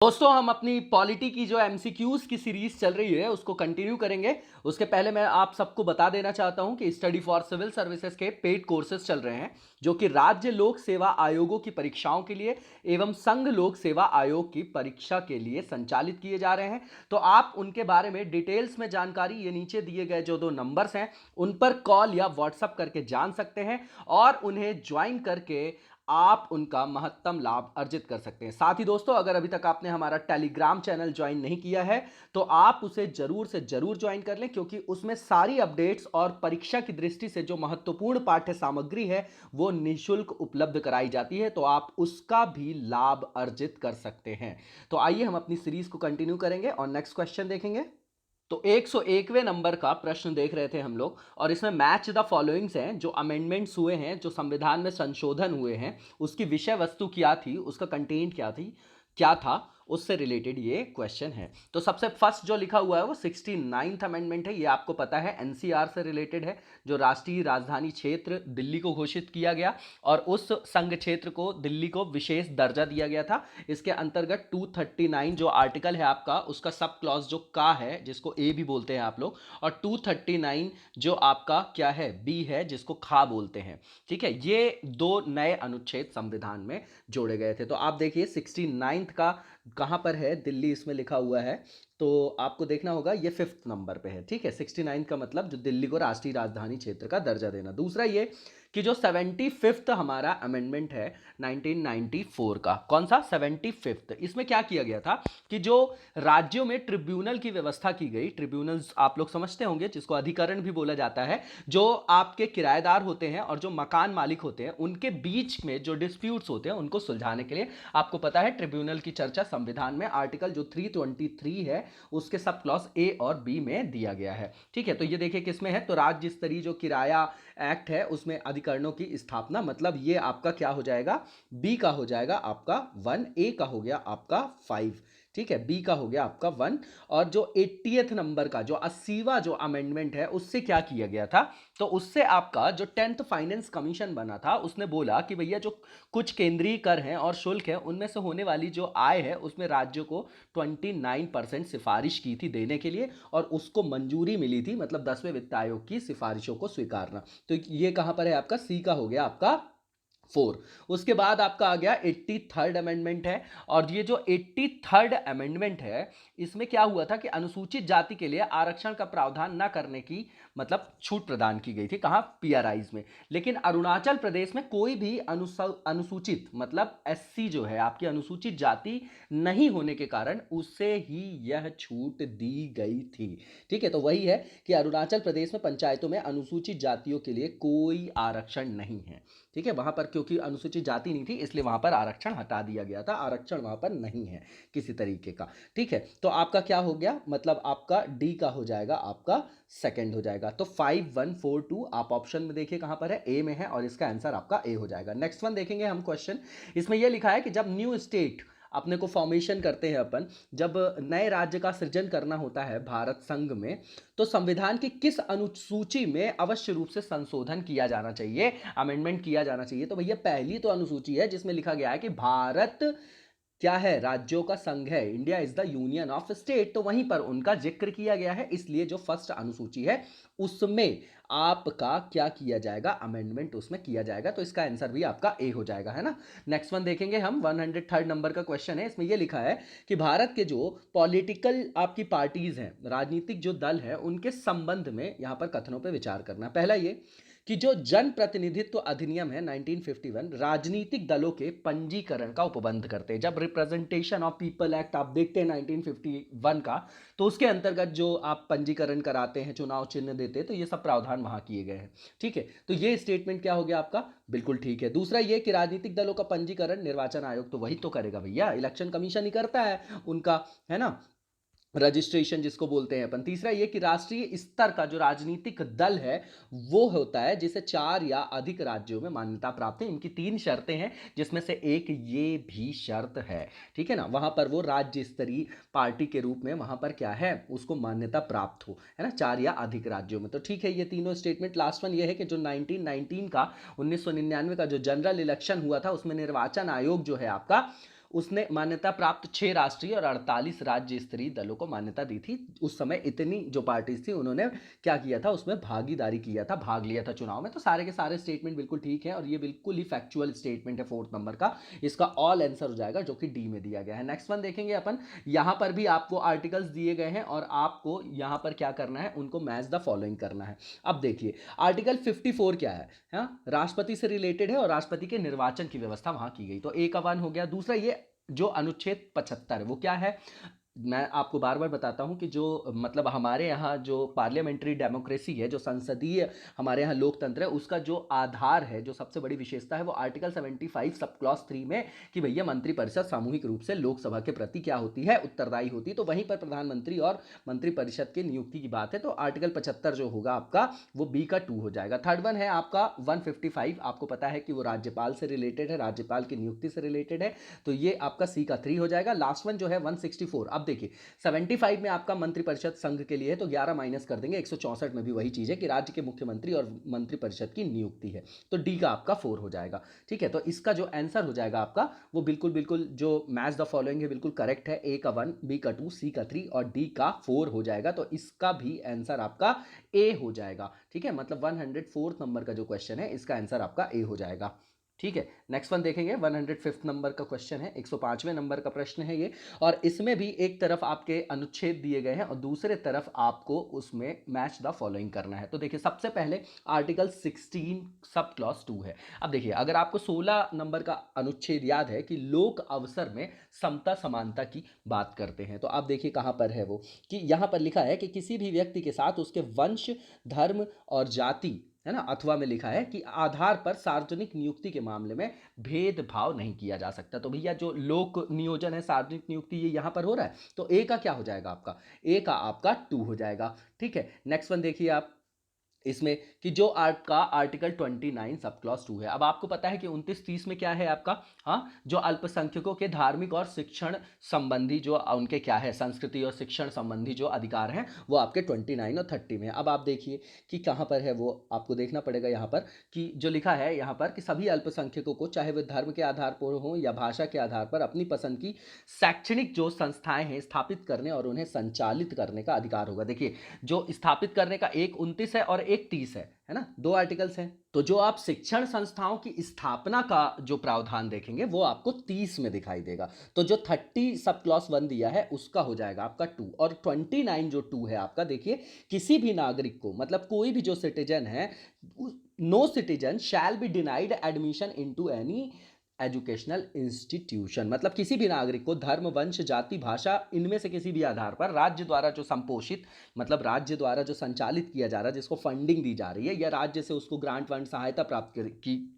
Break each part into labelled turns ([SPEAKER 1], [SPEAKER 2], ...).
[SPEAKER 1] दोस्तों हम अपनी पॉलिटी की जो एमसीक्यूज की सीरीज चल रही है उसको कंटिन्यू करेंगे। उसके पहले मैं आप सबको बता देना चाहता हूं कि स्टडी फॉर सिविल सर्विसेज के पेड कोर्सेज चल रहे हैं जो कि राज्य लोक सेवा आयोगों की परीक्षाओं के लिए एवं संघ लोक सेवा आयोग की परीक्षा के लिए संचालित किए जा रहे हैं। तो आप उनके बारे में डिटेल्स में जानकारी ये नीचे दिए गए जो दो नंबर्स हैं उन पर कॉल या व्हाट्सएप करके जान सकते हैं और उन्हें ज्वाइन करके आप उनका महत्तम लाभ अर्जित कर सकते हैं। साथ ही दोस्तों अगर अभी तक आपने हमारा टेलीग्राम चैनल ज्वाइन नहीं किया है तो आप उसे जरूर से जरूर ज्वाइन कर लें, क्योंकि उसमें सारी अपडेट्स और परीक्षा की दृष्टि से जो महत्वपूर्ण पाठ्य सामग्री है वो निःशुल्क उपलब्ध कराई जाती है, तो आप उसका भी लाभ अर्जित कर सकते हैं। तो आइए हम अपनी सीरीज को कंटिन्यू करेंगे और नेक्स्ट क्वेश्चन देखेंगे। तो 101वें नंबर का प्रश्न देख रहे थे हम लोग और इसमें मैच द फॉलोइंग्स हैं, जो अमेंडमेंट्स हुए हैं, जो संविधान में संशोधन हुए हैं, उसकी विषय वस्तु क्या थी, उसका कंटेंट क्या था, उससे रिलेटेड ये क्वेश्चन है। तो सबसे फर्स्ट जो लिखा हुआ है वो 69th अमेंडमेंट है। ये आपको पता है एनसीआर से रिलेटेड है, जो राष्ट्रीय राजधानी क्षेत्र दिल्ली को घोषित किया गया और उस संघ क्षेत्र को दिल्ली को विशेष दर्जा दिया गया था। इसके अंतर्गत 239 जो आर्टिकल है आपका, उसका सब क्लॉज जो का है जिसको ए भी बोलते हैं आप लोग, और 239 जो आपका क्या है, बी है, जिसको खा बोलते हैं। ठीक है, ये दो नए अनुच्छेद संविधान में जोड़े गए थे। तो आप देखिए 69th का कहां पर है, दिल्ली इसमें लिखा हुआ है, तो आपको देखना होगा ये 5th नंबर पे है। ठीक है, 69 का मतलब जो दिल्ली को राष्ट्रीय राजधानी क्षेत्र का दर्जा देना। दूसरा ये कि जो 75th हमारा अमेंडमेंट है 1994 का, कौन सा 75th, इसमें क्या किया गया था कि जो राज्यों में ट्रिब्यूनल की व्यवस्था की गई। ट्रिब्यूनल्स आप लोग समझते होंगे, जिसको अधिकरण भी बोला जाता है, जो आपके किराएदार होते हैं और जो मकान मालिक होते हैं उनके बीच में जो डिस्प्यूट्स होते हैं उनको सुलझाने के लिए, आपको पता है ट्रिब्यूनल की चर्चा संविधान में आर्टिकल जो 323 है उसके सब क्लॉज ए और बी में दिया गया है। ठीक है, तो ये देखिए किसमें है, तो राज्य स्तरीय जो किराया एक्ट है उसमें अधिकरणों की स्थापना, मतलब ये आपका क्या हो जाएगा, बी का हो जाएगा आपका 1, ए का हो गया आपका 5। ठीक है, बी का हो गया आपका 1। और जो 80th नंबर का जो 80वां जो अमेंडमेंट है उससे क्या किया गया था, तो उससे आपका जो 10th फाइनेंस कमीशन बना था उसने बोला कि भैया जो कुछ केंद्रीय कर हैं और शुल्क है उनमें से होने वाली जो आय है उसमें राज्यों को 29% सिफारिश की थी देने के लिए, और उसको मंजूरी मिली थी, मतलब 10वें वित्त आयोग की सिफारिशों को स्वीकारना। तो ये कहां पर है आपका, सी का हो गया आपका 4। उसके बाद आपका आ गया 83rd अमेंडमेंट है, और ये जो 83rd अमेंडमेंट है इसमें क्या हुआ था कि अनुसूचित जाति के लिए आरक्षण का प्रावधान न करने की मतलब छूट प्रदान की गई थी, कहां, पीआरआईज में। लेकिन अरुणाचल प्रदेश में कोई भी अनुसूचित मतलब एससी जो है आपकी अनुसूचित जाति नहीं होने के कारण उसे ही यह छूट दी गई थी। ठीक है, तो वही है कि अरुणाचल प्रदेश में पंचायतों में अनुसूचित जातियों के लिए कोई आरक्षण नहीं है। ठीक है, वहां पर क्योंकि अनुसूचित जाति नहीं थी इसलिए वहां पर आरक्षण हटा दिया गया था, आरक्षण वहां पर नहीं है किसी तरीके का। ठीक है, तो आपका क्या हो गया, मतलब आपका डी का हो जाएगा आपका सेकंड हो जाएगा। तो 5142 आप ऑप्शन में देखिए कहां पर है, ए में है, और इसका आंसर आपका ए हो जाएगा। नेक्स्ट वन देखेंगे हम क्वेश्चन, इसमें यह लिखा है कि जब न्यू स्टेट अपने को फॉर्मेशन करते हैं अपन, जब नए राज्य का सृजन करना होता है भारत संघ में, तो संविधान की किस अनुसूची में अवश्य रूप से संशोधन किया जाना चाहिए, अमेंडमेंट किया जाना चाहिए। तो भैया पहली तो अनुसूची है जिसमें लिखा गया है कि भारत क्या है, राज्यों का संघ है, India is the union of state, तो वहीं पर उनका जिक्र किया गया है, इसलिए जो फर्स्ट अनुसूची है उसमें आपका क्या किया जाएगा, अमेंडमेंट उसमें किया जाएगा। तो इसका आंसर भी आपका ए हो जाएगा, है ना। नेक्स्ट वन देखेंगे हम, 103rd नंबर का क्वेश्चन है, इसमें यह लिखा है कि भारत के जो पॉलिटिकल आपकी पार्टीज हैं, राजनीतिक जो दल है, उनके संबंध में यहां पर कथनों पर विचार करना। पहला ये कि जो जन प्रतिनिधित्व अधिनियम है 1951 राजनीतिक दलों के पंजीकरण का उपबंध करते हैं। जब रिप्रेजेंटेशन ऑफ पीपल एक्ट आप देखते हैं 1951 का, तो उसके अंतर्गत जो आप पंजीकरण कराते हैं, चुनाव चिन्ह देते हैं, तो ये सब प्रावधान वहां किए गए हैं। ठीक है, तो ये स्टेटमेंट क्या हो गया आपका, बिल्कुल ठीक है। दूसरा ये कि राजनीतिक दलों का पंजीकरण निर्वाचन आयोग तो वही तो करेगा भैया, इलेक्शन कमीशन ही करता है उनका, है ना, रजिस्ट्रेशन जिसको बोलते हैं अपन। तीसरा ये कि राष्ट्रीय स्तर का जो राजनीतिक दल है वो होता है जिसे 4 या अधिक राज्यों में मान्यता प्राप्त है। इनकी 3 शर्तें हैं जिसमें से एक ये भी शर्त है, ठीक है ना, वहां पर वो राज्य स्तरीय पार्टी के रूप में वहां पर क्या है, उसको मान्यता प्राप्त हो, है ना, 4 या अधिक राज्यों में। तो ठीक है, ये तीनों स्टेटमेंट। लास्ट वन ये है कि जो 1919 का 1999 का जो जनरल इलेक्शन हुआ था उसमें निर्वाचन आयोग जो है आपका उसने मान्यता प्राप्त 6 राष्ट्रीय और 48 राज्य स्तरीय दलों को मान्यता दी थी। उस समय इतनी जो पार्टीज थी उन्होंने क्या किया था, उसमें भागीदारी किया था, भाग लिया था चुनाव में। तो सारे के सारे स्टेटमेंट बिल्कुल ठीक है और ये बिल्कुल ही फैक्चुअल स्टेटमेंट है 4th नंबर का। इसका ऑल आंसर हो जाएगा जो कि डी में दिया गया है। नेक्स्ट वन देखेंगे अपन। यहां पर भी आपको आर्टिकल्स दिए गए हैं और आपको यहां पर क्या करना है, उनको मैच द फॉलोइंग करना है। अब देखिए आर्टिकल 54 क्या है, हाँ राष्ट्रपति से रिलेटेड है और राष्ट्रपति के निर्वाचन की व्यवस्था वहां की गई। तो ए का वन हो गया। दूसरा ये जो अनुच्छेद 75 वो क्या है, मैं आपको बार बार बताता हूं कि जो मतलब हमारे यहाँ जो पार्लियामेंट्री डेमोक्रेसी है, जो संसदीय हमारे यहाँ लोकतंत्र है, उसका जो आधार है, जो सबसे बड़ी विशेषता है वो आर्टिकल 75 सब क्लॉज 3 में कि भैया मंत्रिपरिषद सामूहिक रूप से लोकसभा के प्रति क्या होती है, उत्तरदायी होती है। तो वहीं पर प्रधानमंत्री और मंत्रिपरिषद की नियुक्ति की बात है। तो आर्टिकल 75 जो होगा आपका वो बी का 2 हो जाएगा। थर्ड वन है आपका 155, आपको पता है कि वो राज्यपाल से रिलेटेड है, राज्यपाल की नियुक्ति से रिलेटेड है, तो ये आपका सी का 3 हो जाएगा। लास्ट वन जो है 164। अब देखिए 75 में आपका मंत्रिपरिषद संघ के लिए है तो 11 माइनस कर देंगे। 164 में भी वही चीज है कि राज्य के मुख्यमंत्री और मंत्रिपरिषद की नियुक्ति है, तो डी का आपका 4 हो जाएगा। ठीक है, तो इसका जो आंसर हो जाएगा आपका वो बिल्कुल बिल्कुल जो मैच द फॉलोइंग है बिल्कुल करेक्ट है। ए का 1, बी का 2, सी का 3 और डी का 4 हो जाएगा। तो इसका भी आंसर आपका ए हो जाएगा। ठीक है, मतलब 104 नंबर का जो क्वेश्चन है इसका आंसर आपका ए हो जाएगा। ठीक है, नेक्स्ट वन देखेंगे। 105 नंबर का क्वेश्चन है, 105वें नंबर का प्रश्न है ये, और इसमें भी एक तरफ आपके अनुच्छेद दिए गए हैं और दूसरे तरफ आपको उसमें मैच द फॉलोइंग करना है। तो देखिए सबसे पहले आर्टिकल 16 सब क्लॉज 2 है। अब देखिए अगर आपको 16 नंबर का अनुच्छेद याद है कि लोक अवसर में समता समानता की बात करते हैं, तो आप देखिए कहां पर है वो, कि यहां पर लिखा है कि किसी भी व्यक्ति के साथ उसके वंश, धर्म और जाति, है ना, अथवा में लिखा है कि आधार पर सार्वजनिक नियुक्ति के मामले में भेदभाव नहीं किया जा सकता। तो भैया जो लोक नियोजन है, सार्वजनिक नियुक्ति, ये यहां पर हो रहा है, तो ए का क्या हो जाएगा आपका, ए का आपका 2 हो जाएगा। ठीक है, नेक्स्ट वन देखिए आप इसमें कि जो आपका आर्टिकल 29 सब क्लॉज 2 है। अब आपको पता है कि 29-30 में क्या है आपका, हाँ जो अल्पसंख्यकों के धार्मिक और शिक्षण संबंधी जो उनके क्या है, संस्कृति और शिक्षण संबंधी जो अधिकार हैं वो आपके 29 और 30 में। अब आप देखिए कि कहाँ पर है वो, आपको देखना पड़ेगा यहाँ पर कि जो लिखा है यहाँ पर कि सभी अल्पसंख्यकों को चाहे वे धर्म के आधार पर हो या भाषा के आधार पर अपनी पसंद की शैक्षणिक जो संस्थाएं हैं स्थापित करने और उन्हें संचालित करने का अधिकार होगा। देखिए जो स्थापित करने का एक 29 है और एक 30 है ना, 2 आर्टिकल्स हैं। तो जो आप शिक्षण संस्थाओं की स्थापना का जो प्रावधान देखेंगे वो आपको 30 में दिखाई देगा। तो जो 30 सब क्लॉज 1 दिया है उसका हो जाएगा आपका 2, और 29 जो 2 है आपका, देखिए किसी भी नागरिक को, मतलब कोई भी जो सिटीजन है, no citizen shall be denied admission into any educational institution, मतलब किसी भी नागरिक को धर्म, वंश, जाति, भाषा, इनमें से किसी भी आधार पर राज्य द्वारा जो संपोषित, मतलब राज्य द्वारा जो संचालित किया जा रहा है, जिसको फंडिंग दी जा रही है या राज्य से उसको ग्रांट वंट सहायता प्राप्त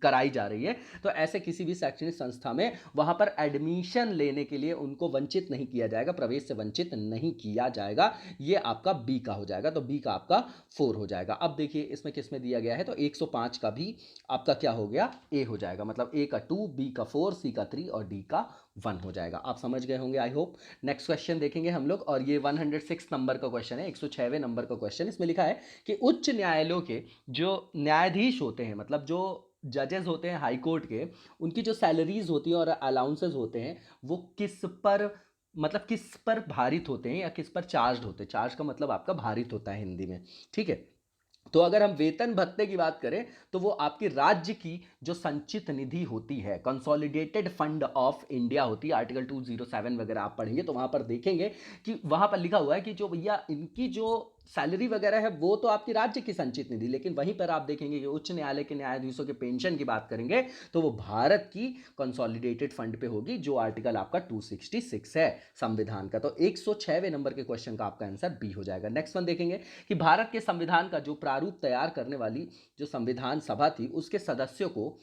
[SPEAKER 1] कराई जा रही है, तो ऐसे किसी भी शैक्षणिक संस्था में वहां पर एडमिशन लेने के लिए उनको वंचित नहीं किया जाएगा, प्रवेश से वंचित नहीं किया जाएगा। ये आपका बी का हो जाएगा, तो बी का आपका 4 हो जाएगा। अब देखिए इसमें किस में दिया गया है, तो 105 का भी आपका क्या हो गया, ए हो जाएगा, मतलब ए का 2, बी का 4, सी का 3 और डी का 1 हो जाएगा। आप समझ गए होंगे आई होप। नेक्स्ट क्वेश्चन देखेंगे हम लोग, और ये 106 नंबर का क्वेश्चन है, 106वें नंबर का क्वेश्चन। इसमें लिखा है कि उच्च न्यायालयों के जो न्यायाधीश होते हैं, मतलब जो जजेस होते हैं हाई कोर्ट के, उनकी जो सैलरीज होती हैं और अलाउंसेस होते हैं वो किस पर, मतलब किस पर भारित होते हैं या किस पर चार्ज होते हैं। चार्ज का मतलब आपका भारित होता है हिंदी में। ठीक है, तो अगर हम वेतन भत्ते की बात करें तो वो आपकी राज्य की जो संचित निधि होती है, कंसोलिडेटेड फंड ऑफ इंडिया होती है, आर्टिकल 207 वगैरह आप पढ़ेंगे तो वहां पर देखेंगे कि वहां पर लिखा हुआ है कि जो भैया इनकी जो सैलरी वगैरह है वो तो आपकी राज्य की संचित निधि, लेकिन वहीं पर आप देखेंगे कि उच्च न्यायालय के न्यायाधीशों के पेंशन की बात करेंगे तो वो भारत की कंसोलिडेटेड फंड पे होगी, जो आर्टिकल आपका 266 है संविधान का। तो 106वें नंबर के क्वेश्चन का आपका आंसर बी हो जाएगा। नेक्स्ट वन देखेंगे कि भारत के संविधान का जो प्रारूप तैयार करने वाली जो संविधान सभा थी उसके सदस्यों को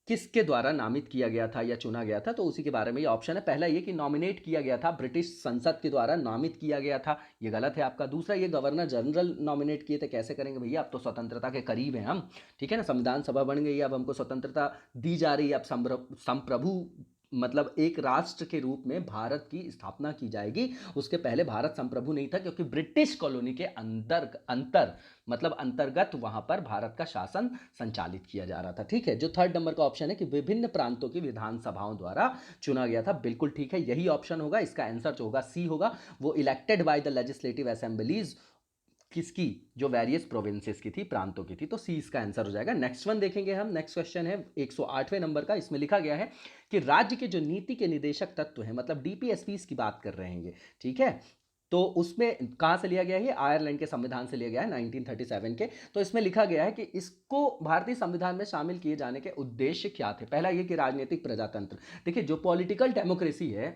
[SPEAKER 1] किसके द्वारा नामित किया गया था या चुना गया था, तो उसी के बारे में ये ऑप्शन है। पहला ये कि नॉमिनेट किया गया था, ब्रिटिश संसद के द्वारा नामित किया गया था, ये गलत है आपका। दूसरा ये गवर्नर जनरल नॉमिनेट किए थे, कैसे करेंगे भैया, अब तो स्वतंत्रता के करीब हैं हम, ठीक है ना, संविधान सभा बन गई, अब हमको स्वतंत्रता दी जा रही है, अब संप्रभु मतलब एक राष्ट्र के रूप में भारत की स्थापना की जाएगी। उसके पहले भारत संप्रभु नहीं था, क्योंकि ब्रिटिश कॉलोनी के अंतर्गत वहां पर भारत का शासन संचालित किया जा रहा था। ठीक है, जो थर्ड नंबर का ऑप्शन है कि विभिन्न प्रांतों की विधानसभाओं द्वारा चुना गया था, बिल्कुल ठीक है, यही ऑप्शन होगा। इसका आंसर जो होगा सी होगा, वो elected by the legislative assemblies किसकी, जो वेरियस प्रोविंसेस की थी, प्रांतों की थी, तो सी इसका आंसर हो जाएगा। नेक्स्ट वन देखेंगे हम। नेक्स्ट क्वेश्चन है 108वें नंबर का। इसमें लिखा गया है कि राज्य के जो नीति के निदेशक तत्व हैं, मतलब डीपीएसपीस की बात कर रहे हैं ये, ठीक है, तो उसमें कहां से लिया गया है? आयरलैंड के संविधान से लिया गया है 1937 के। तो इसमें लिखा गया है कि इसको भारतीय संविधान में शामिल किए जाने के उद्देश्य क्या थे। पहला ये कि राजनीतिक प्रजातंत्र। देखिए, जो पॉलिटिकल डेमोक्रेसी है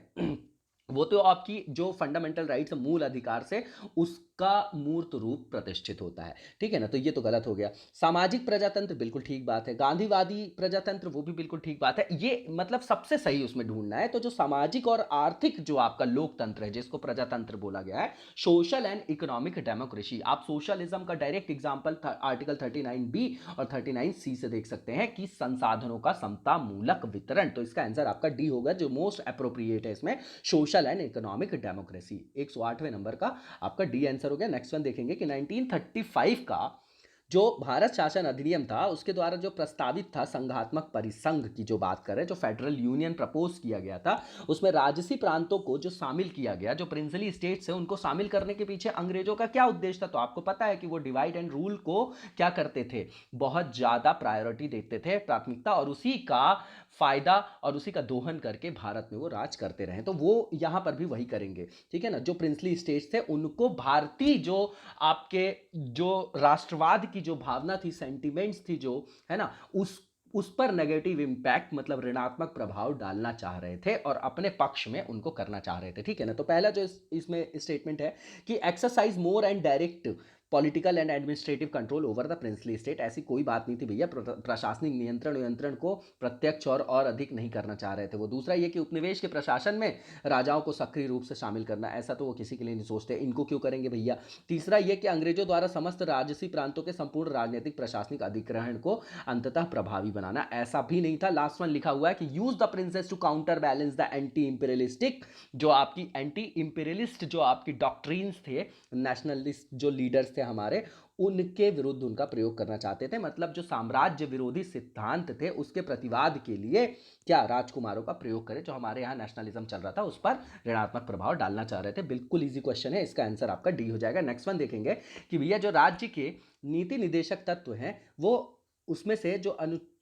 [SPEAKER 1] वो तो आपकी जो फंडामेंटल राइट्स मूल अधिकार से उसका मूर्त रूप प्रतिष्ठित होता है, ठीक है ना, तो ये तो गलत हो गया। सामाजिक प्रजातंत्र, बिल्कुल ठीक बात है। गांधीवादी प्रजातंत्र, वो भी बिल्कुल ठीक बात है। ये मतलब सबसे सही उसमें ढूंढना है। तो जो सामाजिक और आर्थिक जो आपका लोकतंत्र है, जिसको प्रजातंत्र बोला गया है, सोशल एंड इकोनॉमिक डेमोक्रेसी। आप सोशलिज्म का डायरेक्ट एग्जाम्पल आर्टिकल 39B और 39C से देख सकते हैं कि संसाधनों का समता मूलक वितरण। तो इसका आंसर आपका डी होगा, जो मोस्ट अप्रोप्रिएट है इसमें, सोशल एंड इकोनॉमिक डेमोक्रेसी। 108वें नंबर का आपका डी आंसर हो गया। नेक्स्ट वन देखेंगे कि 1935 का जो भारत शासन अधिनियम था, उसके द्वारा जो प्रस्तावित था संघात्मक परिसंघ की जो बात करें, जो फेडरल यूनियन प्रपोज किया गया था, उसमें राजसी प्रांतों को जो शामिल किया गया, जो प्रिंसली स्टेट्स है उनको शामिल करने के पीछे अंग्रेजों का क्या उद्देश्य था? तो आपको पता है कि वो डिवाइड एंड रूल को क्या करते थे, बहुत ज्यादा प्रायोरिटी देते थे, प्राथमिकता, और उसी का फायदा और उसी का दोहन करके भारत में वो राज करते रहे। तो वो यहां पर भी वही करेंगे, ठीक है ना। जो प्रिंसली स्टेट्स थे उनको भारतीय जो आपके जो राष्ट्रवाद की जो भावना थी, सेंटिमेंट्स थी, जो है ना, उस पर नेगेटिव इंपैक्ट, मतलब ऋणात्मक प्रभाव डालना चाह रहे थे और अपने पक्ष में उनको करना चाह रहे थे, ठीक है ना। तो पहला जो इसमें स्टेटमेंट है कि exercise more and direct political and administrative control over the princely state. ऐसी कोई बात नहीं थी भैया, प्रशासनिक नियंत्रण को प्रत्यक्ष और अधिक नहीं करना चाह रहे थे वो। दूसरा ये कि उपनिवेश के प्रशासन में राजाओं को सक्रिय रूप से शामिल करना, ऐसा तो वो किसी के लिए नहीं सोचते, इनको क्यों करेंगे भैया। तीसरा ये कि अंग्रेजों द्वारा समस्त राजसी प्रांतों के संपूर्ण राजनीतिक प्रशासनिक अधिग्रहण को अंततः प्रभावी बनाना, ऐसा भी नहीं था। लास्ट वन लिखा हुआ है कि use the princes to counter balance the anti imperialistic, जो आपकी एंटी इंपीरियलिस्ट जो आपकी डॉक्ट्रिन्स थे, नेशनलिस्ट जो लीडर्स थे हमारे, उनके विरुद्ध उनका प्रयोग करना चाहते थे। मतलब जो साम्राज्य विरोधी सिद्धांत थे उसके प्रतिवाद के लिए क्या राजकुमारों का प्रयोग करें, जो हमारे यहाँ नेशनलिज्म चल रहा था उस पर ऋणात्मक प्रभाव डालना चाह रहे थे। बिल्कुल इजी क्वेश्चन है, इसका आंसर आपका डी हो जाएगा। नेक्स्ट वन देखेंगे कि भैया जो राज्य के नीति निदेशक तत्व हैं, वो उसमें से जो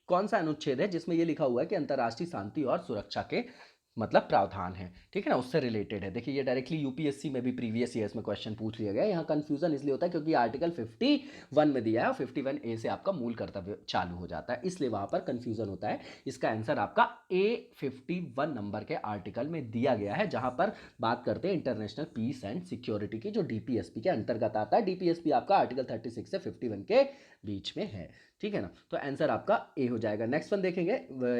[SPEAKER 1] कौन सा अनुच्छेद है जिसमें यह लिखा हुआ है कि अंतर्राष्ट्रीय शांति और सुरक्षा के मतलब प्रावधान है, ठीक है ना, उससे रिलेटेड है। देखिए, ये डायरेक्टली यूपीएससी में भी प्रीवियस ईयर्स में क्वेश्चन पूछ लिया गया। यहाँ कंफ्यूजन इसलिए होता है क्योंकि आर्टिकल 51 में दिया है और 51A से आपका मूल कर्तव्य चालू हो जाता है, इसलिए वहां पर कंफ्यूजन होता है। इसका आंसर आपका A51 नंबर के आर्टिकल में दिया गया है, जहां पर बात करते हैं इंटरनेशनल पीस एंड सिक्योरिटी की, जो डीपीएसपी के अंतर्गत आता है। डीपीएसपी आपका आर्टिकल 36 से 51 के बीच में है, ठीक है ना, तो आंसर आपका ए हो जाएगा। नेक्स्ट वन देखेंगे,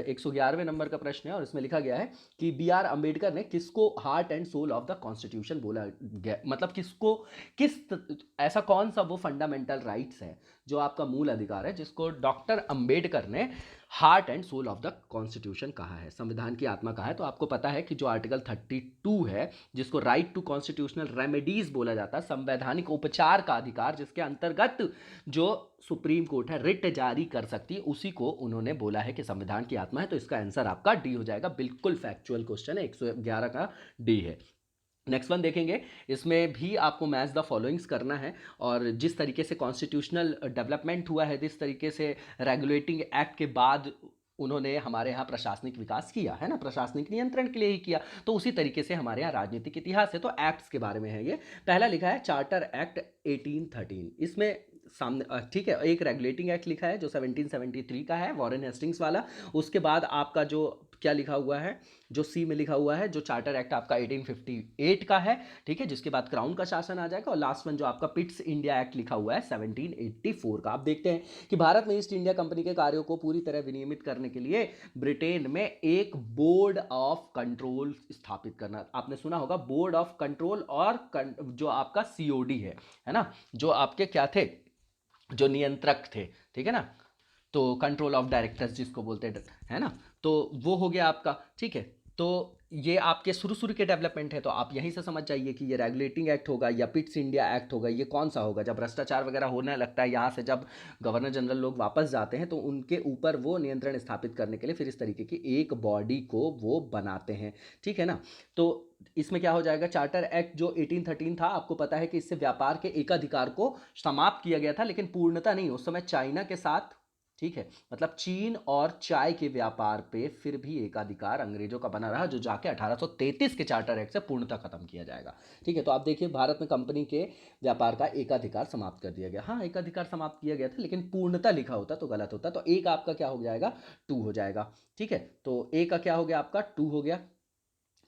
[SPEAKER 1] 111वें नंबर का प्रश्न है और इसमें लिखा गया है कि B.R. अम्बेडकर ने किसको heart and soul of the constitution बोला गया, मतलब ऐसा कौन सा वो फंडामेंटल राइट्स है, जो आपका मूल अधिकार है, जिसको डॉक्टर अम्बेडकर ने heart and soul of the constitution कहा है, संविधान की आत्मा कहा है। तो आपको पता है कि जो आर्टिकल 32 है, जिसको राइट टू कॉन्स्टिट्यूशनल रेमेडीज बोला जाता है, संवैधानिक उपचार का अधिकार, जिसके अंतर्गत जो सुप्रीम कोर्ट है रिट जारी कर सकती है, उसी को उन्होंने बोला है कि संविधान की आत्मा है। तो इसका आंसर आपका डी हो जाएगा। बिल्कुल फैक्चुअल क्वेश्चन है, 111 का डी है। नेक्स्ट वन देखेंगे, इसमें भी आपको मैच द फॉलोइंग्स करना है, और जिस तरीके से कॉन्स्टिट्यूशनल डेवलपमेंट हुआ है, जिस तरीके से रेगुलेटिंग एक्ट के बाद उन्होंने हमारे यहाँ प्रशासनिक विकास किया है ना, प्रशासनिक नियंत्रण के लिए ही किया, तो उसी तरीके से हमारे यहाँ राजनीतिक इतिहास है। तो एक्ट्स के बारे में है ये। पहला लिखा है चार्टर एक्ट 1813, इसमें सामने ठीक है, एक रेगुलेटिंग एक्ट लिखा है जो 1773 का है, वॉरेन हेस्टिंग्स वाला। उसके बाद आपका जो क्या लिखा हुआ है, जो सी में लिखा हुआ है, जो चार्टर एक्ट आपका 1858 का है, ठीक है, जिसके बाद क्राउन का शासन आ जाएगा। और लास्ट वन जो आपका पिट्स इंडिया एक्ट लिखा हुआ है 1784 का। आप देखते हैं कि भारत में ईस्ट इंडिया कंपनी के कार्यों को पूरी तरह विनियमित करने के लिए ब्रिटेन में एक बोर्ड ऑफ कंट्रोल स्थापित करना, आपने सुना होगा बोर्ड ऑफ कंट्रोल, और जो आपका सीओडी है ना, जो आपके क्या थे, जो नियंत्रक थे, ठीक है ना, तो कंट्रोल ऑफ डायरेक्टर्स जिसको बोलते हैं, है ना, तो वो हो गया आपका, ठीक है। तो ये आपके शुरू शुरू के डेवलपमेंट है, तो आप यहीं से समझ जाइए कि ये रेगुलेटिंग एक्ट होगा या पिट्स इंडिया एक्ट होगा, ये कौन सा होगा। जब भ्रष्टाचार वगैरह होने लगता है यहाँ से, जब गवर्नर जनरल लोग वापस जाते हैं, तो उनके ऊपर वो नियंत्रण स्थापित करने के लिए फिर इस तरीके की एक बॉडी को वो बनाते हैं, ठीक है ना। तो इसमें क्या हो जाएगा, चार्टर एक्ट जो 1813 था, आपको पता है कि इससे व्यापार के एकाधिकार को समाप्त किया गया था, लेकिन पूर्णता नहीं। उस समय चाइना के साथ, ठीक है, मतलब चीन और चाय के व्यापार पे फिर भी एकाधिकार अंग्रेजों का बना रहा, जो जाके 1833 के चार्टर एक्ट से पूर्णतः खत्म किया जाएगा, ठीक है। तो आप देखिए भारत में कंपनी के व्यापार का एकाधिकार समाप्त कर दिया गया। हाँ, एकाधिकार समाप्त किया गया था, लेकिन पूर्णतः लिखा होता तो गलत होता। तो एक आपका क्या हो जाएगा, टू हो जाएगा, ठीक है। तो ए का क्या हो गया, आपका टू हो गया।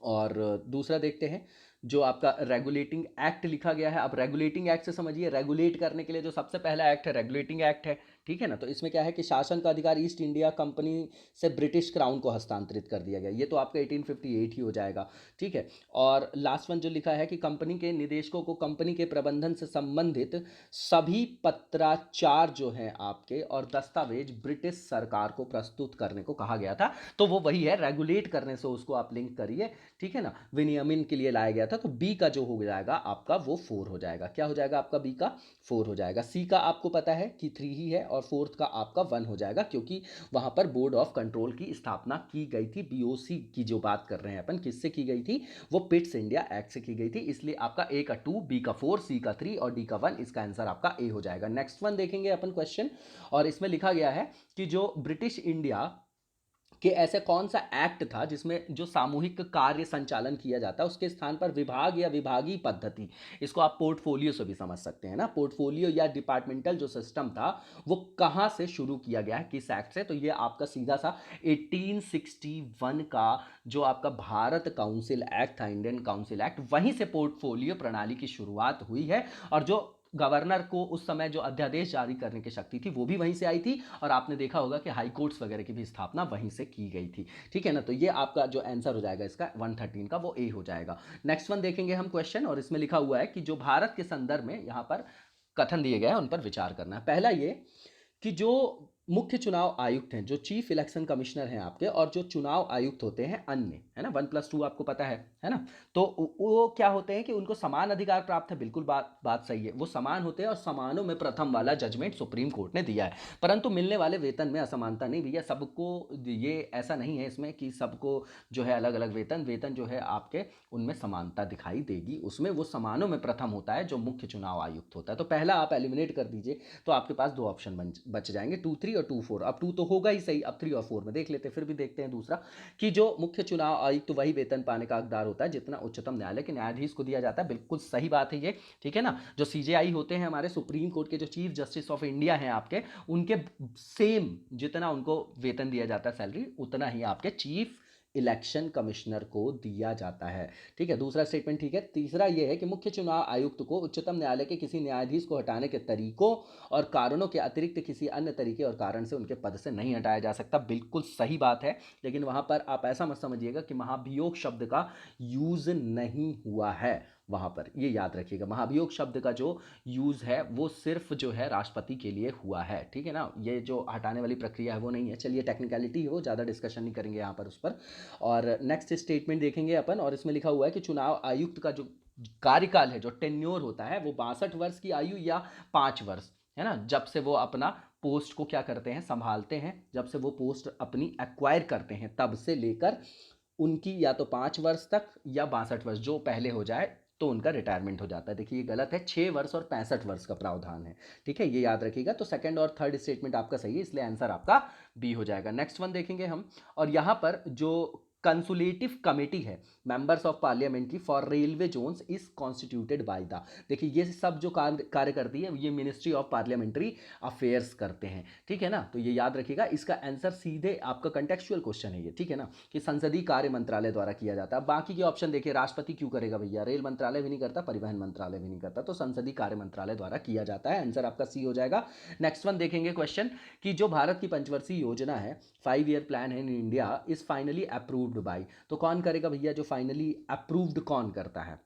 [SPEAKER 1] और दूसरा देखते हैं, जो आपका रेगुलेटिंग एक्ट लिखा गया है। अब रेगुलेटिंग एक्ट से समझिए, रेगुलेट करने के लिए जो सबसे पहला एक्ट है रेगुलेटिंग एक्ट है, ठीक है ना। तो इसमें क्या है कि शासन का अधिकार ईस्ट इंडिया कंपनी से ब्रिटिश क्राउन को हस्तांतरित कर दिया गया। ये तो आपका 1858 ही हो जाएगा, ठीक है। और लास्ट वन जो लिखा है कि कंपनी के निदेशकों को कंपनी के प्रबंधन से संबंधित सभी पत्राचार जो हैं आपके और दस्तावेज ब्रिटिश सरकार को प्रस्तुत करने को कहा गया था। तो वो वही है, रेगुलेट करने से उसको आप लिंक करिए, ठीक है ना। विनियमन के लिए लाया गया था। तो बी का जो हो जाएगा आपका वो 4 हो जाएगा। क्या हो जाएगा आपका, बी का 4 हो जाएगा। सी का आपको पता है कि 3 ही है, और फोर्थ का आपका 1 हो जाएगा, क्योंकि वहां पर बोर्ड ऑफ कंट्रोल की स्थापना की गई थी। बीओसी की जो बात कर रहे हैं अपन, किससे की गई थी, वो पिट्स इंडिया एक्ट से की गई थी। इसलिए आपका ए का 2, बी का 4, सी का 3 और डी का 1, इसका आंसर आपका ए हो जाएगा। नेक्स्ट वन देखेंगे अपन क्वेश्चन, और इसमें लिखा गया है कि जो ब्रिटिश इंडिया कि ऐसे कौन सा एक्ट था जिसमें जो सामूहिक कार्य संचालन किया जाता है उसके स्थान पर विभाग या विभागीय पद्धति, इसको आप पोर्टफोलियो से भी समझ सकते हैं ना। पोर्टफोलियो या डिपार्टमेंटल जो सिस्टम था वो कहां से शुरू किया गया है, किस एक्ट से, तो ये आपका सीधा सा 1861 का जो आपका भारत काउंसिल एक्ट था, इंडियन काउंसिल एक्ट, वहीं से पोर्टफोलियो प्रणाली की शुरुआत हुई है। और जो गवर्नर को उस समय जो अध्यादेश जारी करने की शक्ति थी वो भी वहीं से आई थी, और आपने देखा होगा कि हाई कोर्ट्स वगैरह की भी स्थापना वहीं से की गई थी, ठीक है ना। तो ये आपका जो आंसर हो जाएगा इसका 113 का, वो ए हो जाएगा। नेक्स्ट वन देखेंगे हम क्वेश्चन, और इसमें लिखा हुआ है कि जो भारत के संदर्भ में यहाँ पर कथन दिए गए हैं उन पर विचार करना है। पहला ये कि जो मुख्य चुनाव आयुक्त हैं, जो चीफ इलेक्शन कमिश्नर हैं आपके, और जो चुनाव आयुक्त होते हैं अन्य, है ना, 1+2 आपको पता है ना। तो वो क्या होते हैं कि उनको समान अधिकार प्राप्त है, बिल्कुल बात सही है, वो समान होते हैं, और समानों में प्रथम वाला जजमेंट सुप्रीम कोर्ट ने दिया है। परंतु मिलने वाले वेतन में असमानता नहीं भैया, सबको ये ऐसा नहीं है इसमें कि सबको जो है अलग अलग वेतन जो है आपके उनमें समानता दिखाई देगी। उसमें वो समानों में प्रथम होता है जो मुख्य चुनाव आयुक्त होता है। तो पहला आप एलिमिनेट कर दीजिए, तो आपके पास 2 ऑप्शन बच जाएंगे, 2 3 और 2 4। अब 2 तो होगा ही सही, अब 3 और 4 में देख लेते हैं। फिर भी देखते हैं दूसरा, कि जो मुख्य चुनाव आयुक्त वही वेतन पाने का हकदार होता है जितना उच्चतम न्यायालय के न्यायाधीश को दिया जाता है। बिल्कुल सही बात है ये, ठीक है ना। जो सीजेआई होते हैं हमारे सुप्रीम कोर्ट के, जो चीफ जस्टिस ऑफ इंडिया हैं आपके, उनके सेम जितना उनको वेतन दिया जाता है सैलरी, उतना ही आपके चीफ इलेक्शन कमिश्नर को दिया जाता है, ठीक है। दूसरा स्टेटमेंट ठीक है। तीसरा यह है कि मुख्य चुनाव आयुक्त को उच्चतम न्यायालय के किसी न्यायाधीश को हटाने के तरीकों और कारणों के अतिरिक्त किसी अन्य तरीके और कारण से उनके पद से नहीं हटाया जा सकता। बिल्कुल सही बात है, लेकिन वहां पर आप ऐसा मत समझिएगा कि महाभियोग शब्द का यूज नहीं हुआ है। वहां पर ये याद रखिएगा, महाभियोग शब्द का जो यूज है वो सिर्फ जो है राष्ट्रपति के लिए हुआ है, ठीक है ना। ये जो हटाने वाली प्रक्रिया है वो नहीं है। चलिए, टेक्निकलिटी है वो, ज़्यादा डिस्कशन नहीं करेंगे यहाँ पर उस पर। और नेक्स्ट स्टेटमेंट देखेंगे अपन, और इसमें लिखा हुआ है कि चुनाव आयुक्त का जो कार्यकाल है, जो टेन्योर होता है, वो 62 वर्ष की आयु या 5 वर्ष, है ना, जब से वो अपना पोस्ट को क्या करते हैं, संभालते हैं, जब से वो पोस्ट अपनी एक्वायर करते हैं, तब से लेकर उनकी या तो 5 वर्ष तक या 62 वर्ष, जो पहले हो जाए तो उनका रिटायरमेंट हो जाता है। देखिए ये गलत है, 6 वर्ष और 65 वर्ष का प्रावधान है, ठीक है, ये याद रखिएगा। तो सेकंड और थर्ड स्टेटमेंट आपका सही है, इसलिए आंसर आपका बी हो जाएगा। नेक्स्ट वन देखेंगे हम, और यहां पर जो कंसुलेटिव कमेटी है members of parliamentary for railway zones is constituted by the, देखिए ये सब जो कार्य करती है ये मिनिस्ट्री ऑफ पार्लियामेंट्री अफेयर्स करते हैं, ठीक है ना। तो ये याद रखिएगा, इसका आंसर सीधे आपका कंटेक्चुअल क्वेश्चन है ये, ठीक है ना, कि संसदीय कार्य मंत्रालय द्वारा किया जाता है। बाकी के ऑप्शन देखिए, राष्ट्रपति क्यों करेगा भैया, रेल मंत्रालय भी नहीं करता, परिवहन मंत्रालय भी नहीं करता, तो संसदीय कार्य मंत्रालय द्वारा किया जाता है। आंसर आपका सी हो जाएगा। नेक्स्ट वन देखेंगे क्वेश्चन, कि जो भारत की पंचवर्षीय योजना है, 5 ईयर प्लान है in India, is finally approved by, तो कौन करेगा भैया, जो फाइनली अप्रूव्ड कौन करता है,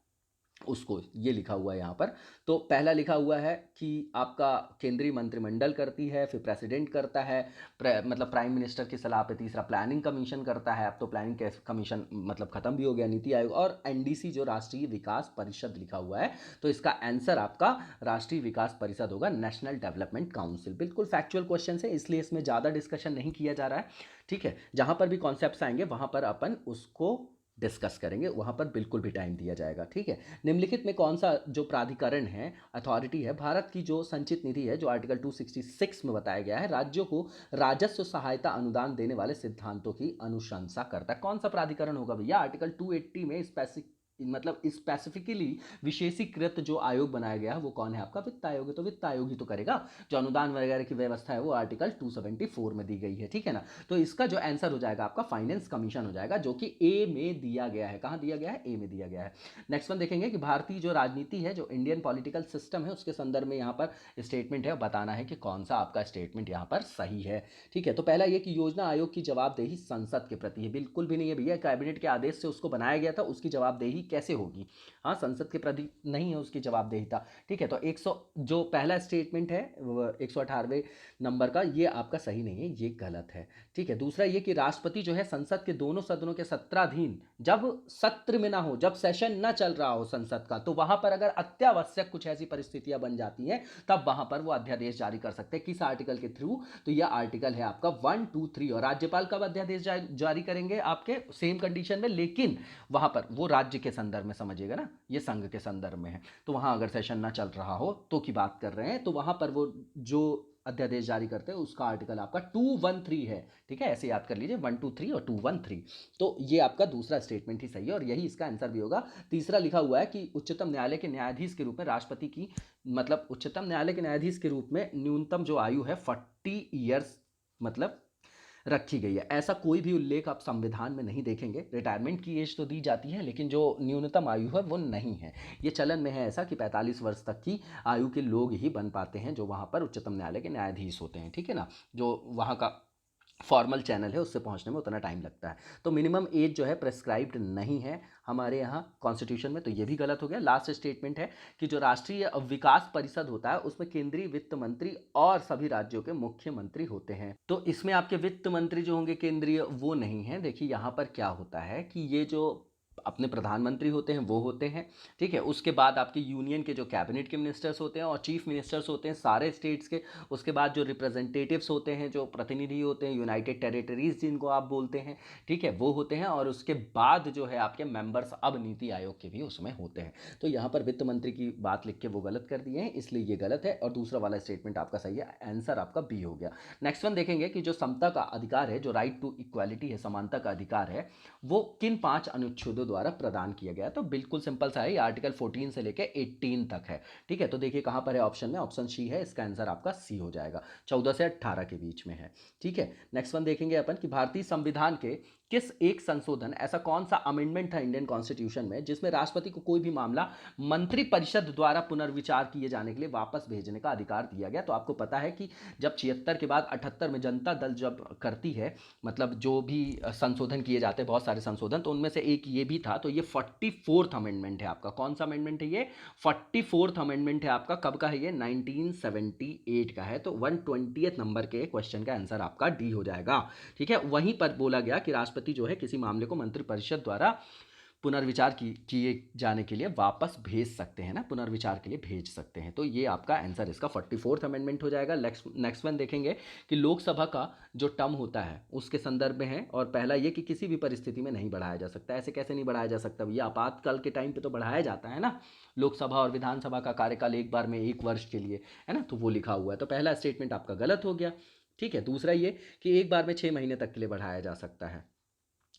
[SPEAKER 1] उसको ये लिखा हुआ है यहाँ पर। तो पहला लिखा हुआ है कि आपका केंद्रीय मंत्रिमंडल करती है, फिर प्रेसिडेंट करता है, मतलब प्राइम मिनिस्टर की सलाह पे तीसरा प्लानिंग कमीशन करता है। अब तो प्लानिंग कमीशन मतलब खत्म भी हो गया, नीति आयोग, और एनडीसी जो राष्ट्रीय विकास परिषद लिखा हुआ है। तो इसका आंसर आपका राष्ट्रीय विकास परिषद होगा, नेशनल डेवलपमेंट काउंसिल। बिल्कुल फैक्चुअल क्वेश्चन है, इसलिए इसमें ज़्यादा डिस्कशन नहीं किया जा रहा है। ठीक है, जहाँ पर भी कॉन्सेप्ट्स आएंगे वहाँ पर अपन उसको डिस्कस करेंगे, वहां पर बिल्कुल भी टाइम दिया जाएगा। ठीक है, निम्नलिखित में कौन सा जो प्राधिकरण है, अथॉरिटी है, भारत की जो संचित निधि है जो आर्टिकल 266 में बताया गया है, राज्यों को राजस्व सहायता अनुदान देने वाले सिद्धांतों की अनुशंसा करता है? कौन सा प्राधिकरण होगा भैया? आर्टिकल 280 में स्पेसिफिक मतलब स्पेसिफिकली विशेषीकृत जो आयोग बनाया गया है वो कौन है? आपका वित्त आयोग है। तो वित्त आयोग ही तो करेगा। जो अनुदान वगैरह की व्यवस्था है वो आर्टिकल 274 में दी गई है। ठीक है ना, तो इसका जो आंसर हो जाएगा आपका फाइनेंस कमीशन हो जाएगा, जो कि ए में दिया गया है। कहां दिया गया है? ए में दिया गया है। नेक्स्ट वन देखेंगे कि भारतीय जो राजनीति है, जो इंडियन पॉलिटिकल सिस्टम है, उसके संदर्भ में यहाँ पर स्टेटमेंट है, बताना है कि कौन सा आपका स्टेटमेंट यहाँ पर सही है। ठीक है, तो पहला ये कि योजना आयोग की जवाबदेही संसद के प्रति है। बिल्कुल भी नहीं है भैया, कैबिनेट के आदेश से उसको बनाया गया था, उसकी जवाबदेही कैसे होगी? हाँ, संसद के प्रति नहीं है उसकी जवाबदेहिता। ठीक है, तो 100 जो पहला स्टेटमेंट है 118वें नंबर का, ये आपका सही नहीं है, ये गलत है। ठीक है, दूसरा ये कि राष्ट्रपति जो है संसद के दोनों सदनों के सत्राधीन, जब सत्र में ना हो, जब सेशन ना चल रहा हो संसद का, तो वहां पर अगर अत्यावश्यक कुछ ऐसी परिस्थितियां बन जाती हैं तब वहां पर वो अध्यादेश जारी कर सकते हैं। किस आर्टिकल के थ्रू? तो यह आर्टिकल है आपका 1, 2, 3। और राज्यपाल कब अध्यादेश जारी करेंगे? आपके सेम कंडीशन में, लेकिन वहां पर वो राज्य के संदर्भ में समझिएगा ना, ये संघ के संदर्भ में है। तो वहां अगर सेशन ना चल रहा हो तो की बात कर रहे हैं, तो वहां पर वो जो अध्यादेश जारी करते हैं उसका आर्टिकल आपका 213 है। ठीक है, ऐसे याद कर लीजिए, 123 और 213। तो ये आपका दूसरा स्टेटमेंट ही सही है और यही इसका आंसर भी होगा। तीसरा लिखा हुआ है कि उच्चतम न्यायालय के न्यायाधीश के रूप में राष्ट्रपति की, मतलब उच्चतम न्यायालय के न्यायाधीश के रूप में न्यूनतम जो आयु है 40 ईयर्स मतलब रखी गई है। ऐसा कोई भी उल्लेख आप संविधान में नहीं देखेंगे। रिटायरमेंट की एज तो दी जाती है, लेकिन जो न्यूनतम आयु है वो नहीं है। ये चलन में है ऐसा कि 45 वर्ष तक की आयु के लोग ही बन पाते हैं जो वहाँ पर उच्चतम न्यायालय के न्यायाधीश होते हैं। ठीक है ना, जो वहाँ का फॉर्मल चैनल है उससे पहुंचने में उतना टाइम लगता है। तो मिनिमम एज जो है प्रेस्क्राइब्ड नहीं है हमारे यहाँ कॉन्स्टिट्यूशन में, तो ये भी गलत हो गया। लास्ट स्टेटमेंट है कि जो राष्ट्रीय विकास परिषद होता है उसमें केंद्रीय वित्त मंत्री और सभी राज्यों के मुख्यमंत्री होते हैं। तो इसमें आपके वित्त मंत्री जो होंगे केंद्रीय, वो नहीं है। देखिए यहाँ पर क्या होता है कि ये जो अपने प्रधानमंत्री होते हैं वो होते हैं। ठीक है, उसके बाद आपके यूनियन के जो कैबिनेट के मिनिस्टर्स होते हैं और चीफ मिनिस्टर्स होते हैं सारे स्टेट्स के। उसके बाद जो रिप्रेजेंटेटिव्स होते हैं, जो प्रतिनिधि होते हैं, यूनाइटेड टेरिटरीज जिनको आप बोलते हैं, ठीक है, वो होते हैं। और उसके बाद जो है आपके मेंबर्स अब नीति आयोग के भी उसमें होते हैं। तो यहाँ पर वित्त मंत्री की बात लिख के वो गलत कर दिए हैं, इसलिए ये गलत है और दूसरा वाला स्टेटमेंट आपका सही है। आंसर आपका बी हो गया। नेक्स्ट वन देखेंगे कि जो समता का अधिकार है, जो राइट टू इक्वालिटी है, समानता का अधिकार है, वो किन 5 अनुच्छेदों द्वारा प्रदान किया गया है? तो बिल्कुल सिंपल सा है, ये आर्टिकल 14 से लेकर 18 तक है। ठीक है, तो देखिए कहां पर है ऑप्शन में, ऑप्शन सी है, इसका आंसर आपका सी हो जाएगा। 14 से 18 के बीच में है। ठीक है, नेक्स्ट वन देखेंगे अपन कि भारतीय संविधान के किस एक संशोधन, ऐसा कौन सा अमेंडमेंट था इंडियन कॉन्स्टिट्यूशन में जिसमें राष्ट्रपति को कोई भी मामला मंत्रिपरिषद द्वारा पुनर्विचार किए जाने के लिए वापस भेजने का अधिकार दिया गया? तो आपको पता है कि जब 76 के बाद 78 में जनता दल जब करती है, मतलब जो भी संशोधन किए जाते हैं, बहुत सारे संशोधन, तो उनमें से एक ये भी था। तो ये 44th अमेंडमेंट है आपका। कौन सा अमेंडमेंट है ये? 44th अमेंडमेंट है आपका। कब का है ये? 1978 का है। तो 120th नंबर के क्वेश्चन का आंसर आपका डी हो जाएगा। ठीक है, वहीं पर बोला गया कि राष्ट्रपति जो है किसी मामले को मंत्रिपरिषद द्वारा पुनर्विचार किए जाने के लिए वापस भेज सकते हैं ना, पुनर्विचार के लिए भेज सकते हैं। तो ये आपका आंसर इसका 44th अमेंडमेंट हो जाएगा। नेक्स्ट वन देखेंगे कि लोकसभा का जो टर्म होता है उसके संदर्भ में है। और पहला ये कि किसी भी परिस्थिति में नहीं बढ़ाया जा सकता। ऐसे कैसे नहीं बढ़ाया जा सकता भैया? आपातकाल के टाइम पे तो बढ़ाया जाता है ना। लोकसभा और विधानसभा का कार्यकाल एक बार में 1 वर्ष के लिए है ना, तो वो लिखा हुआ है। तो पहला स्टेटमेंट आपका गलत हो गया। ठीक है, दूसरा ये कि एक बार में 6 महीने तक के लिए बढ़ाया जा सकता है।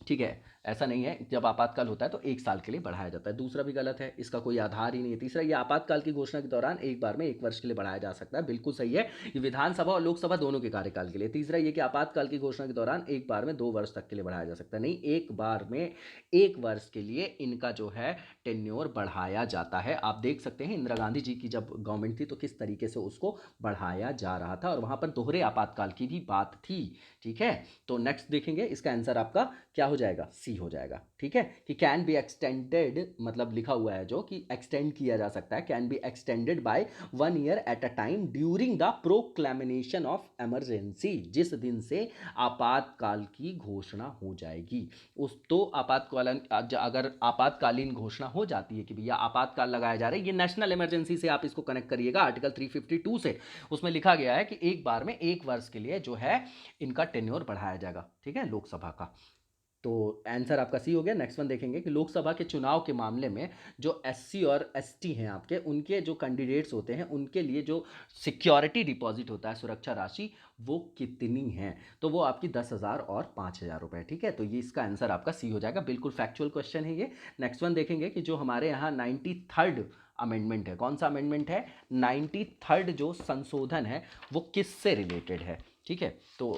[SPEAKER 1] ठीक है, ऐसा नहीं है, जब आपातकाल होता है तो 1 साल के लिए बढ़ाया जाता है। दूसरा भी गलत है, इसका कोई आधार ही नहीं है। तीसरा, ये आपातकाल की घोषणा के दौरान एक बार में 1 वर्ष के लिए बढ़ाया जा सकता है, बिल्कुल सही है। ये विधानसभा और लोकसभा दोनों के कार्यकाल के लिए। तीसरा ये कि आपातकाल की घोषणा के दौरान एक बार में 2 वर्ष तक के लिए बढ़ाया जा सकता है, नहीं, एक बार में 1 वर्ष के लिए इनका जो है टेन्योर बढ़ाया जाता है। आप देख सकते हैं इंदिरा गांधी जी की जब गवर्नमेंट थी तो किस तरीके से उसको बढ़ाया जा रहा था, और वहां पर दोहरे आपातकाल की भी बात थी। ठीक है, तो नेक्स्ट देखेंगे, इसका आंसर आपका क्या हो जाएगा? सी सी हो जाएगा, ठीक है, कि कैन बी एक्सटेंडेड, मतलब लिखा हुआ है जो कि एक्सटेंड किया जा सकता है, can be extended by 1 year at a time during the proclamation of emergency, जिस दिन से आपातकाल की घोषणा हो जाएगी। उस तो आपातकालीन, अगर आपातकालीन घोषणा हो जाती है कि भैया आपातकाल लगाया जा रहा है, ये नेशनल इमरजेंसी से आप इसको कनेक्ट करिएगा आर्टिकल 352 से, उसमें लिखा गया है कि एक बार में 1 वर्ष के लिए जो है इनका टेन्योर बढ़ाया जाएगा, ठीक है, लोकसभा का। तो आंसर आपका सी हो गया। नेक्स्ट वन देखेंगे कि लोकसभा के चुनाव के मामले में जो एससी और एसटी हैं आपके, उनके जो कैंडिडेट्स होते हैं उनके लिए जो सिक्योरिटी डिपॉजिट होता है, सुरक्षा राशि, वो कितनी है? तो वो आपकी 10,000 और 5,000 रुपये, ठीक है। तो ये इसका आंसर आपका सी हो जाएगा, बिल्कुल फैक्चुअल क्वेश्चन है ये। नेक्स्ट वन देखेंगे कि जो हमारे यहाँ 93rd अमेंडमेंट है, कौन सा अमेंडमेंट है? 93rd जो संशोधन है वो किससे रिलेटेड है, ठीक है। तो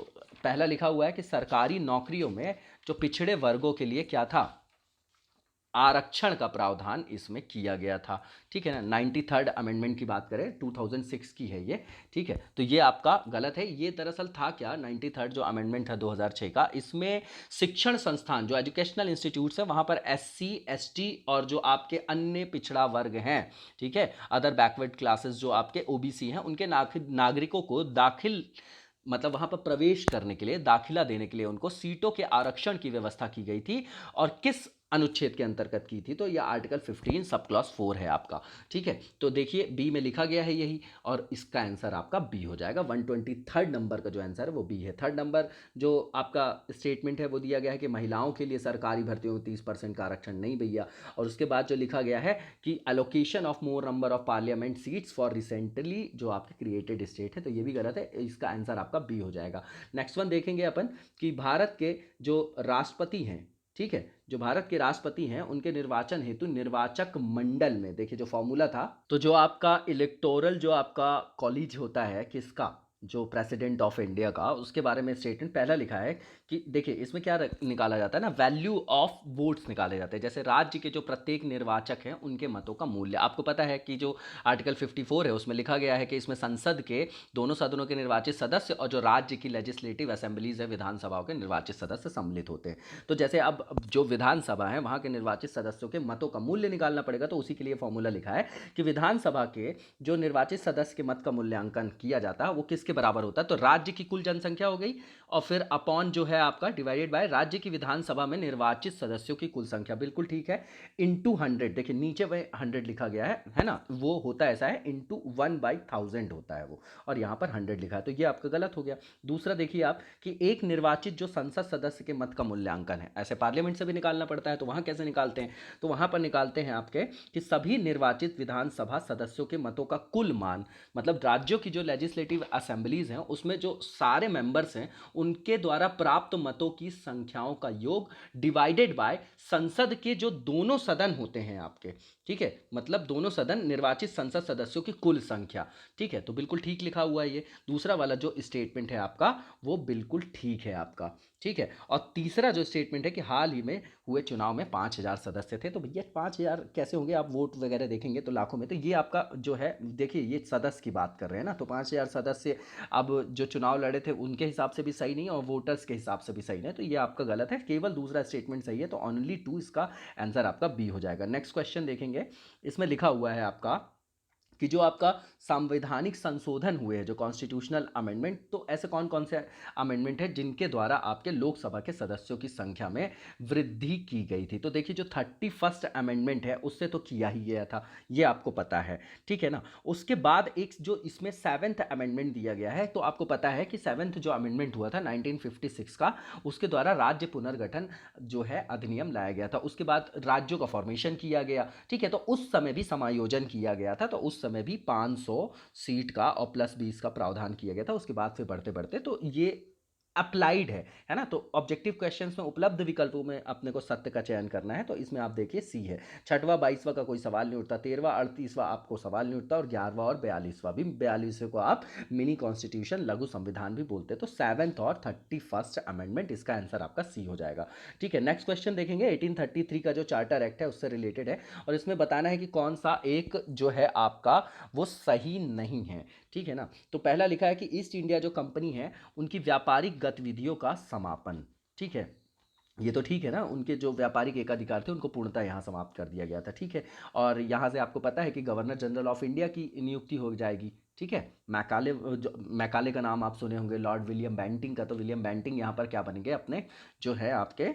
[SPEAKER 1] पहला लिखा हुआ है कि सरकारी नौकरियों में जो पिछड़े वर्गों के लिए क्या था, आरक्षण का प्रावधान इसमें किया गया था, ठीक है ना। 93rd अमेंडमेंट की बात करें, 2006 की है ये, ठीक है। तो ये आपका गलत है, ये दरअसल था क्या, 93rd जो अमेंडमेंट था 2006 का, इसमें शिक्षण संस्थान जो एजुकेशनल इंस्टीट्यूट्स है वहाँ पर एससी एसटी और जो आपके अन्य पिछड़ा वर्ग हैं, ठीक है, अदर बैकवर्ड क्लासेस जो आपके ओबीसी हैं, उनके नागरिकों को दाखिल, मतलब वहाँ पर प्रवेश करने के लिए, दाखिला देने के लिए उनको सीटों के आरक्षण की व्यवस्था की गई थी। और किस अनुच्छेद के अंतर्गत की थी? तो यह आर्टिकल 15 सब क्लॉज 4 है आपका, ठीक है। तो देखिए बी में लिखा गया है यही, और इसका आंसर आपका बी हो जाएगा। 123rd नंबर का जो आंसर है वो बी है। थर्ड नंबर जो आपका स्टेटमेंट है वो दिया गया है कि महिलाओं के लिए सरकारी भर्तियों में 30% का आरक्षण नहीं भैया। और उसके बाद जो लिखा गया है कि allocation of more number of parliament seats for recently जो आपके क्रिएटेड स्टेट है, तो ये भी गलत है, इसका आंसर आपका बी हो जाएगा। नेक्स्ट वन देखेंगे अपन कि भारत के जो राष्ट्रपति हैं, ठीक है, जो भारत के राष्ट्रपति हैं उनके निर्वाचन हेतु निर्वाचक मंडल में, देखिए जो फॉर्मूला था, तो जो आपका इलेक्टोरल जो आपका कॉलेज होता है किसका, जो प्रेसिडेंट ऑफ इंडिया का, उसके बारे में स्टेटमेंट पहला लिखा है कि देखिए इसमें क्या निकाला जाता है ना, वैल्यू ऑफ वोट्स निकाले जाते हैं। जैसे राज्य के जो प्रत्येक निर्वाचक हैं उनके मतों का मूल्य, आपको पता है कि जो आर्टिकल 54 है उसमें लिखा गया है कि इसमें संसद के दोनों सदनों के निर्वाचित सदस्य और जो राज्य की लेजिस्लेटिव असेंबलीज है, विधानसभाओं के निर्वाचित सदस्य सम्मिलित होते हैं। तो जैसे अब जो विधानसभा है वहाँ के निर्वाचित सदस्यों के मतों का मूल्य निकालना पड़ेगा, तो उसी के लिए फॉर्मूला लिखा है कि विधानसभा के जो निर्वाचित सदस्य के मत का मूल्यांकन किया जाता है वो किसके बराबर होता है? तो राज्य की कुल जनसंख्या हो गई और फिर अपॉन जो है आपका डिवाइडेड बाय राज्य की विधानसभा में निर्वाचित सदस्यों की कुल संख्या, बिल्कुल ठीक है, इंटू 100, देखिए नीचे में 100 लिखा गया है ना, वो होता ऐसा है इंटू 1/1000 होता है वो, और यहाँ पर 100 लिखा है, तो ये आपका गलत हो गया। दूसरा देखिए आप कि एक निर्वाचित जो संसद सदस्य के मत का मूल्यांकन है, ऐसे पार्लियामेंट से भी निकालना पड़ता है, तो वहाँ कैसे निकालते हैं? तो वहाँ पर निकालते हैं आपके कि सभी निर्वाचित विधानसभा सदस्यों के मतों का कुल मान, मतलब राज्यों की जो लेजिस्लेटिव असेंबलीज हैं उसमें जो सारे मेंबर्स हैं उनके द्वारा प्राप्त मतों की संख्याओं का योग डिवाइडेड बाय संसद के जो दोनों सदन होते हैं आपके, ठीक है, मतलब दोनों सदन निर्वाचित संसद सदस्यों की कुल संख्या, ठीक है। तो बिल्कुल ठीक लिखा हुआ है ये। दूसरा वाला जो स्टेटमेंट है आपका वो बिल्कुल ठीक है आपका, ठीक है। और तीसरा जो स्टेटमेंट है कि हाल ही में हुए चुनाव में 5,000 सदस्य थे, तो भैया 5,000 कैसे होंगे? आप वोट वगैरह देखेंगे तो लाखों में, तो ये आपका जो है देखिए ये सदस्य की बात कर रहे हैं ना, तो 5,000 सदस्य अब जो चुनाव लड़े थे उनके हिसाब से भी सही नहीं और वोटर्स के हिसाब से भी सही नहीं, तो ये आपका गलत है, केवल दूसरा स्टेटमेंट सही है, तो ओनली 2 इसका आंसर आपका बी हो जाएगा। नेक्स्ट क्वेश्चन देखेंगे, इसमें लिखा हुआ है आपका कि जो आपका संवैधानिक संशोधन हुए हैं, जो कॉन्स्टिट्यूशनल अमेंडमेंट, तो ऐसे कौन कौन से अमेंडमेंट है जिनके द्वारा आपके लोकसभा के सदस्यों की संख्या में वृद्धि की गई थी? तो देखिए जो 31st अमेंडमेंट है उससे तो किया ही गया था, ये आपको पता है, ठीक है ना। उसके बाद एक जो इसमें 7th अमेंडमेंट दिया गया है, तो आपको पता है कि 7th जो अमेंडमेंट हुआ था 1956 का, उसके द्वारा राज्य पुनर्गठन जो है अधिनियम लाया गया था। उसके बाद राज्यों का फॉर्मेशन किया गया, ठीक है, तो उस समय भी समायोजन किया गया था, तो उस समय भी 500 सीट का और प्लस 20 का प्रावधान किया गया था। उसके बाद फिर बढ़ते बढ़ते तो ये अप्लाइड है ना। तो ऑब्जेक्टिव क्वेश्चंस में उपलब्ध विकल्पों में अपने को सत्य का चयन करना है, तो इसमें आप देखिए सी है। 6वां 22वां का कोई सवाल नहीं उठता, 13वां 38वां आपको सवाल नहीं उठता, और 11वां और 42वां भी, 42वें को आप मिनी कॉन्स्टिट्यूशन लघु संविधान भी बोलते हैं। तो 7th और 31st अमेंडमेंट, इसका आंसर आपका सी हो जाएगा, ठीक है। नेक्स्ट क्वेश्चन देखेंगे, 1833 का जो चार्टर एक्ट है उससे रिलेटेड है, और इसमें बताना है कि कौन सा एक जो है आपका वो सही नहीं है, ठीक है ना। तो पहला लिखा है कि ईस्ट इंडिया जो कंपनी है उनकी व्यापारिक गतिविधियों का समापन, ठीक है। ये तो ठीक है ना, उनके जो व्यापारिक एकाधिकार थे उनको पूर्णतः यहाँ समाप्त कर दिया गया था, ठीक है। और यहाँ से आपको पता है कि गवर्नर जनरल ऑफ इंडिया की नियुक्ति हो जाएगी, ठीक है। मैकाले जो मैकाले का नाम आप सुने होंगे, लॉर्ड विलियम बेंटिंग का, तो विलियम बेंटिंग यहाँ पर क्या बनेंगे, अपने जो है आपके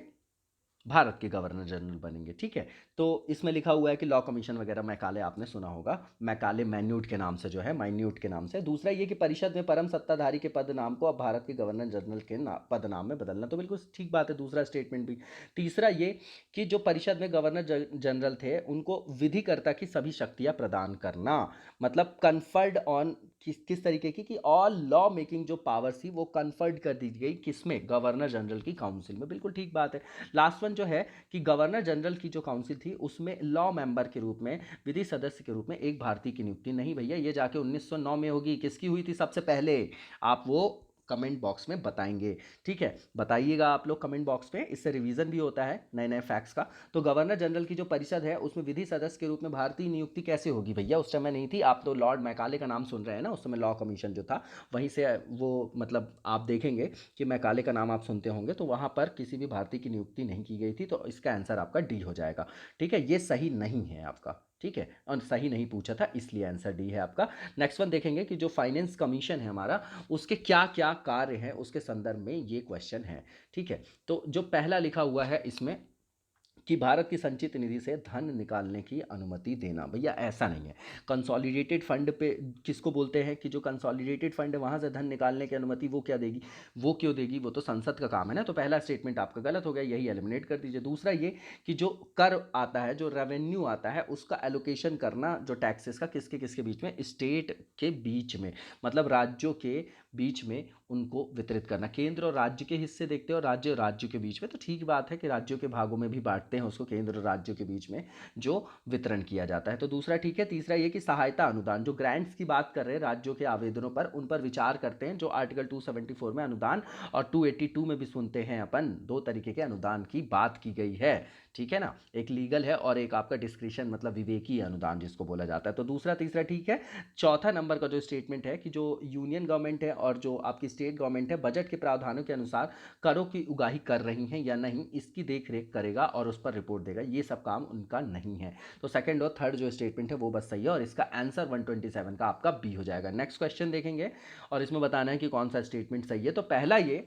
[SPEAKER 1] भारत के गवर्नर जनरल बनेंगे, ठीक है। तो इसमें लिखा हुआ है कि लॉ कमीशन वगैरह, मैकाले आपने सुना होगा, मैकाले मैन्यूट के नाम से जो है, माइन्यूट के नाम से। दूसरा ये कि परिषद में परम सत्ताधारी के पद नाम को अब भारत के गवर्नर जनरल के पद नाम में बदलना, तो बिल्कुल ठीक बात है, दूसरा स्टेटमेंट भी। तीसरा ये कि जो परिषद में गवर्नर जनरल थे उनको विधिकर्ता की सभी शक्तियां प्रदान करना, मतलब कन्फर्ड ऑन किस तरीके की, कि ऑल लॉ मेकिंग जो पावर्स थी वो कन्फर्ड कर दी गई, किसमें, गवर्नर जनरल की काउंसिल में, बिल्कुल ठीक बात है। लास्ट वन जो है कि गवर्नर जनरल की जो काउंसिल थी उसमें लॉ मेंबर के रूप में, विधि सदस्य के रूप में एक भारतीय की नियुक्ति नहीं भैया, ये जाके 1909 में होगी। किसकी हुई थी सबसे पहले, आप वो कमेंट बॉक्स में बताएंगे, ठीक है। बताइएगा आप लोग कमेंट बॉक्स में, इससे रिवीजन भी होता है नए नए फैक्ट्स का। तो गवर्नर जनरल की जो परिषद है उसमें विधि सदस्य के रूप में भारतीय नियुक्ति कैसे होगी भैया, उस समय नहीं थी। आप तो लॉर्ड मैकाले का नाम सुन रहे हैं ना, उस समय लॉ कमीशन जो था वहीं से वो, मतलब आप देखेंगे कि मैकाले का नाम आप सुनते होंगे, तो वहाँ पर किसी भी भारतीय की नियुक्ति नहीं की गई थी, तो इसका आंसर आपका डी हो जाएगा, ठीक है। ये सही नहीं है आपका, ठीक है, और सही नहीं पूछा था, इसलिए आंसर डी है आपका। नेक्स्ट वन देखेंगे कि जो फाइनेंस कमीशन है हमारा, उसके क्या क्या कार्य हैं, उसके संदर्भ में ये क्वेश्चन है, ठीक है। तो जो पहला लिखा हुआ है इसमें कि भारत की संचित निधि से धन निकालने की अनुमति देना, भैया ऐसा नहीं है। कंसोलिडेटेड फंड पे किसको बोलते हैं, कि जो कंसोलिडेटेड फंड है वहाँ से धन निकालने की अनुमति वो क्या देगी, वो क्यों देगी, वो तो संसद का काम है ना। तो पहला स्टेटमेंट आपका गलत हो गया, यही एलिमिनेट कर दीजिए। दूसरा ये कि जो कर आता है, जो रेवेन्यू आता है, उसका एलोकेशन करना, जो टैक्सेस का, किसके किसके बीच में, स्टेट के बीच में, मतलब राज्यों के बीच में उनको वितरित करना। केंद्र और राज्य के हिस्से देखते हैं और राज्य और राज्यों के बीच में, तो ठीक बात है कि राज्यों के भागों में भी बांटते हैं उसको, केंद्र और राज्यों के बीच में जो वितरण किया जाता है, तो दूसरा ठीक है। तीसरा ये कि सहायता अनुदान, जो ग्रांट्स की बात कर रहे हैं राज्यों के आवेदनों पर, उन पर विचार करते हैं, जो आर्टिकल 274 में अनुदान, और 282 में भी सुनते हैं अपन, दो तरीके के अनुदान की बात की गई है, ठीक है ना। एक लीगल है और एक आपका डिस्क्रिशन, मतलब विवेकी अनुदान जिसको बोला जाता है। तो दूसरा तीसरा ठीक है। चौथा नंबर का जो स्टेटमेंट है कि जो यूनियन गवर्नमेंट है और जो आपकी स्टेट गवर्नमेंट है, बजट के प्रावधानों के अनुसार करों की उगाही कर रही हैं या नहीं, इसकी देख रेख करेगा और उस पर रिपोर्ट देगा, ये सब काम उनका नहीं है। तो सेकंड और थर्ड जो स्टेटमेंट है वो बस सही है, और इसका आंसर 127 का आपका बी हो जाएगा। नेक्स्ट क्वेश्चन देखेंगे और इसमें बताना है कि कौन सा स्टेटमेंट सही है। तो पहला ये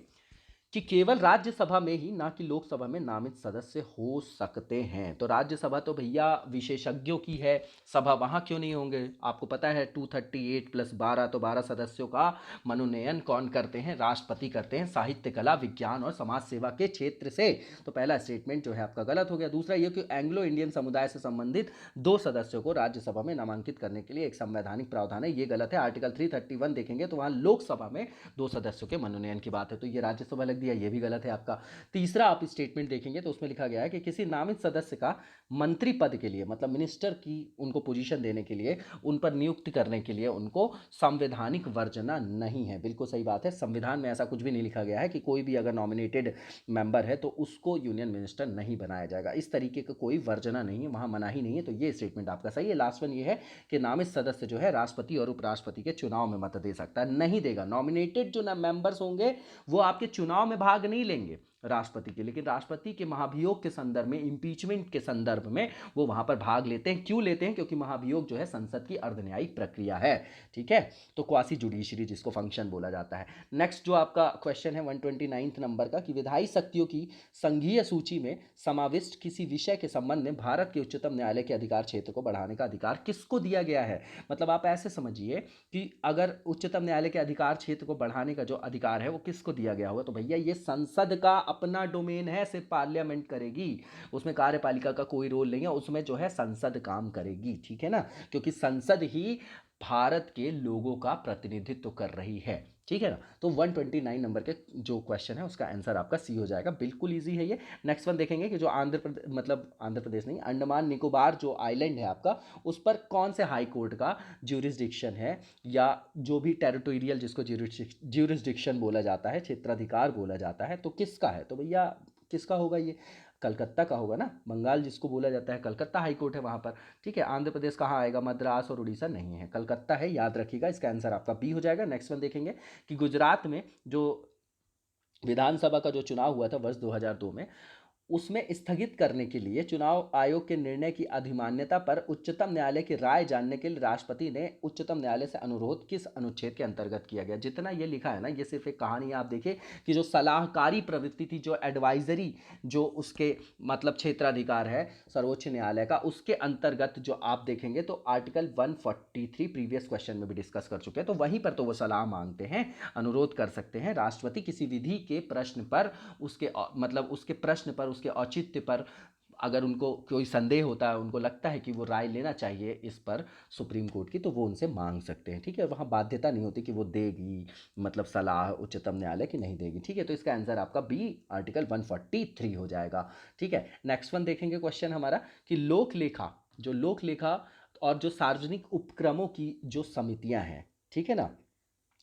[SPEAKER 1] कि केवल राज्यसभा में ही, ना कि लोकसभा में नामित सदस्य हो सकते हैं। तो राज्यसभा तो भैया विशेषज्ञों की है सभा, वहाँ क्यों नहीं होंगे। आपको पता है 238 प्लस 12, तो 12 सदस्यों का मनोनयन कौन करते हैं, राष्ट्रपति करते हैं, साहित्य, कला, विज्ञान और समाज सेवा के क्षेत्र से। तो पहला स्टेटमेंट जो है आपका गलत हो गया। दूसरा ये कि एंग्लो इंडियन समुदाय से संबंधित 2 सदस्यों को राज्यसभा में नामांकित करने के लिए एक संवैधानिक प्रावधान है, ये गलत है। आर्टिकल 331 देखेंगे तो वहाँ लोकसभा में 2 सदस्यों के मनोनयन की बात है, तो ये राज्यसभा लग दिया, ये भी गलत है आपका। तीसरा आप स्टेटमेंट देखेंगे तो उसमें लिखा गया है कि किसी नामित सदस्य का मंत्री पद के लिए, मतलब मिनिस्टर की उनको पोजीशन देने के लिए, उन पर नियुक्ति करने के लिए उनको संवैधानिक वर्जना नहीं है। बिल्कुल सही बात है, संविधान में ऐसा कुछ भी नहीं लिखा गया है कि कोई भी अगर नॉमिनेटेड मेंबर है तो उसको यूनियन मिनिस्टर नहीं बनाया जाएगा, इस तरीके का कोई वर्जना नहीं है, वहां मना ही नहीं है। तो ये स्टेटमेंट आपका सही है। लास्ट वन ये है कि नामित सदस्य जो है राष्ट्रपति और उपराष्ट्रपति के चुनाव में मत दे सकता है, नहीं देगा। नॉमिनेटेड जो मेंबर्स होंगे वो आपके चुनाव में भाग नहीं लेंगे राष्ट्रपति के, लेकिन राष्ट्रपति के महाभियोग के संदर्भ में, इंपीचमेंट के संदर्भ में वो वहां पर भाग लेते हैं। क्यों लेते हैं, क्योंकि महाभियोग जो है संसद की अर्धन्यायिक प्रक्रिया है, ठीक है। तो क्वासी जुडिशरी जिसको फंक्शन बोला जाता है। नेक्स्ट जो आपका क्वेश्चन है 129 नंबर का, कि विधायी शक्तियों की संघीय सूची में समाविष्ट किसी विषय के संबंध में भारत के उच्चतम न्यायालय के अधिकार क्षेत्र को बढ़ाने का अधिकार किसको दिया गया है। मतलब आप ऐसे समझिए कि अगर उच्चतम न्यायालय के अधिकार क्षेत्र को बढ़ाने का जो अधिकार है वो किसको दिया गया होगा, तो भैया ये संसद का अपना डोमेन है, सिर्फ पार्लियामेंट करेगी, उसमें कार्यपालिका का कोई रोल नहीं है, उसमें जो है संसद काम करेगी, ठीक है ना, क्योंकि संसद ही भारत के लोगों का प्रतिनिधित्व कर रही है, ठीक है ना। तो 129 नंबर के जो क्वेश्चन है उसका आंसर आपका सी हो जाएगा, बिल्कुल इजी है ये। नेक्स्ट वन देखेंगे कि जो आंध्र प्रदेश, मतलब आंध्र प्रदेश नहीं, अंडमान निकोबार जो आइलैंड है आपका, उस पर कौन से हाई कोर्ट का ज्यूरिसडिक्शन है, या जो भी टेरिटोरियल जिसको ज्यूरिसडिक्शन बोला जाता है, क्षेत्राधिकार बोला जाता है, तो किसका है। तो भैया किसका होगा ये, कलकत्ता का होगा ना, बंगाल जिसको बोला जाता है, कलकत्ता हाई कोर्ट है वहाँ पर, ठीक है। आंध्र प्रदेश कहाँ आएगा, मद्रास और उड़ीसा नहीं है, कलकत्ता है, याद रखिएगा, इसका आंसर आपका बी हो जाएगा। नेक्स्ट वन देखेंगे कि गुजरात में जो विधानसभा का जो चुनाव हुआ था वर्ष 2002 में, उसमें स्थगित करने के लिए चुनाव आयोग के निर्णय की अधिमान्यता पर उच्चतम न्यायालय की राय जानने के लिए राष्ट्रपति ने उच्चतम न्यायालय से अनुरोध किस अनुच्छेद के अंतर्गत किया गया। जितना ये लिखा है ना, ये सिर्फ एक कहानी है। आप देखिए कि जो सलाहकारी प्रवृत्ति थी, जो एडवाइजरी, जो उसके मतलब क्षेत्राधिकार है सर्वोच्च न्यायालय का, उसके अंतर्गत जो आप देखेंगे तो आर्टिकल 143 प्रीवियस क्वेश्चन में भी डिस्कस कर चुके हैं, तो वहीं पर तो वो सलाह मांगते हैं, अनुरोध कर सकते हैं। राष्ट्रपति किसी विधि के प्रश्न पर, उसके मतलब उसके प्रश्न पर, उसके औचित्य पर अगर उनको कोई संदेह होता है, उनको लगता है कि वो राय लेना चाहिए इस पर सुप्रीम कोर्ट की, तो वो उनसे मांग सकते हैं। ठीक है, वहाँ बाध्यता नहीं होती कि वो देगी मतलब सलाह उच्चतम न्यायालय की नहीं देगी। ठीक है, तो इसका आंसर आपका बी आर्टिकल 143 हो जाएगा। ठीक है, नेक्स्ट वन देखेंगे क्वेश्चन हमारा कि लोक लेखा, जो लोक लेखा और जो सार्वजनिक उपक्रमों की जो समितियां हैं, ठीक है ना,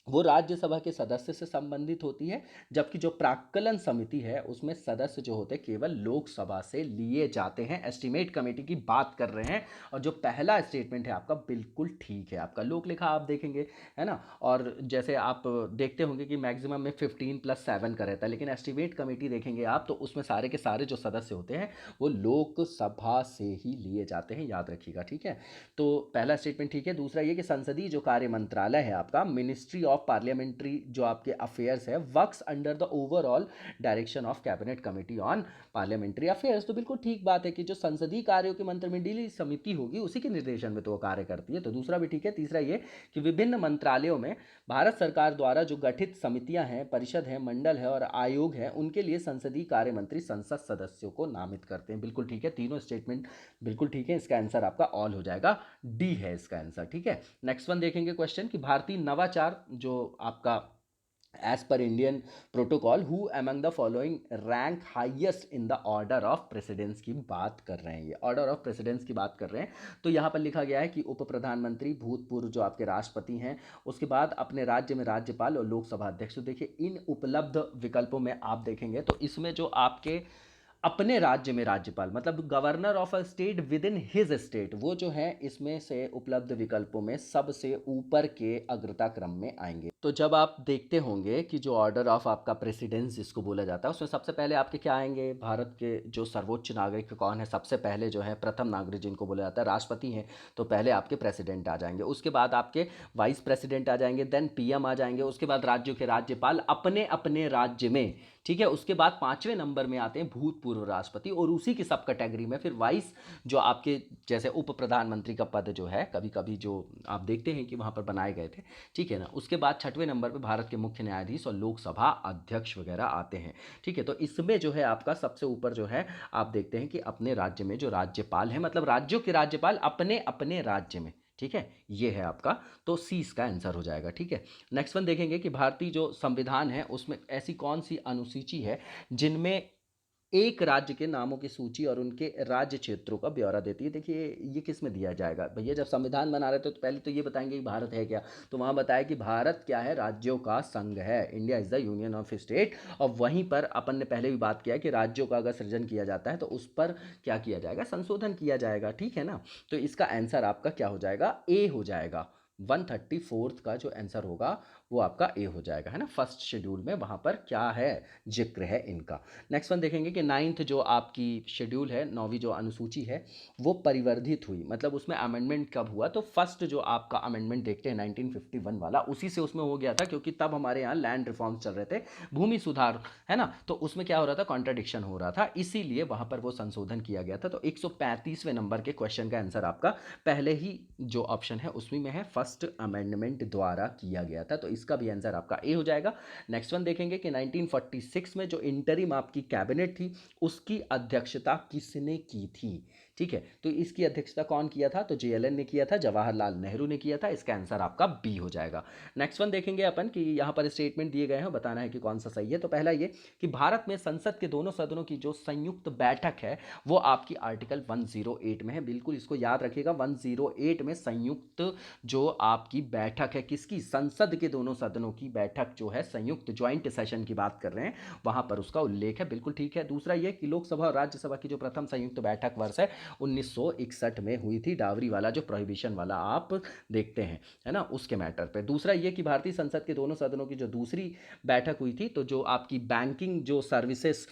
[SPEAKER 1] वो राज्यसभा के सदस्य से संबंधित होती है, जबकि जो प्राक्कलन समिति है उसमें सदस्य जो होते हैं केवल लोकसभा से लिए जाते हैं। एस्टीमेट कमेटी की बात कर रहे हैं, और जो पहला स्टेटमेंट है आपका बिल्कुल ठीक है। आपका लोक लेखा आप देखेंगे, है ना, और जैसे आप देखते होंगे कि मैक्सिमम में 15+7 का रहता है, लेकिन एस्टीमेट कमेटी देखेंगे आप तो उसमें सारे के सारे जो सदस्य होते हैं वो लोकसभा से ही लिए जाते हैं, याद रखिएगा। ठीक है, तो पहला स्टेटमेंट ठीक है। दूसरा ये कि संसदीय जो कार्य मंत्रालय है आपका, मिनिस्ट्री ऑफ पार्लियामेंट्री जो आपके अफेयर्स है, works under the overall direction of cabinet committee on parliamentary affairs. तो बिल्कुल ठीक बात है कि जो संसदीय कार्यों की मंत्रिमंडलीय समिति होगी उसी के निर्देशन में तो वो कार्य करती है, तो दूसरा भी ठीक है। तीसरा ये कि विभिन्न मंत्रालयों में भारत सरकार द्वारा जो गठित समितियां हैं, परिषद है, मंडल है और आयोग है, उनके लिए संसदीय कार्य मंत्री संसद सदस्यों को नामित करते हैं। बिल्कुल ठीक है, तीनों स्टेटमेंट बिल्कुल ठीक है। इसका आंसर आपका ऑल हो जाएगा, डी है इसका आंसर। ठीक है, नेक्स्ट वन देखेंगे क्वेश्चन कि भारतीय नवाचार जो आपका as per Indian protocol who among the following rank highest in the order of precedence की बात कर रहे हैं। ये ऑर्डर ऑफ प्रेसिडेंस की बात कर रहे हैं, तो यहाँ पर लिखा गया है कि उप प्रधानमंत्री, भूतपूर्व जो आपके राष्ट्रपति हैं, उसके बाद अपने राज्य में राज्यपाल और लोकसभा अध्यक्ष। तो देखिए इन उपलब्ध विकल्पों में आप देखेंगे तो इसमें जो आपके अपने राज्य में राज्यपाल मतलब governor of a state with in his state, वो जो है इसमें से उपलब्ध विकल्पों में सबसे ऊपर के अग्रता क्रम में आएंगे। तो जब आप देखते होंगे कि जो ऑर्डर ऑफ आपका प्रेसिडेंस जिसको बोला जाता है, उसमें सबसे पहले आपके क्या आएंगे, भारत के जो सर्वोच्च नागरिक कौन है, सबसे पहले जो है प्रथम नागरिक जिनको बोला जाता है राष्ट्रपति हैं, तो पहले आपके प्रेसिडेंट आ जाएंगे। उसके बाद आपके वाइस प्रेसिडेंट आ जाएंगे, देन पीएम आ जाएंगे। उसके बाद राज्यों के राज्यपाल अपने अपने राज्य में, ठीक है। उसके बाद 5वें नंबर में आते हैं भूतपूर्व राष्ट्रपति, और उसी की सब कैटेगरी में फिर वाइस जो आपके जैसे उप प्रधानमंत्री का पद जो है कभी कभी जो आप देखते हैं कि वहाँ पर बनाए गए थे, ठीक है ना। उसके बाद 6वें नंबर पे भारत के मुख्य न्यायाधीश और लोकसभा अध्यक्ष वगैरह आते हैं, ठीक है। तो इसमें जो है आपका सबसे ऊपर जो है आप देखते हैं कि अपने राज्य में जो राज्यपाल है, मतलब राज्यों के राज्यपाल अपने अपने राज्य में, ठीक है, ये है आपका, तो सी इसका आंसर हो जाएगा। ठीक है, नेक्स्ट वन देखेंगे कि भारतीय जो संविधान है उसमें ऐसी कौन सी अनुसूची है जिनमें एक राज्य के नामों की सूची और उनके राज्य क्षेत्रों का ब्यौरा देती है। देखिए ये किस में दिया जाएगा भैया, जब संविधान बना रहे थे तो पहले तो ये बताएंगे कि भारत है क्या, तो वहाँ बताया कि भारत क्या है, राज्यों का संघ है, India is the union of state. और वहीं पर अपन ने पहले भी बात किया कि राज्यों का अगर सृजन किया जाता है तो उस पर क्या किया जाएगा, संशोधन किया जाएगा, ठीक है ना। तो इसका आंसर आपका क्या हो जाएगा, ए हो जाएगा। 134 का जो आंसर होगा वो आपका ए हो जाएगा, है ना। फर्स्ट शेड्यूल में वहाँ पर क्या है, जिक्र है इनका। नेक्स्ट वन देखेंगे कि 9th जो आपकी शेड्यूल है, 9वीं जो अनुसूची है वो परिवर्धित हुई, मतलब उसमें अमेंडमेंट कब हुआ, तो फर्स्ट जो आपका अमेंडमेंट देखते हैं 1951 वाला, उसी से उसमें हो गया था, क्योंकि तब हमारे यहाँ लैंड रिफॉर्म्स चल रहे थे, भूमि सुधार, है ना। तो उसमें क्या हो रहा था, कॉन्ट्राडिक्शन हो रहा था, इसीलिए वहाँ पर वो संशोधन किया गया था। तो 135वें नंबर के क्वेश्चन का आंसर आपका पहले ही जो ऑप्शन है उसमें में है, फर्स्ट अमेंडमेंट द्वारा किया गया था, तो इसका भी आंसर आपका ए हो जाएगा। नेक्स्ट वन देखेंगे कि 1946 में जो इंटरिम आपकी कैबिनेट थी उसकी अध्यक्षता किसने की थी, ठीक है। तो इसकी अध्यक्षता कौन किया था, तो जेएलएन ने किया था, जवाहरलाल नेहरू ने किया था। इसका आंसर आपका बी हो जाएगा। नेक्स्ट वन देखेंगे अपन कि यहाँ पर स्टेटमेंट दिए गए हैं, बताना है कि कौन सा सही है। तो पहला ये कि भारत में संसद के दोनों सदनों की जो संयुक्त बैठक है वो आपकी आर्टिकल 108 में है, बिल्कुल इसको याद रखिएगा। 108 में संयुक्त जो आपकी बैठक है, किसकी, संसद के दोनों सदनों की बैठक जो है, संयुक्त ज्वाइंट सेशन की बात कर रहे हैं, वहां पर उसका उल्लेख है, बिल्कुल ठीक है। दूसरा ये कि लोकसभा और राज्यसभा की जो प्रथम संयुक्त बैठक वर्ष है 1961 में हुई थी, डावरी वाला जो प्रोहिबिशन वाला आप देखते हैं, है ना, उसके मैटर पे। दूसरा ये कि भारतीय संसद के दोनों सदनों की जो दूसरी बैठक हुई थी, तो जो आपकी बैंकिंग जो सर्विसेज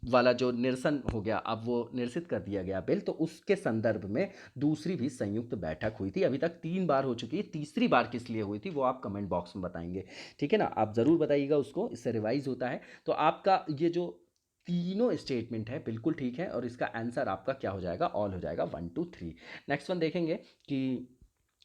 [SPEAKER 1] वाला जो निरसन हो गया, अब वो निरसित कर दिया गया बिल, तो उसके संदर्भ में दूसरी भी संयुक्त बैठक हुई थी। अभी तक 3 बार हो चुकी है, तीसरी बार किस लिए हुई थी वो आप कमेंट बॉक्स में बताएंगे, ठीक है ना, आप ज़रूर बताइएगा उसको, इससे रिवाइज होता है। तो आपका ये जो तीनों स्टेटमेंट है बिल्कुल ठीक है, और इसका आंसर आपका क्या हो जाएगा, ऑल हो जाएगा, 1 2 3। नेक्स्ट वन देखेंगे कि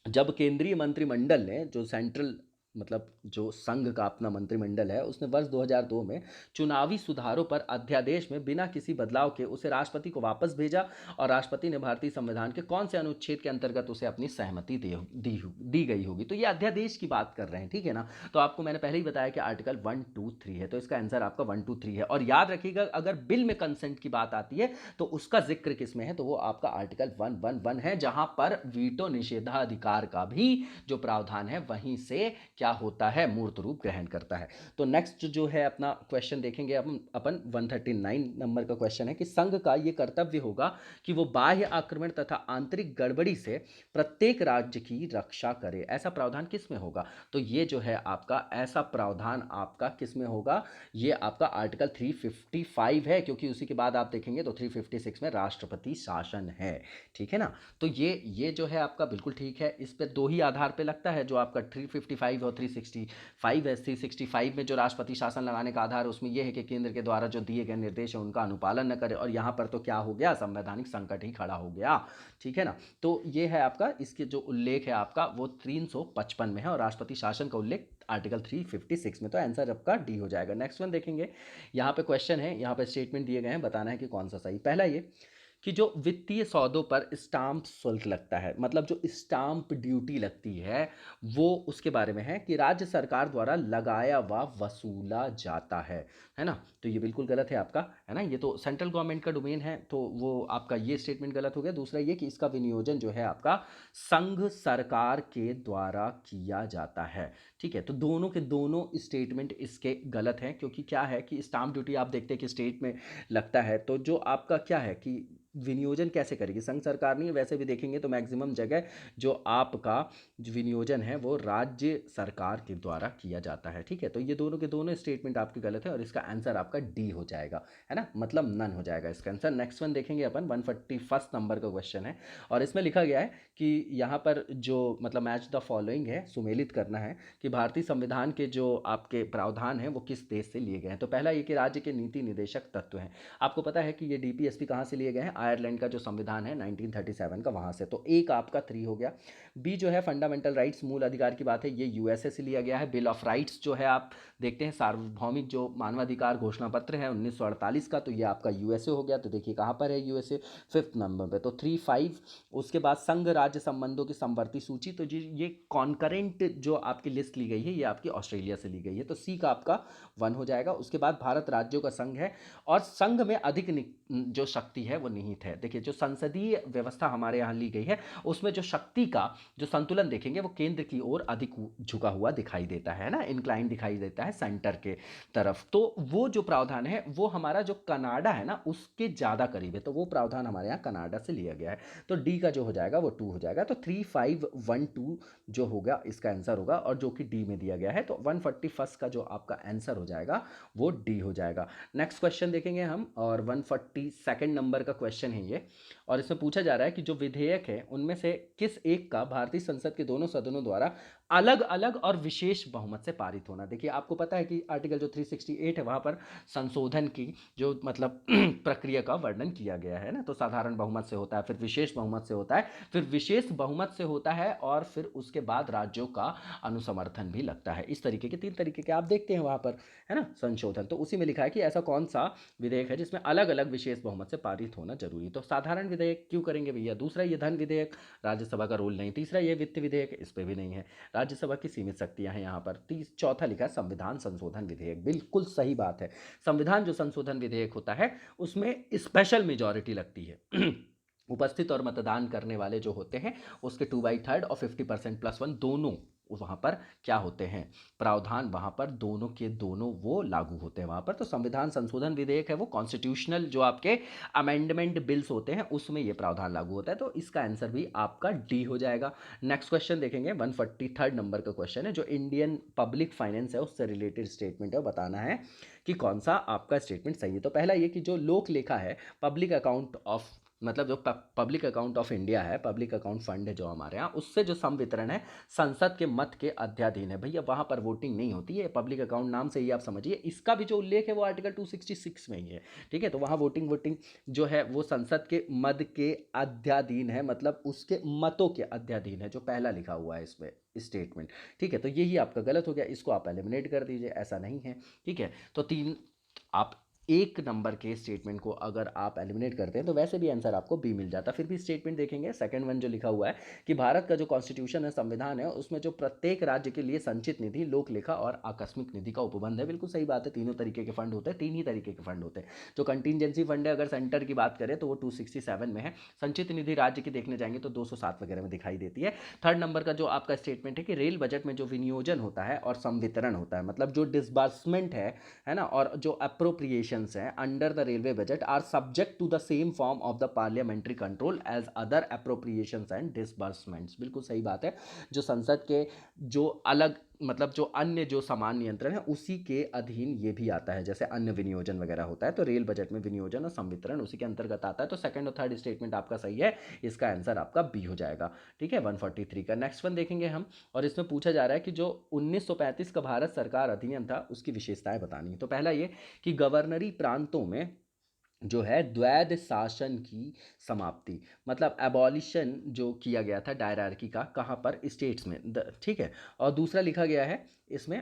[SPEAKER 1] जब केंद्रीय मंत्रिमंडल ने जो सेंट्रल मतलब जो संघ का अपना मंत्रिमंडल है, उसने वर्ष 2002 में चुनावी सुधारों पर अध्यादेश में बिना किसी बदलाव के उसे राष्ट्रपति को वापस भेजा, और राष्ट्रपति ने भारतीय संविधान के कौन से अनुच्छेद के अंतर्गत उसे अपनी सहमति दी गई होगी। तो ये अध्यादेश की बात कर रहे हैं, ठीक है ना। तो आपको मैंने पहले ही बताया कि आर्टिकल 1 2 3 है, तो इसका आंसर आपका 1 2 3 है। और याद रखिएगा, अगर बिल में कंसेंट की बात आती है तो उसका जिक्र किस में है, तो वो आपका आर्टिकल 111 है, जहां पर वीटो निषेधाधिकार का भी जो प्रावधान है वहीं से क्या होता है, मूर्त रूप ग्रहण करता है। तो नेक्स्ट जो है अपना क्वेश्चन देखेंगे अपन 139 नंबर का क्वेश्चन है कि संघ का ये कर्तव्य होगा कि वो बाह्य आक्रमण तथा आंतरिक गड़बड़ी से प्रत्येक राज्य की रक्षा करे। ऐसा प्रावधान किस में होगा, तो ये जो है आपका ऐसा प्रावधान आपका किस में होगा, ये आपका आर्टिकल 355 है, क्योंकि उसी के बाद आप देखेंगे तो 356 में राष्ट्रपति शासन है, ठीक है ना। तो ये जो है आपका बिल्कुल ठीक है, इस पे दो ही आधार पे लगता है, जो आपका 355 और 365 है। 365 में जो राष्ट्रपति शासन लगाने का आधार है उसमें यह है कि केंद्र के द्वारा जो दिए गए निर्देश है उनका अनुपालन न करे, और यहाँ पर तो क्या हो गया, संवैधानिक संकट ही खड़ा हो गया, ठीक है ना। तो ये है आपका, इसके जो उल्लेख है आपका वो 355 में है, और राष्ट्रपति शासन का उल्लेख आर्टिकल 356 में। तो आंसर आपका डी हो जाएगा। नेक्स्ट वन देखेंगे, यहाँ पे क्वेश्चन है, यहाँ पे स्टेटमेंट दिए गए हैं, बताना है कि कौन सा सही। पहला ये कि जो वित्तीय सौदों पर स्टाम्प शुल्क लगता है, मतलब जो स्टाम्प ड्यूटी लगती है, वो उसके बारे में है कि राज्य सरकार द्वारा लगाया व वसूला जाता है ना। तो ये बिल्कुल गलत है आपका, है ना, ये तो सेंट्रल गवर्नमेंट का डोमेन है, तो वो आपका ये स्टेटमेंट गलत हो गया। दूसरा ये कि इसका विनियोजन जो है आपका संघ सरकार के द्वारा किया जाता है, ठीक है। तो दोनों के दोनों स्टेटमेंट इसके गलत हैं, क्योंकि क्या है कि स्टाम्प ड्यूटी आप देखते हैं कि स्टेट में लगता है, तो जो आपका क्या है कि विनियोजन कैसे करेगी, संघ सरकार नहीं है, वैसे भी देखेंगे तो मैक्सिमम जगह जो आपका जो विनियोजन है वो राज्य सरकार के द्वारा किया जाता है, ठीक है। तो ये दोनों के दोनों स्टेटमेंट आपके गलत है, और इसका आंसर आपका डी हो जाएगा, है ना, मतलब नन हो जाएगा इसका आंसर। नेक्स्ट वन देखेंगे अपन, 141 नंबर का क्वेश्चन है, और इसमें लिखा गया है कि यहाँ पर जो मतलब मैच द फॉलोइंग है, सुमेलित करना है कि भारतीय संविधान के जो आपके प्रावधान हैं वो किस देश से लिए गए हैं। तो पहला ये कि राज्य के नीति निदेशक तत्व हैं, आपको पता है कि ये डीपीएसपी कहाँ से लिए गए हैं, आयरलैंड का जो संविधान है 1937 का, वहाँ से। तो एक आपका 3 हो गया। बी जो है फंडामेंटल राइट्स, मूल अधिकार की बात है, ये यूएसए से लिया गया है। बिल ऑफ राइट्स जो है आप देखते हैं, सार्वभौमिक जो मानवाधिकार घोषणा पत्र है 1948 का, तो ये आपका यूएसए हो गया। तो देखिए कहाँ पर है यूएसए, 5th नंबर पे, तो 3-5। उसके बाद संघ राज्य संबंधों की समवर्ती सूची, तो ये कॉन्करेंट जो आपकी लिस्ट ली गई है ये आपकी ऑस्ट्रेलिया से ली गई है, तो सी का आपका 1 हो जाएगा। उसके बाद भारत राज्यों का संघ है, और संघ में अधिक जो शक्ति है वो निहित है। देखिए जो संसदीय व्यवस्था हमारे यहाँ ली गई है उसमें जो शक्ति का जो संतुलन देखेंगे वो केंद्र की ओर अधिक झुका हुआ दिखाई देता है ना, इंक्लाइन दिखाई देता है सेंटर के तरफ। तो वो जो प्रावधान है वो हमारा जो कनाडा है ना उसके ज़्यादा करीब है, तो वो प्रावधान हमारे यहाँ कनाडा से लिया गया है। तो डी का जो हो जाएगा वो 2 हो जाएगा। तो 3512 जो होगा इसका आंसर होगा, और जो कि डी में दिया गया है, तो 141 का जो आपका आंसर हो जाएगा वो डी हो जाएगा। नेक्स्ट क्वेश्चन देखेंगे हम, और 142 नंबर का क्वेश्चन है ये, और इसमें पूछा जा रहा है कि जो विधेयक है उनमें से किस एक का भारतीय संसद के दोनों सदनों द्वारा अलग अलग और विशेष बहुमत से पारित होना। देखिए आपको पता है कि आर्टिकल जो 368 है वहाँ पर संशोधन की जो मतलब प्रक्रिया का वर्णन किया गया है ना, तो साधारण बहुमत से होता है, फिर विशेष बहुमत से होता है, फिर विशेष बहुमत से होता है, और फिर उसके बाद राज्यों का अनुसमर्थन भी लगता है। इस तरीके के 3 तरीके के आप देखते हैं वहाँ पर, है ना, संशोधन। तो उसी में लिखा है कि ऐसा कौन सा विधेयक है जिसमें अलग अलग विशेष बहुमत से पारित होना जरूरी। तो साधारण विधेयक क्यों करेंगे भैया। दूसरा ये धन विधेयक, राज्यसभा का रोल नहीं। तीसरा ये वित्त विधेयक, इस पर भी नहीं है, राज्यसभा की सीमित शक्तियां हैं यहाँ पर। चौथा लिखा है संविधान संशोधन विधेयक, बिल्कुल सही बात है। संविधान जो संशोधन विधेयक होता है उसमें स्पेशल मेजॉरिटी लगती है उपस्थित और मतदान करने वाले जो होते हैं उसके 2/3 और 50% +1 दोनों वहाँ पर क्या होते हैं, प्रावधान वहाँ पर दोनों के दोनों वो लागू होते हैं वहाँ पर। तो संविधान संशोधन विधेयक है वो कॉन्स्टिट्यूशनल जो आपके अमेंडमेंट बिल्स होते हैं उसमें ये प्रावधान लागू होता है। तो इसका आंसर भी आपका डी हो जाएगा। नेक्स्ट क्वेश्चन देखेंगे, 143 नंबर का क्वेश्चन है जो इंडियन पब्लिक फाइनेंस है उससे रिलेटेड स्टेटमेंट है, बताना है कि कौन सा आपका स्टेटमेंट सही है। तो पहला ये कि जो लोक लेखा है, पब्लिक अकाउंट ऑफ मतलब जो पब्लिक अकाउंट ऑफ इंडिया है, पब्लिक अकाउंट फंड है जो हमारे यहाँ, उससे जो संवितरण है संसद के मत के अध्याधीन है। भैया वहाँ पर वोटिंग नहीं होती है, पब्लिक अकाउंट नाम से ही आप समझिए। इसका भी जो उल्लेख है वो आर्टिकल 266 में ही है, ठीक है। तो वहाँ वोटिंग जो है वो संसद के मद के अध्याधीन है, मतलब उसके मतों के अध्याधीन है, जो पहला लिखा हुआ है इसमें स्टेटमेंट, ठीक है। तो यही आपका गलत हो गया, इसको आप एलिमिनेट कर दीजिए, ऐसा नहीं है, ठीक है। तो तीन आप एक नंबर के स्टेटमेंट को अगर आप एलिमिनेट करते हैं तो वैसे भी आंसर आपको बी मिल जाता। फिर भी स्टेटमेंट देखेंगे, सेकंड वन जो लिखा हुआ है कि भारत का जो कॉन्स्टिट्यूशन है, संविधान है, उसमें जो प्रत्येक राज्य के लिए संचित निधि, लोक लेखा और आकस्मिक निधि का उपबंध है। बिल्कुल सही बात है, तीनों तरीके के फंड होते हैं, तीन ही तरीके के फंड होते हैं। जो कंटीजेंसी फंड है अगर सेंटर की बात करें तो वो 267 में है, संचित निधि राज्य की देखने जाएंगे तो 207 वगैरह में दिखाई देती है। थर्ड नंबर का जो आपका स्टेटमेंट है कि रेल बजट में जो विनियोजन होता है और संवितरण होता है, मतलब जो डिसबर्समेंट है ना, और जो अप्रोप्रिएशंस हैं under the railway budget are subject to the same form of the parliamentary control as other appropriations and disbursements. बिल्कुल सही बात है, जो संसद के जो अलग मतलब जो अन्य जो समान नियंत्रण है उसी के अधीन ये भी आता है, जैसे अन्य विनियोजन वगैरह होता है तो रेल बजट में विनियोजन और संवितरण उसी के अंतर्गत आता है। तो सेकंड और थर्ड स्टेटमेंट आपका सही है, इसका आंसर आपका बी हो जाएगा, ठीक है। 143 का नेक्स्ट वन देखेंगे हम, और इसमें पूछा जा रहा है कि जो 1935 का भारत सरकार अधिनियम था उसकी विशेषताएं बतानी है। तो पहला ये कि गवर्नरी प्रांतों में जो है द्वैध शासन की समाप्ति, मतलब एबॉलिशन जो किया गया था डायरार्की का, कहाँ पर, स्टेट्स में, ठीक है। और दूसरा लिखा गया है इसमें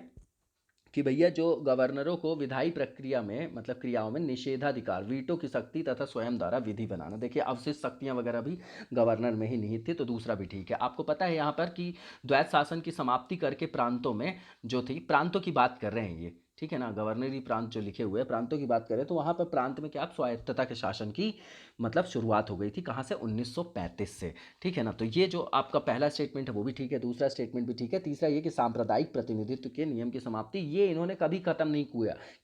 [SPEAKER 1] कि भैया जो गवर्नरों को विधायी प्रक्रिया में मतलब क्रियाओं में निषेधाधिकार, वीटो की शक्ति तथा स्वयं द्वारा विधि बनाना। देखिए अवशिष्ट शक्तियां वगैरह भी गवर्नर में ही निहित थी, तो दूसरा भी ठीक है। आपको पता है यहाँ पर कि द्वैध शासन की समाप्ति करके प्रांतों में जो थी, प्रांतों की बात कर रहे हैं ये, ठीक है ना, गवर्नरी प्रांत जो लिखे हुए हैं प्रांतों की बात करें तो वहाँ पर प्रांत में क्या स्वायत्तता के शासन की मतलब शुरुआत हो गई थी, कहाँ से, 1935 से, ठीक है ना। तो ये जो आपका पहला स्टेटमेंट है वो भी ठीक है, दूसरा स्टेटमेंट भी ठीक है। तीसरा ये कि सांप्रदायिक प्रतिनिधित्व के नियम की समाप्ति, ये इन्होंने कभी खत्म नहीं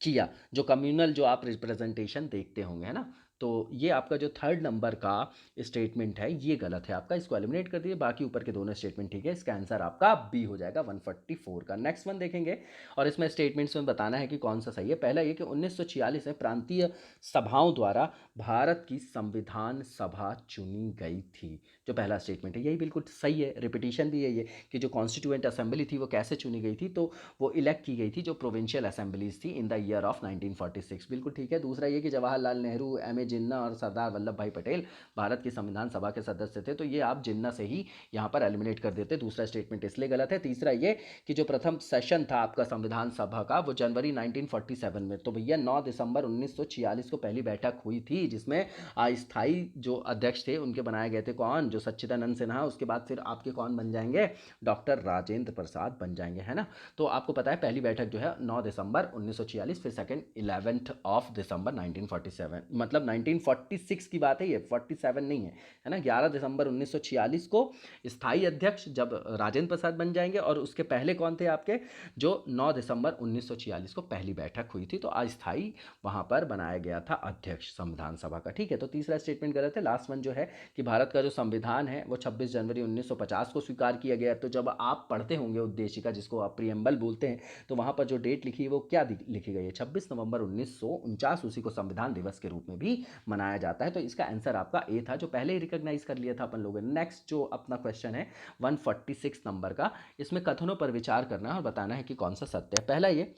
[SPEAKER 1] किया, जो कम्युनल जो आप रिप्रेजेंटेशन देखते होंगे, है ना। तो ये आपका जो थर्ड नंबर का स्टेटमेंट है ये गलत है आपका, इसको एलिमिनेट कर दिए, बाकी ऊपर के दोनों स्टेटमेंट ठीक है। इसका आंसर आपका बी हो जाएगा 144 का। नेक्स्ट वन देखेंगे और इसमें स्टेटमेंट्स में बताना है कि कौन सा सही है। पहला ये कि 1946 में प्रांतीय सभाओं द्वारा भारत की संविधान सभा चुनी गई थी, जो पहला स्टेटमेंट है यही बिल्कुल सही है। रिपीटिशन भी यही है कि जो कॉन्स्टिट्यूएंट असेंबली थी वो कैसे चुनी गई थी, तो वो इलेक्ट की गई थी जो प्रोविंशियल असेंबलीज थी इन द ईयर ऑफ 1946, बिल्कुल ठीक है। दूसरा ये कि जवाहरलाल नेहरू, एम ए जिन्ना और सरदार वल्लभ भाई पटेल भारत की संविधान सभा के सदस्य थे, तो ये आप जिन्ना से ही यहाँ पर एलिमिनेट कर देते, दूसरा स्टेटमेंट इसलिए गलत है। तीसरा ये कि जो प्रथम सेशन था आपका संविधान सभा का वो जनवरी 1947 में, तो भैया 9 दिसंबर 1946 को पहली बैठक हुई थी, जिसमें अस्थायी जो अध्यक्ष थे उनके बनाए गए थे कौन, जो सच्चिदानंद सिन्हा, उसके बाद फिर आपके कौन बन जाएंगे, डॉक्टर राजेंद्र प्रसाद बन जाएंगे, है ना। तो आपको पता है पहली बैठक जो है 9 दिसंबर 1946, फिर सेकंड 11 ऑफ दिसंबर 1947, मतलब 1946 की बात है ये, 47 नहीं है ना। 11 दिसंबर 1946 को स्थायी अध्यक्ष जब राजेंद्र प्रसाद बन जाएंगे, और उसके पहले कौन थे आपके, जो 9 दिसंबर 1946 को पहली बैठक हुई थी, तो अस्थायी वहां पर बनाया गया था अध्यक्ष संविधान सभा का, ठीक है। तो तीसरा स्टेटमेंट गलत है। लास्ट वन जो है कि भारत का जो संविधान है वो 26 जनवरी 1950 को स्वीकार किया गया। तो जब आप पढ़ते होंगे उद्देशिका, जिसको आप प्रियम्बल बोलते हैं, तो वहां पर जो डेट लिखी है वो क्या लिखी गई है, 26 नवंबर 1949, उसी को संविधान दिवस के रूप में भी मनाया जाता है। तो इसका आंसर आपका ए था, जो पहले ही रिकॉग्नाइज कर लिया था अपन लोगों ने। नेक्स्ट जो अपना क्वेश्चन है 146 नंबर का, इसमें कथनों पर विचार करना है और बताना है कि कौन सा सत्य है। पहला ये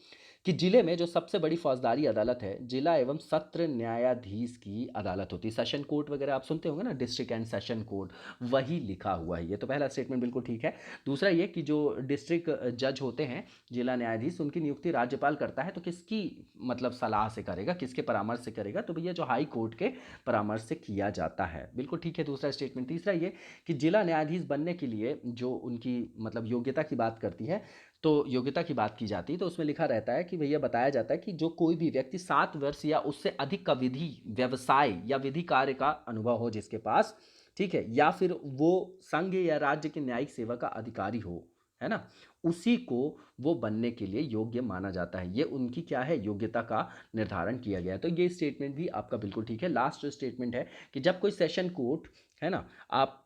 [SPEAKER 1] कि जिले में जो सबसे बड़ी फौजदारी अदालत है, जिला एवं सत्र न्यायाधीश की अदालत होती है, सेशन कोर्ट वगैरह आप सुनते होंगे ना, डिस्ट्रिक्ट एंड सेशन कोर्ट, वही लिखा हुआ है ये, तो पहला स्टेटमेंट बिल्कुल ठीक है। दूसरा ये कि जो डिस्ट्रिक्ट जज होते हैं, जिला न्यायाधीश, उनकी नियुक्ति राज्यपाल करता है, तो किसकी मतलब सलाह से करेगा, किसके परामर्श से करेगा, तो भैया जो हाई कोर्ट के परामर्श से किया जाता है, बिल्कुल ठीक है दूसरा स्टेटमेंट। तीसरा ये कि जिला न्यायाधीश बनने के लिए जो उनकी मतलब योग्यता की बात करती है, तो योग्यता की बात की जाती है तो उसमें लिखा रहता है कि भैया बताया जाता है कि जो कोई भी व्यक्ति 7 वर्ष या उससे अधिक का विधि व्यवसाय या विधि कार्य का अनुभव हो जिसके पास, ठीक है, या फिर वो संघ या राज्य के न्यायिक सेवा का अधिकारी हो, है ना, उसी को वो बनने के लिए योग्य माना जाता है। ये उनकी क्या है, योग्यता का निर्धारण किया गया है। तो ये स्टेटमेंट भी आपका बिल्कुल ठीक है। लास्ट स्टेटमेंट है कि जब कोई सेशन कोर्ट, है ना, आप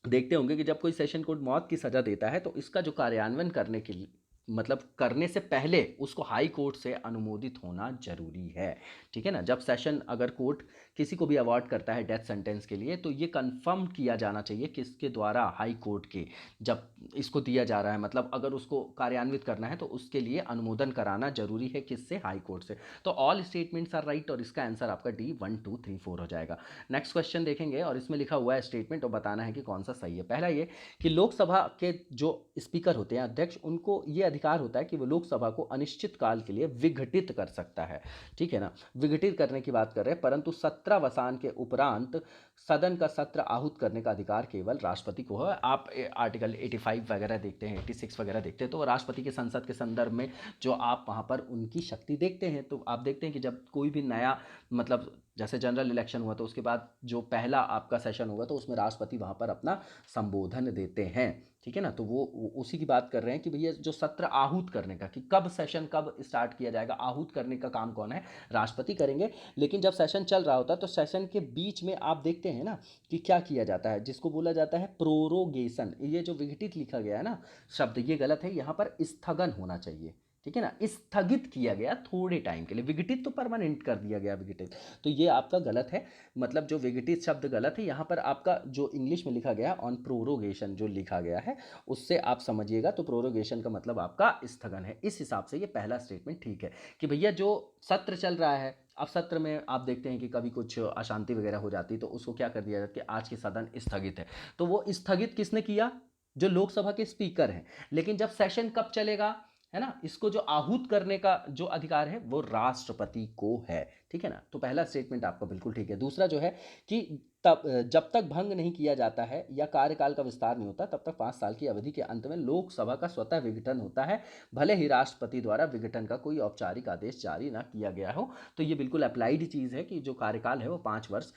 [SPEAKER 1] देखते होंगे कि जब कोई सेशन कोर्ट मौत की सज़ा देता है तो इसका जो कार्यान्वयन करने के लिए, मतलब करने से पहले उसको हाई कोर्ट से अनुमोदित होना जरूरी है। ठीक है ना, जब सेशन अगर कोर्ट किसी को भी अवार्ड करता है डेथ सेंटेंस के लिए, तो ये कंफर्म किया जाना चाहिए किसके द्वारा, हाई कोर्ट के। जब इसको दिया जा रहा है, मतलब अगर उसको कार्यान्वित करना है तो उसके लिए अनुमोदन कराना जरूरी है, किससे, हाई कोर्ट से। तो ऑल स्टेटमेंट्स आर राइट और इसका आंसर आपका डी 1 2 3 4 हो जाएगा। नेक्स्ट क्वेश्चन देखेंगे और इसमें लिखा हुआ है स्टेटमेंट और बताना है कि कौन सा सही है। पहला ये कि लोकसभा के जो स्पीकर होते हैं, अध्यक्ष, उनको ये अधिकार होता है कि वो लोकसभा को अनिश्चित काल के लिए विघटित कर सकता है। ठीक है ना, विघटित करने की बात कर रहे हैं, परंतु सत्रावसान के उपरांत सदन का सत्र आहूत करने का अधिकार केवल राष्ट्रपति को है। आप आर्टिकल 85 वगैरह देखते हैं, 86 वगैरह देखते हैं, तो राष्ट्रपति के संसद के संदर्भ में जो आप वहाँ पर उनकी शक्ति देखते हैं, तो आप देखते हैं कि जब कोई भी नया, मतलब जैसे जनरल इलेक्शन हुआ तो उसके बाद जो पहला आपका सेशन होगा तो उसमें राष्ट्रपति वहाँ पर अपना संबोधन देते हैं। ठीक है ना, तो वो उसी की बात कर रहे हैं कि भैया जो सत्र आहूत करने का, कि कब सेशन कब स्टार्ट किया जाएगा, आहूत करने का काम कौन है, राष्ट्रपति करेंगे। लेकिन जब सेशन चल रहा होता है तो सेशन के बीच में आप देखते हैं ना कि क्या किया जाता है, जिसको बोला जाता है प्रोरोगेशन। ये जो विघटित लिखा गया है ना शब्द, ये गलत है, यहाँ पर स्थगन होना चाहिए। ठीक है ना, स्थगित किया गया थोड़े टाइम के लिए, विघटित तो परमानेंट कर दिया गया विघटित, तो ये आपका गलत है। मतलब जो विघटित शब्द गलत है, यहाँ पर आपका जो इंग्लिश में लिखा गया ऑन प्रोरोगेशन जो लिखा गया है उससे आप समझिएगा, तो प्रोरोगेशन का मतलब आपका स्थगन है। इस हिसाब से ये पहला स्टेटमेंट ठीक है कि भैया जो सत्र चल रहा है, अब सत्र में आप देखते हैं कि कभी कुछ अशांति वगैरह हो जाती है तो उसको क्या कर दिया जाता है कि आज की सदन स्थगित है। तो वो स्थगित किसने किया, जो लोकसभा के स्पीकर हैं। लेकिन जब सेशन कब चलेगा, है ना, इसको जो आहूत करने का जो अधिकार है वो राष्ट्रपति को है। ठीक है ना, तो पहला स्टेटमेंट आपका बिल्कुल ठीक है। दूसरा जो है कि तब जब तक भंग नहीं किया जाता है या कार्यकाल का विस्तार नहीं होता, तब तक 5 साल की अवधि के अंत में लोकसभा का स्वतः विघटन होता है, भले ही राष्ट्रपति द्वारा विघटन का कोई औपचारिक आदेश जारी ना किया गया हो। तो ये बिल्कुल अप्लाइड चीज़ है कि जो कार्यकाल है वो 5 वर्ष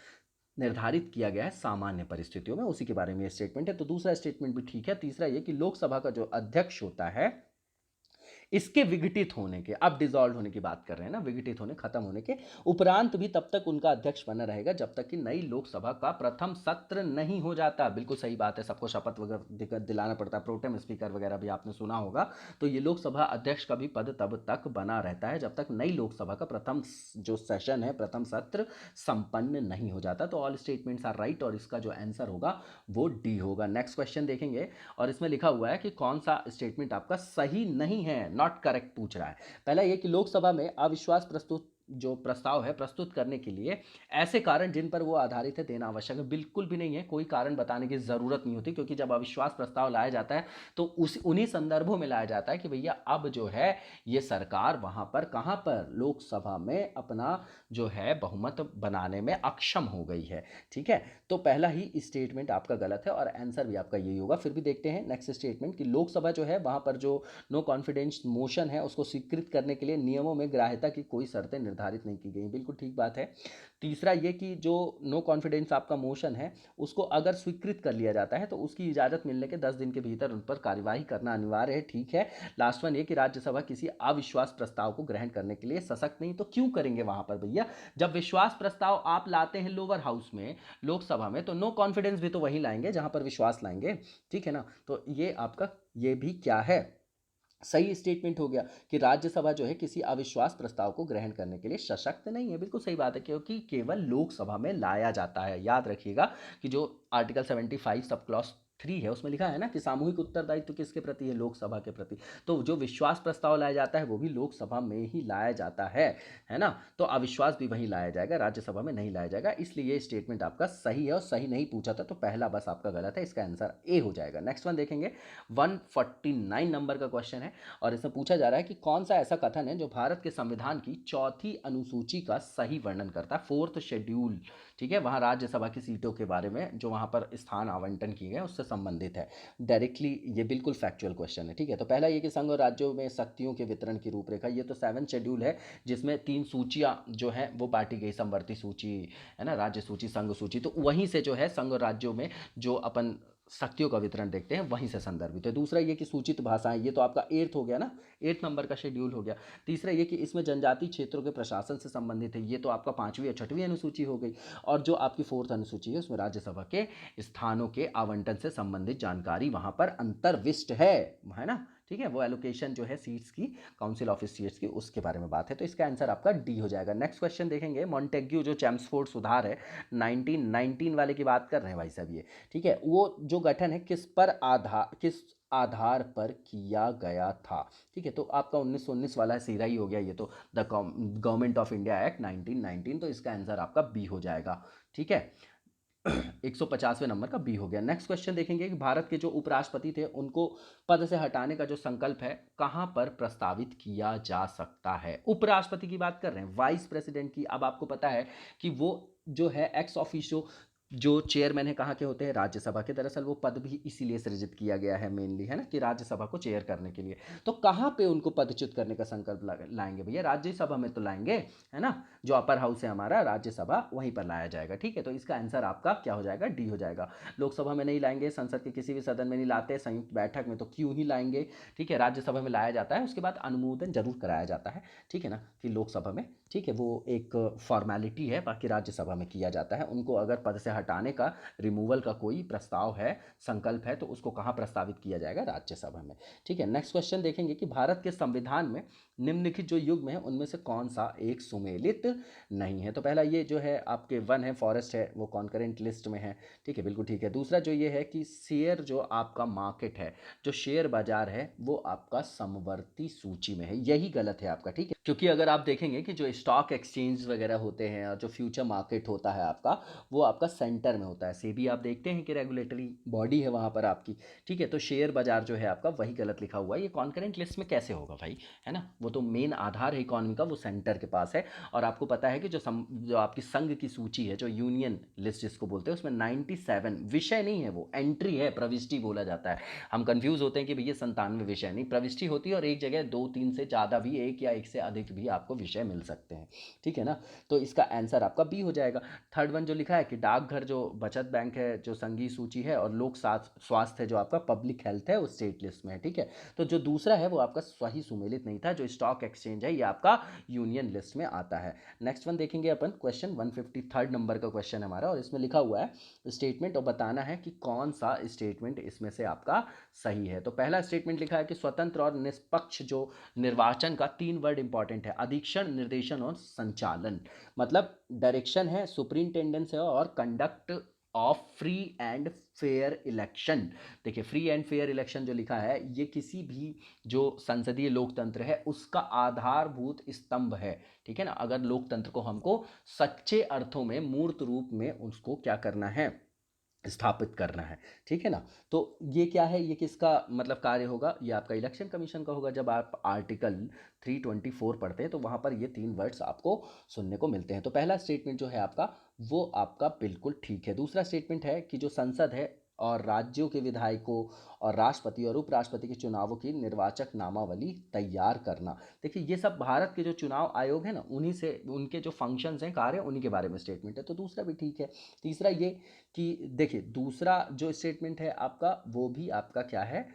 [SPEAKER 1] निर्धारित किया गया है सामान्य परिस्थितियों में, उसी के बारे में ये स्टेटमेंट है। तो दूसरा स्टेटमेंट भी ठीक है। तीसरा ये कि लोकसभा का जो अध्यक्ष होता है, इसके विघटित होने के, अब डिसॉल्व होने की बात कर रहे हैं ना, विघटित होने, खत्म होने के उपरांत भी तब तक उनका अध्यक्ष बना रहेगा जब तक कि नई लोकसभा का प्रथम सत्र नहीं हो जाता। बिल्कुल सही बात है, सबको शपथ वगैरह दिलाना पड़ता है, प्रोटेम स्पीकर वगैरह भी आपने सुना होगा। तो ये लोकसभा अध्यक्ष का भी पद तब तक बना रहता है जब तक नई लोकसभा का प्रथम जो सेशन है, प्रथम सत्र संपन्न नहीं हो जाता। तो ऑल स्टेटमेंट्स आर राइट और इसका जो आंसर होगा वो डी होगा। नेक्स्ट क्वेश्चन देखेंगे और इसमें लिखा हुआ है कि कौन सा स्टेटमेंट आपका सही नहीं है, नॉट करेक्ट पूछ रहा है। पहला ये कि लोकसभा में अविश्वास प्रस्तुत जो प्रस्ताव है प्रस्तुत करने के लिए ऐसे कारण जिन पर वो आधारित है देना आवश्यक है। बिल्कुल भी नहीं है, कोई कारण बताने की जरूरत नहीं होती, क्योंकि जब अविश्वास प्रस्ताव लाया जाता है तो उस उन्हीं संदर्भों में लाया जाता है कि भैया अब जो है ये सरकार वहां पर, कहां पर, लोकसभा में अपना जो है बहुमत बनाने में अक्षम हो गई है। ठीक है, तो पहला ही स्टेटमेंट आपका गलत है और आंसर भी आपका यही होगा। फिर भी देखते हैं नेक्स्ट स्टेटमेंट कि लोकसभा जो है वहां पर जो नो कॉन्फिडेंस मोशन है उसको स्वीकृत करने के लिए नियमों में ग्राह्यता की कोई शर्तें निर्धारित नहीं की गई। बिल्कुल ठीक बात है। तीसरा ये कि जो नो कॉन्फिडेंस आपका मोशन है उसको अगर स्वीकृत कर लिया जाता है तो उसकी इजाजत मिलने के 10 दिन के भीतर उन पर कार्यवाही करना अनिवार्य है। ठीक है। लास्ट वन ये कि राज्यसभा किसी अविश्वास प्रस्ताव को ग्रहण करने के लिए सशक्त नहीं, तो क्यों करेंगे वहां पर भैया, जब विश्वास प्रस्ताव आप लाते हैं लोअर हाउस में, लोकसभा में, तो नो कॉन्फिडेंस भी तो वही लाएंगे जहां पर विश्वास लाएंगे। ठीक है ना, तो ये आपका ये भी क्या है, सही स्टेटमेंट हो गया कि राज्यसभा जो है किसी अविश्वास प्रस्ताव को ग्रहण करने के लिए सशक्त नहीं है। बिल्कुल सही बात है, क्योंकि केवल लोकसभा में लाया जाता है। याद रखिएगा कि जो आर्टिकल 75 सब क्लॉज 3 है उसमें लिखा है ना कि सामूहिक उत्तरदायित्व किसके प्रति है, लोकसभा के प्रति। तो जो विश्वास प्रस्ताव लाया जाता है वो भी लोकसभा में ही लाया जाता है ना, तो अविश्वास भी वहीं लाया जाएगा, राज्यसभा में नहीं लाया जाएगा। इसलिए ये स्टेटमेंट आपका सही है और सही नहीं पूछा था तो पहला बस आपका गलत है, इसका आंसर ए हो जाएगा। नेक्स्ट वन देखेंगे, 149 नंबर का क्वेश्चन है और इसमें पूछा जा रहा है कि कौन सा ऐसा कथन है जो भारत के संविधान की चौथी अनुसूची का सही वर्णन करता है, फोर्थ शेड्यूल। ठीक है, वहां राज्यसभा की सीटों के बारे में जो वहां पर स्थान आवंटन किए गए उससे संबंधित है डायरेक्टली, ये बिल्कुल फैक्चुअल क्वेश्चन है। ठीक है, तो पहला ये कि संघ और राज्यों में शक्तियों के वितरण की रूपरेखा, ये तो 7 शेड्यूल है जिसमें 3 सूचियां जो है वो बांटी गई, समवर्ती सूची, है ना, राज्य सूची, संघ सूची। तो वहीं से जो है संघ और राज्यों में जो अपन शक्तियों का वितरण देखते हैं वहीं से संदर्भित है। दूसरा ये कि सूचित भाषाएं, ये तो आपका 8th हो गया ना, 8th नंबर का शेड्यूल हो गया। तीसरा ये कि इसमें जनजातीय क्षेत्रों के प्रशासन से संबंधित है, ये तो आपका 5वीं और 6वीं अनुसूची हो गई। और जो आपकी 4th अनुसूची है उसमें राज्यसभा के स्थानों के आवंटन से संबंधित जानकारी वहां पर अंतर्विष्ट है ना, ठीक है। वो एलोकेशन जो है सीट्स की, काउंसिल ऑफ सीट्स की, उसके बारे में बात है। तो इसका आंसर आपका डी हो जाएगा। नेक्स्ट क्वेश्चन देखेंगे, मॉन्टेग्यू जो चैम्सफोर्ड सुधार है 1919 वाले की बात कर रहे हैं भाई साहब ये, ठीक है। वो जो गठन है किस आधार पर किया गया था, ठीक है। तो आपका 1919 वाला सीधा ही हो गया ये तो, the government of India act 1919, तो इसका आंसर आपका बी हो जाएगा, ठीक है। 150वें नंबर का बी हो गया। नेक्स्ट क्वेश्चन देखेंगे कि भारत के जो उपराष्ट्रपति थे उनको पद से हटाने का जो संकल्प है कहां पर प्रस्तावित किया जा सकता है। उपराष्ट्रपति की बात कर रहे हैं, वाइस प्रेसिडेंट की। अब आपको पता है कि वो जो है एक्स ऑफिशियो जो चेयरमैन है कहाँ के होते हैं, राज्यसभा के। दरअसल वो पद भी इसीलिए सृजित किया गया है मेनली, है ना, कि राज्यसभा को चेयर करने के लिए। तो कहाँ पे उनको पदच्युत करने का संकल्प लाएंगे भैया, राज्यसभा में तो लाएंगे, है ना। जो अपर हाउस है हमारा राज्यसभा, वहीं पर लाया जाएगा, ठीक है। तो इसका आंसर आपका क्या हो जाएगा, डी हो जाएगा। लोकसभा में नहीं लाएंगे, संसद के किसी भी सदन में नहीं लाते, संयुक्त बैठक में तो क्यों ही लाएंगे, ठीक है। राज्यसभा में लाया जाता है, उसके बाद अनुमोदन जरूर कराया जाता है, ठीक है ना, कि लोकसभा में, ठीक है, वो एक फॉर्मेलिटी है, बाकी राज्यसभा में किया जाता है। उनको अगर पद से हटाने का, रिमूवल का कोई प्रस्ताव है, संकल्प है, तो उसको कहाँ प्रस्तावित किया जाएगा, राज्यसभा में, ठीक है। नेक्स्ट क्वेश्चन देखेंगे कि भारत के संविधान में निम्नलिखित जो युग्म है उनमें से कौन सा एक सुमेलित नहीं है। तो पहला ये जो है आपके वन है, फॉरेस्ट है, वो कॉन्करेंट लिस्ट में है, ठीक है, बिल्कुल ठीक है। दूसरा जो ये है कि शेयर जो आपका मार्केट है, जो शेयर बाजार है, वो आपका समवर्ती सूची में है, यही गलत है आपका, ठीक है। क्योंकि अगर आप देखेंगे कि जो स्टॉक एक्सचेंज वगैरह होते हैं और जो फ्यूचर मार्केट होता है आपका, वो आपका सेंटर में होता है। सेबी आप देखते हैं कि रेगुलेटरी बॉडी है वहाँ पर आपकी, ठीक है। तो शेयर बाजार जो है आपका वही गलत लिखा हुआ है, ये कॉन्करेंट लिस्ट में कैसे होगा भाई, है ना। वो तो मेन आधार है इकोनॉमी का, वो सेंटर के पास है। और आपको पता है कि जो आपकी संघ की सूची है, जो यूनियन लिस्ट जिसको बोलते हैं, उसमें 97 विषय नहीं है, वो एंट्री है, प्रविष्टि बोला जाता है। हम कंफ्यूज होते हैं कि भैया 97 विषय नहीं, प्रविष्टि होती है, और एक जगह 2-3 से ज़्यादा भी, एक या एक से अधिक भी आपको विषय मिल सकते हैं, ठीक है ना। तो इसका आंसर आपका बी हो जाएगा। थर्ड वन जो लिखा है कि डाकघर जो बचत बैंक है, जो संघीय सूची है, और लोक स्वास्थ्य है जो आपका पब्लिक हेल्थ है, वो स्टेट लिस्ट में है, ठीक है। तो जो दूसरा है वो आपका सही सुमेलित नहीं था, जो स्टॉक एक्सचेंज है ये आपका यूनियन लिस्ट में आता है। नेक्स्ट वन देखेंगे अपन, क्वेश्चन 153 नंबर का क्वेश्चन है हमारा, और इसमें लिखा हुआ है स्टेटमेंट, और बताना है कि कौन सा स्टेटमेंट इसमें से आपका सही है। तो पहला स्टेटमेंट लिखा है कि स्वतंत्र और निष्पक्ष जो निर्वाचन का 3 वर्ड इंपॉर्टेंट है, अधीक्षण, निर्देशन और संचालन। मतलब डायरेक्शन है, सुपरिंटेंडेंस है, और conduct of free and fair election. देखिए, फ्री एंड फेयर इलेक्शन जो लिखा है, ये किसी भी जो संसदीय लोकतंत्र है उसका आधारभूत स्तंभ है, ठीक है ना। अगर लोकतंत्र को हमको सच्चे अर्थों में, मूर्त रूप में उसको क्या करना है, स्थापित करना है, ठीक है ना। तो ये क्या है, ये किसका मतलब कार्य होगा, ये आपका इलेक्शन कमीशन का होगा। जब आप आर्टिकल 324 पढ़ते हैं तो वहाँ पर ये 3 वर्ड्स आपको सुनने को मिलते हैं। तो पहला स्टेटमेंट जो है आपका, वो आपका बिल्कुल ठीक है। दूसरा स्टेटमेंट है कि जो संसद है और राज्यों के विधायकों और राष्ट्रपति और उपराष्ट्रपति के चुनावों की निर्वाचक नामावली तैयार करना। देखिए, ये सब भारत के जो चुनाव आयोग है ना, उन्हीं से, उनके जो फंक्शंस हैं, कार्य, उन्हीं के बारे में स्टेटमेंट है। तो दूसरा भी ठीक है। तीसरा ये कि देखिए, दूसरा जो स्टेटमेंट है आपका, वो भी आपका क्या है,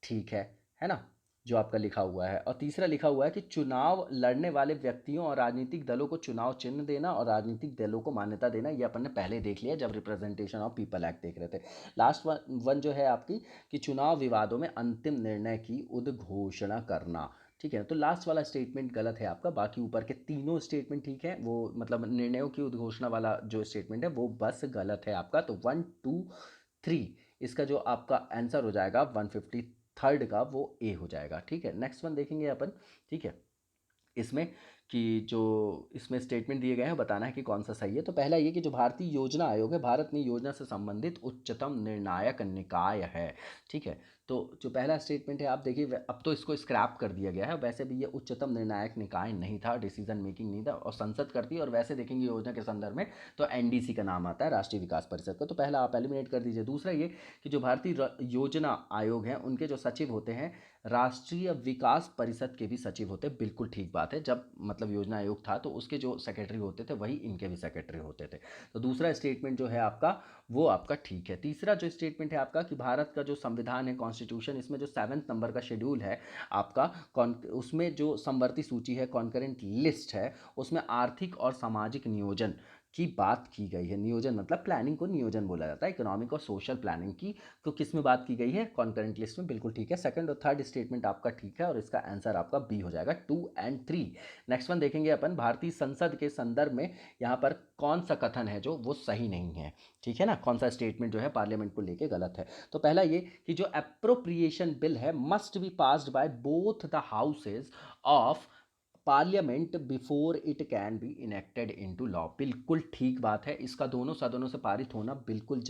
[SPEAKER 1] ठीक है ना, जो आपका लिखा हुआ है। और तीसरा लिखा हुआ है कि चुनाव लड़ने वाले व्यक्तियों और राजनीतिक दलों को चुनाव चिन्ह देना और राजनीतिक दलों को मान्यता देना, ये अपन ने पहले देख लिया जब रिप्रेजेंटेशन ऑफ पीपल एक्ट देख रहे थे। लास्ट वन जो है आपकी, कि चुनाव विवादों में अंतिम निर्णय की उद्घोषणा करना, ठीक है। तो लास्ट वाला स्टेटमेंट गलत है आपका, बाकी ऊपर के तीनों स्टेटमेंट ठीक है। वो मतलब निर्णयों की उद्घोषणा वाला जो स्टेटमेंट है वो बस गलत है आपका। तो 1, 2, 3 इसका जो आपका आंसर हो जाएगा 153 का, वो ए हो जाएगा, ठीक है। नेक्स्ट वन देखेंगे अपन, ठीक है, इसमें कि जो इसमें स्टेटमेंट दिए गए हैं बताना है कि कौन सा सही है। तो पहला ये कि जो भारतीय योजना आयोग है, भारत में योजना से संबंधित उच्चतम निर्णायक निकाय है, ठीक है। तो जो पहला स्टेटमेंट है आप देखिए, अब तो इसको स्क्रैप कर दिया गया है, वैसे भी ये उच्चतम निर्णायक निकाय नहीं था, डिसीजन मेकिंग नहीं था, और संसद करती है। और वैसे देखेंगे योजना के संदर्भ में तो एनडीसी का नाम आता है, राष्ट्रीय विकास परिषद का। तो पहला आप एलिमिनेट कर दीजिए। दूसरा ये कि जो भारतीय योजना आयोग हैं उनके जो सचिव होते हैं राष्ट्रीय विकास परिषद के भी सचिव होते हैं। बिल्कुल ठीक बात है, जब मतलब योजना आयोग था तो उसके जो सेक्रेटरी होते थे वही इनके भी सेक्रेटरी होते थे। तो दूसरा स्टेटमेंट जो है आपका वो आपका ठीक है। तीसरा जो स्टेटमेंट है आपका कि भारत का जो संविधान है कॉन्स्टिट्यूशन, इसमें जो 7वें नंबर का शेड्यूल है आपका उसमें जो समवर्ती सूची है, कॉन्करेंट लिस्ट है, उसमें आर्थिक और सामाजिक नियोजन की बात की गई है। नियोजन मतलब प्लानिंग को नियोजन बोला जाता है, इकोनॉमिक और सोशल प्लानिंग की। तो किस में बात की गई है? कॉन्करेंट लिस्ट में। बिल्कुल ठीक है। सेकंड और थर्ड स्टेटमेंट आपका ठीक है और इसका आंसर आपका बी हो जाएगा, 2 और 3। नेक्स्ट वन देखेंगे अपन, भारतीय संसद के संदर्भ में यहाँ पर कौन सा कथन है जो वो सही नहीं है, ठीक है ना, कौन सा स्टेटमेंट जो है पार्लियामेंट को लेके गलत है। तो पहला ये कि जो अप्रोप्रिएशन बिल है must be passed by both the houses of parliament before it can be enacted into law. बिल्कुल ठीक बात है, इसका दोनों सदनों से पारित होना बिल्कुल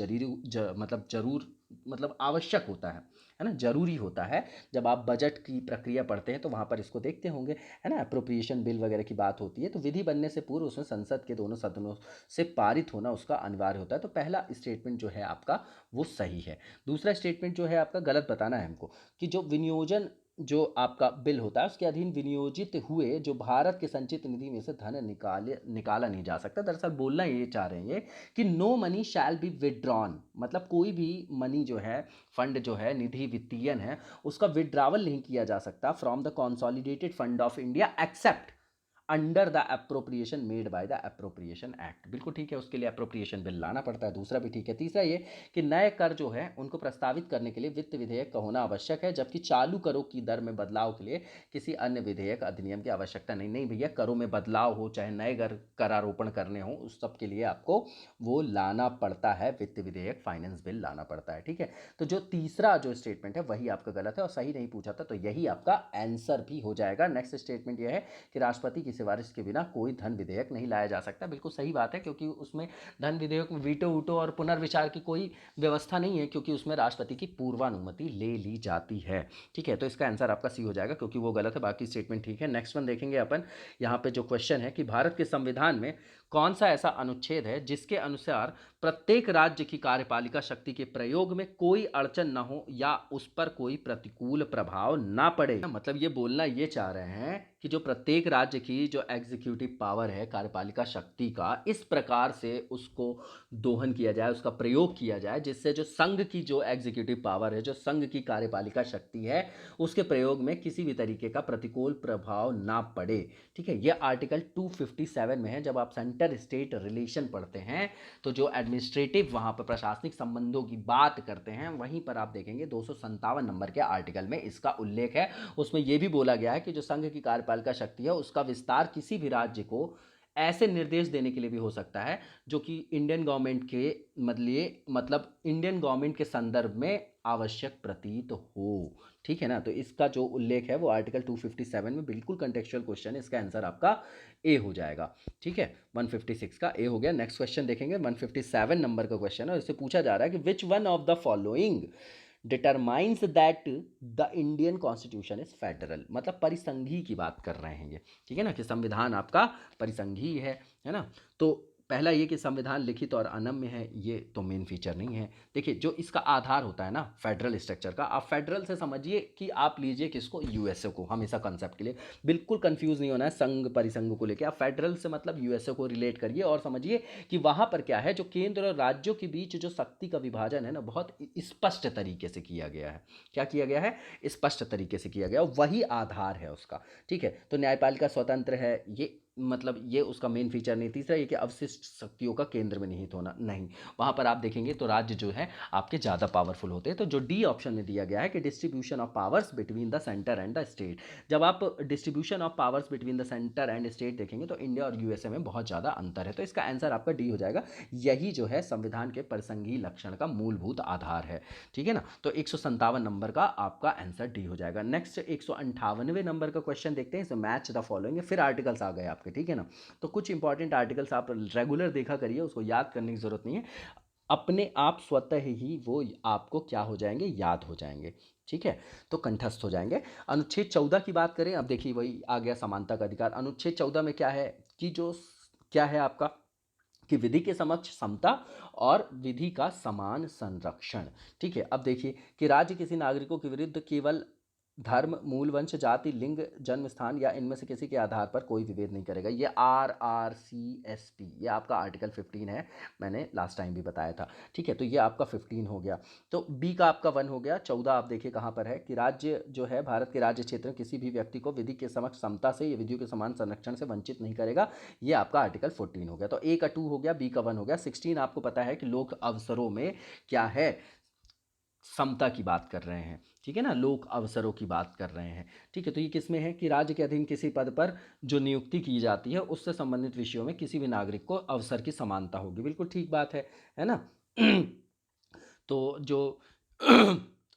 [SPEAKER 1] मतलब आवश्यक होता है ना, जरूरी होता है। जब आप बजट की प्रक्रिया पढ़ते हैं तो वहाँ पर इसको देखते होंगे, है ना, अप्रोप्रिएशन बिल वगैरह की बात होती है तो विधि बनने से पूर्व उसमें संसद के दोनों सदनों से पारित होना उसका अनिवार्य होता है। तो पहला स्टेटमेंट जो है आपका वो सही है। दूसरा स्टेटमेंट जो है आपका गलत बताना है हमको, कि जो विनियोजन जो आपका बिल होता है उसके अधीन विनियोजित हुए जो भारत के संचित निधि में से धन निकाला नहीं जा सकता। दरअसल बोलना ये चाह रहे हैं कि no money shall be withdrawn, मतलब कोई भी मनी जो है, फंड जो है, निधि वित्तीयन है, उसका विड्रावल नहीं किया जा सकता from the consolidated fund of India accept under the appropriation made by the appropriation act. बिल्कुल ठीक है, उसके लिए अप्रोप्रिएशन बिल लाना पड़ता है। दूसरा भी ठीक है। तीसरा ये कि नए कर जो है उनको प्रस्तावित करने के लिए वित्त विधेयक का होना आवश्यक है, जबकि चालू करों की दर में बदलाव के लिए किसी अन्य विधेयक अधिनियम की आवश्यकता नहीं। नहीं भैया, करों में बदलाव हो चाहे नए करारोपण करने हो, उस सब के लिए आपको वो लाना पड़ता है, वित्त विधेयक, फाइनेंस बिल लाना पड़ता है, ठीक है। तो जो तीसरा जो स्टेटमेंट है वही आपका गलत है और सही नहीं पूछा था, तो यही आपका आंसर भी हो जाएगा। नेक्स्ट स्टेटमेंट यह है कि राष्ट्रपति की सिफारिश के बिना कोई धन विधेयक नहीं लाया जा सकता। बिल्कुल सही बात है, क्योंकि उसमें धन विधेयक में वीटो वूटो और पुनर्विचार की कोई व्यवस्था नहीं है, क्योंकि उसमें राष्ट्रपति की पूर्वानुमति ले ली जाती है, ठीक है। तो इसका आंसर आपका सी हो जाएगा, क्योंकि वो गलत है, बाकी स्टेटमेंट ठीक है। नेक्स्ट वन देखेंगे अपन, यहाँ पे जो क्वेश्चन है कि भारत के संविधान में कौन सा ऐसा अनुच्छेद है जिसके अनुसार प्रत्येक राज्य की कार्यपालिका शक्ति के प्रयोग में कोई अड़चन न हो या उस पर कोई प्रतिकूल प्रभाव ना पड़े। मतलब ये बोलना ये चाह रहे हैं कि जो प्रत्येक राज्य की जो एग्जीक्यूटिव पावर है, कार्यपालिका शक्ति का, इस प्रकार से उसको दोहन किया जाए, उसका प्रयोग किया जाए, जिससे जो संघ की जो एग्जीक्यूटिव पावर है, जो संघ की कार्यपालिका शक्ति है, उसके प्रयोग में किसी भी तरीके का प्रतिकूल प्रभाव ना पड़े, ठीक है। यह आर्टिकल 257 में है। जब आप सेंटर स्टेट रिलेशन पढ़ते हैं तो जो एडमिनिस्ट्रेटिव वहां पर प्रशासनिक संबंधों की बात करते हैं, वहीं पर आप देखेंगे 257 नंबर के आर्टिकल में इसका उल्लेख है। उसमें यह भी बोला गया है कि जो संघ की कार्यपालिका शक्ति है उसका विस्तार किसी भी राज्य को ऐसे निर्देश देने के लिए भी हो सकता है जो कि इंडियन गवर्नमेंट के मतलब इंडियन गवर्नमेंट के संदर्भ में आवश्यक प्रतीत हो, ठीक है ना। तो इसका जो उल्लेख है वो आर्टिकल 257 में, बिल्कुल कंटेक्चुअल क्वेश्चन है, इसका आंसर आपका ए हो जाएगा, ठीक है। 156 का ए हो गया। नेक्स्ट क्वेश्चन देखेंगे, 157 नंबर का क्वेश्चन है और इससे पूछा जा रहा है कि which one of the following determines that the Indian constitution is federal, मतलब परिसंघी की बात कर रहे हैं ये, ठीक है ना, कि संविधान आपका परिसंघी है ना। तो पहला ये कि संविधान लिखित और अनम्य है, ये तो मेन फीचर नहीं है। देखिए, जो इसका आधार होता है ना फेडरल स्ट्रक्चर का, आप फेडरल से समझिए कि आप लीजिए किसको, यूएसए को, हमेशा कंसेप्ट के लिए बिल्कुल कंफ्यूज नहीं होना है संघ परिसंघ को लेकर। आप फेडरल से मतलब यूएसए को रिलेट करिए और समझिए कि वहां पर क्या है, जो केंद्र और राज्यों के बीच जो शक्ति का विभाजन है ना, बहुत स्पष्ट तरीके से किया गया है। क्या किया गया है? स्पष्ट तरीके से किया गया, वही आधार है उसका, ठीक है। तो न्यायपालिका स्वतंत्र है, ये मतलब ये उसका मेन फीचर नहीं। तीसरा ये कि अवशिष्ट शक्तियों का केंद्र में निहित होना, नहीं, वहां पर आप देखेंगे तो राज्य जो है आपके ज़्यादा पावरफुल होते हैं। तो जो डी ऑप्शन में दिया गया है कि distribution of powers between the centre and the state, जब आप distribution of powers between the centre and state देखेंगे तो इंडिया और यूएसए में बहुत ज़्यादा अंतर है। तो इसका आंसर आपका डी हो जाएगा। यही जो है संविधान के परिसंघी लक्षण का मूलभूत आधार है, ठीक है ना। तो 157 नंबर का आपका आंसर डी हो जाएगा। नेक्स्ट 158वें नंबर का क्वेश्चन देखते हैं, इसमें मैच द फॉलोइंग, फिर आर्टिकल्स आ गए आपके, ठीक है ना। तो कुछ इंपॉर्टेंट आर्टिकल्स आप रेगुलर देखा करिए, उसको याद करने की जरूरत नहीं है, अपने आप स्वतः ही वो आपको क्या हो जाएंगे, याद हो जाएंगे, ठीक है, तो कंठस्थ हो जाएंगे। अनुच्छेद 14 की बात करें, अब देखिए वही आ गया समानता का अधिकार। अनुच्छेद 14 में क्या है कि क्या है आपका कि विधि के समक्ष समता और विधि का समान संरक्षण। ठीक है, अब देखिए कि राज्य किसी नागरिकों के विरुद्ध केवल धर्म, मूल, वंश, जाति, लिंग, जन्म स्थान या इनमें से किसी के आधार पर कोई विभेद नहीं करेगा। ये RRCSP, ये आपका आर्टिकल 15 है, मैंने लास्ट टाइम भी बताया था। ठीक है, तो ये आपका 15 हो गया। तो बी का आपका 1 हो गया। 14 आप देखिए कहाँ पर है कि राज्य जो है भारत के राज्य क्षेत्र में किसी भी व्यक्ति को विधि के समक्ष समता से या विधियों के समान संरक्षण से वंचित नहीं करेगा। ये आपका आर्टिकल 14 हो गया। तो ए का 2 हो गया, बी का 1 हो गया। 16 आपको पता है कि लोक अवसरों में क्या है, समता की बात कर रहे हैं। ठीक है ना, लोक अवसरों की बात कर रहे हैं। ठीक है, तो ये किस में है कि राज्य के अधीन किसी पद पर जो नियुक्ति की जाती है उससे संबंधित विषयों में किसी भी नागरिक को अवसर की समानता होगी। बिल्कुल ठीक बात है ना। तो जो